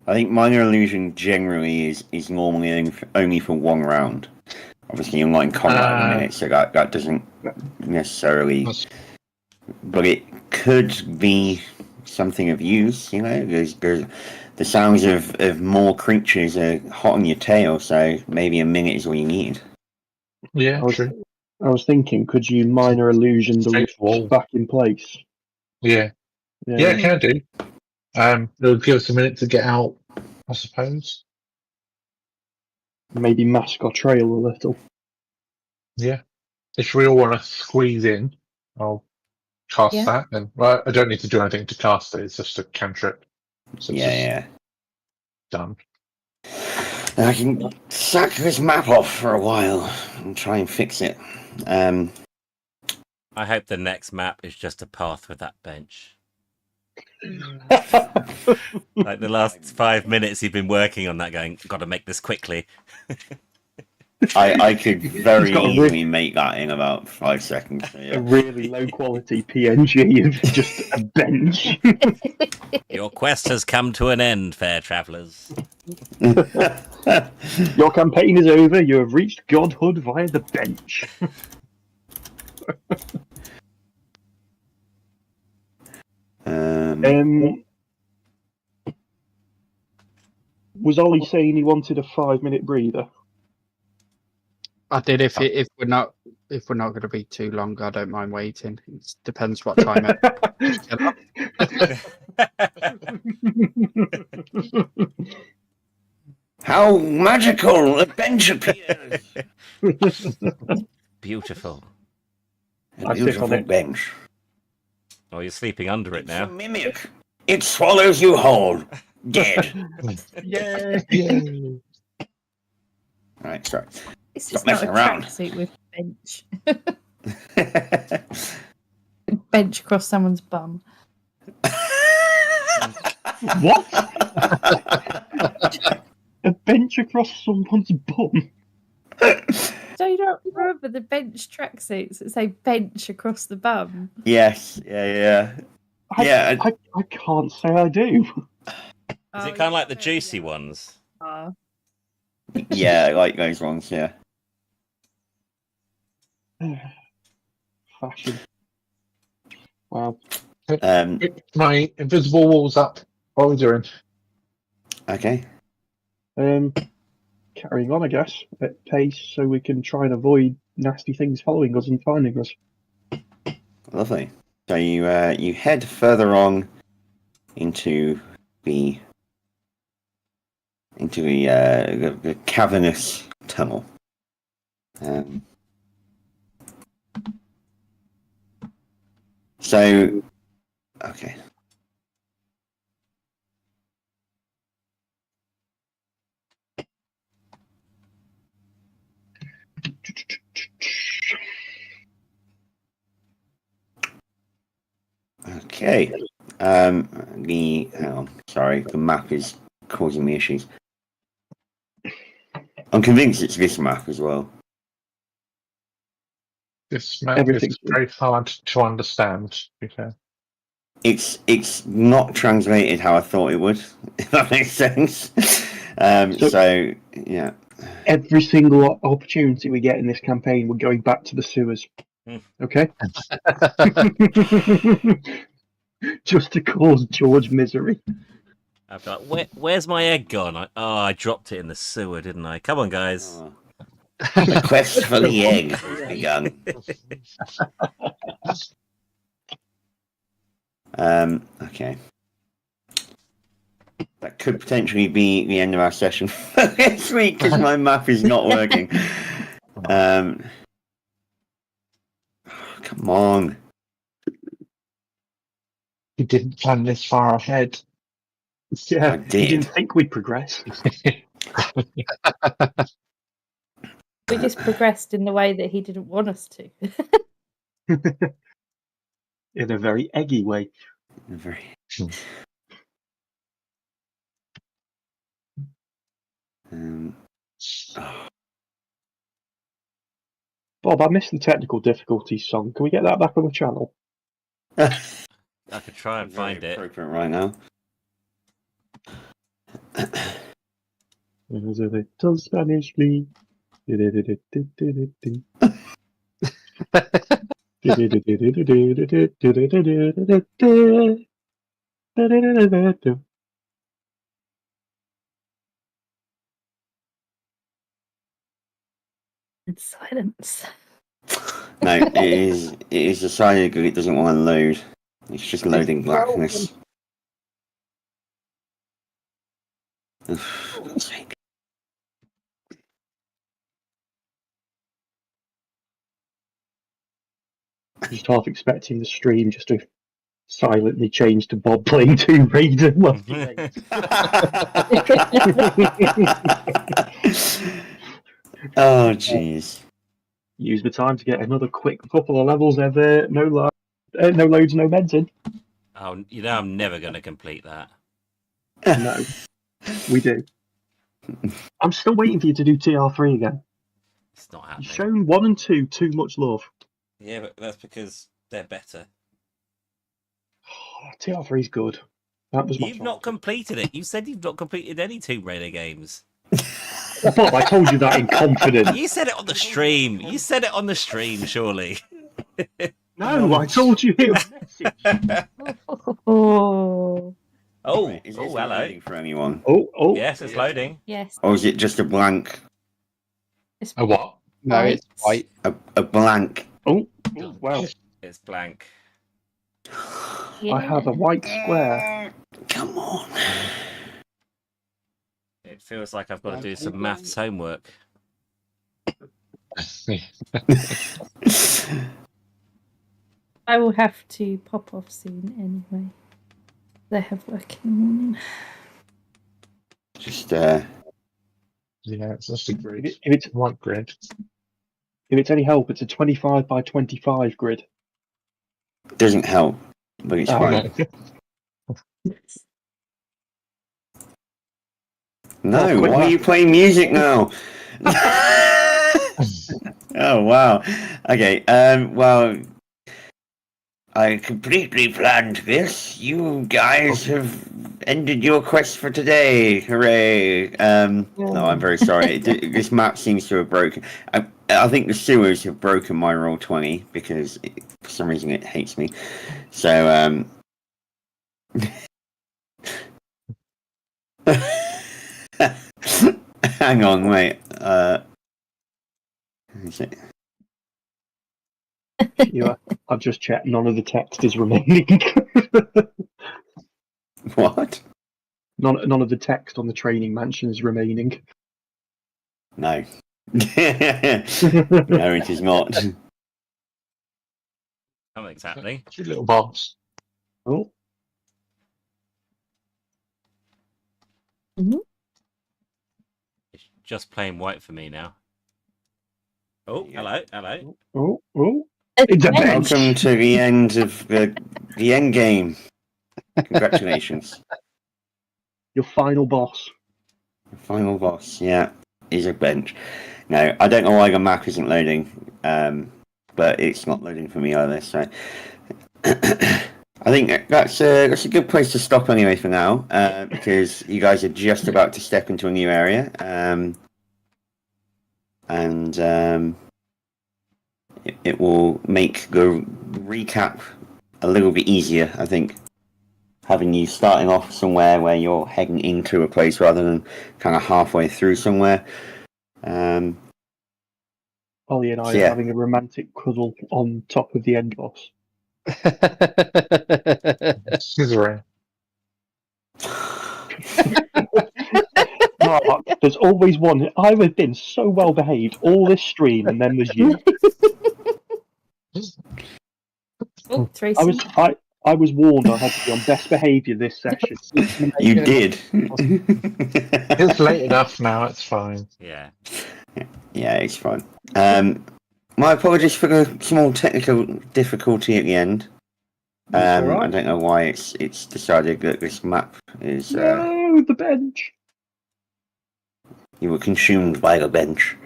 S3: I think minor illusion generally is normally only for one round. Obviously, you're not in combat at the minute, so that doesn't necessarily. But it could be something of use, you know. There's the sounds of more creatures are hot on your tail, so maybe a minute is all you need.
S6: Yeah, true.
S4: I was thinking, could you minor illusion the
S6: Wall.
S4: back in place?
S6: Yeah, it can do. It'll give us a minute to get out, I suppose.
S4: Maybe mask our trail a little.
S6: Yeah. If we all want to squeeze in, I'll cast that. And well, I don't need to do anything to cast it. It's just a cantrip. So it's done.
S3: I can sack this map off for a while and try and fix it.
S1: I hope the next map is just a path with that bench. Like the last 5 minutes he'd been working on that, going, "Got to make this quickly."
S3: I could very
S4: He's got a
S3: easily make that in about 5 seconds. So,
S4: A
S3: yeah.
S4: really low quality PNG of just a bench.
S1: Your quest has come to an end, fair travellers.
S4: Your campaign is over. You have reached godhood via the bench. Was Ollie saying he wanted a 5-minute breather?
S5: I did. If we're not going to be too long, I don't mind waiting. It depends what time.
S7: How magical! A bench appears!
S1: Beautiful.
S7: A
S4: I sit on
S7: beautiful
S4: it.
S7: bench.
S1: Oh, you're sleeping under it
S7: It's a
S1: now.
S7: mimic. It swallows you whole. Dead.
S4: Yeah.
S3: Right, sorry.
S2: This
S7: Stop
S2: is not a
S7: messing around.
S2: tracksuit with bench. Bench across someone's bum.
S4: What? A bench across someone's bum?
S2: So you don't remember the bench tracksuits that say bench across the bum?
S3: Yes, yeah. Yeah,
S4: I can't say I do.
S1: Is it kind of like the juicy ones?
S3: yeah, like those ones, yeah.
S4: Fashion. Wow.
S6: My invisible wall's up. What are we doing?
S3: Okay.
S4: Carrying on, I guess, at pace, so we can try and avoid nasty things following us and finding us.
S3: Lovely. So you head further on into the the cavernous tunnel. So, okay. Okay. Sorry, the map is causing me issues. I'm convinced it's this map as well.
S6: This map
S4: Everything's
S6: is very hard to understand, to be fair.
S3: It's not translated how I thought it would, if that makes sense. So yeah.
S4: Every single opportunity we get in this campaign, we're going back to the sewers. Okay? Just to cause George misery.
S1: I'd be like, where's my egg gone? I dropped it in the sewer, didn't I? Come on, guys.
S3: Oh.
S7: The quest for the egg has begun.
S3: Okay. That could potentially be the end of our session for this week because my map is not working. Come on.
S6: You didn't plan this far ahead.
S4: Yeah,
S3: I
S4: you
S3: did.
S4: didn't think we'd progress.
S2: We just progressed in the way that he didn't want us to.
S4: In a very eggy way.
S3: Very. Oh.
S4: Bob, I missed the technical difficulties song. Can we get that back on the channel?
S1: I could try and
S3: Very
S1: find it.
S3: appropriate right now.
S4: There's a little Spanish flea.
S2: In silence.
S3: No, it is decided that it doesn't want to load. It's just loading blackness. For God's sake.
S4: Just half expecting the stream just to silently change to Bob playing Tomb Raider.
S3: Oh, jeez.
S4: Use the time to get another quick couple of levels of no loads, no meds in.
S1: Oh, you know, I'm never going to complete that.
S4: No, we do. I'm still waiting for you to do TR3 again.
S1: It's not
S4: You've
S1: happening.
S4: shown 1 and 2 too much love.
S1: Yeah, but that's because they're better.
S4: TR3 is good. That was my
S1: You've not
S4: fault.
S1: completed it. You said you've not completed any Tomb Raider games.
S4: Bob, I told you that in confidence.
S1: You said it on the stream. You said it on the stream, surely.
S4: No, I told you in a message.
S2: Oh,
S1: Oh,
S3: Right, is
S1: oh,
S3: this
S1: hello.
S3: loading for anyone?
S4: Oh,
S1: Yes, it's loading.
S2: yes.
S3: Or is it just a blank?
S2: It's
S6: A what?
S5: No, it's white.
S3: A blank.
S4: oh, well,
S1: It's blank.
S2: Yeah.
S4: I have a white square.
S3: Come on.
S1: It feels like I've got to do some maths homework.
S2: I will have to pop off soon anyway. They have work in the morning.
S3: Just
S6: Yeah, it's just a grid.
S4: If it's
S6: White grid.
S4: if it's any help, it's a 25 by 25 grid.
S3: doesn't help, but it's
S4: Oh,
S3: fine. No,
S4: Oh, quick
S3: why are
S4: math.
S3: you playing music now? Oh wow. Okay. Well, I completely planned this. You guys have ended your quest for today. Hooray! No, I'm very sorry. This map seems to have broken. I think the sewers have broken my roll 20 because for some reason it hates me. So hang on, wait. Is it?
S4: I've just checked. None of the text is remaining.
S3: What?
S4: None of the text on the training mansion is remaining.
S3: No. No, it is not.
S1: Something's happening.
S6: Two little bombs.
S4: Oh,
S1: It's just plain white for me now. Oh, hello, hello.
S4: oh! It's a bench.
S3: Welcome to the end of the end game. Congratulations.
S4: Your final boss.
S3: Final boss, yeah, is a bench. No, I don't know why the map isn't loading, but it's not loading for me either. So I think that's a good place to stop anyway for now, because you guys are just about to step into a new area, and it will make the recap a little bit easier, I think. Having you starting off somewhere where you're heading into a place rather than kind of halfway through somewhere.
S4: Ollie and I
S3: Yeah.
S4: are having a romantic cuddle on top of the end boss.
S6: Scissoring.
S4: No, there's always one. I've been so well behaved all this stream, and then there's you.
S2: Oh, Tracy.
S4: I was warned I had to be on best behaviour this session.
S3: You did.
S6: It's late enough now, it's fine.
S1: Yeah.
S3: Yeah, it's fine. My apologies for the small technical difficulty at the end.
S4: That's all
S3: I
S4: right.
S3: don't know why it's decided that this map is
S4: No, the bench.
S3: you were consumed by the bench.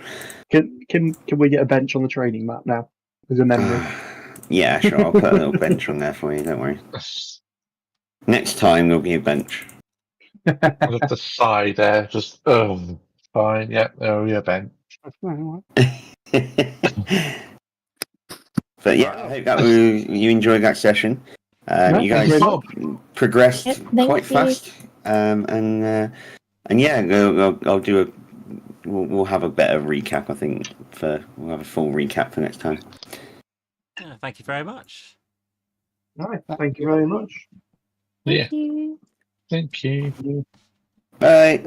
S4: Can we get a bench on the training map now? As a memory.
S3: Yeah, sure. I'll put a little bench on there for you. Don't worry. Next time there'll be a bench.
S6: At the side there, just fine. Yeah, oh yeah, Ben.
S3: But yeah, I hope that you enjoyed that session. You guys
S4: thank you very
S3: progressed
S2: Yep, thank
S3: quite
S2: you.
S3: fast, and yeah, I'll do a. We'll have a better recap. I think we'll have a full recap for next time.
S1: Yeah, thank you very much.
S4: Right, thank you very much.
S6: Yeah,
S2: Thank you.
S6: thank you.
S3: Bye.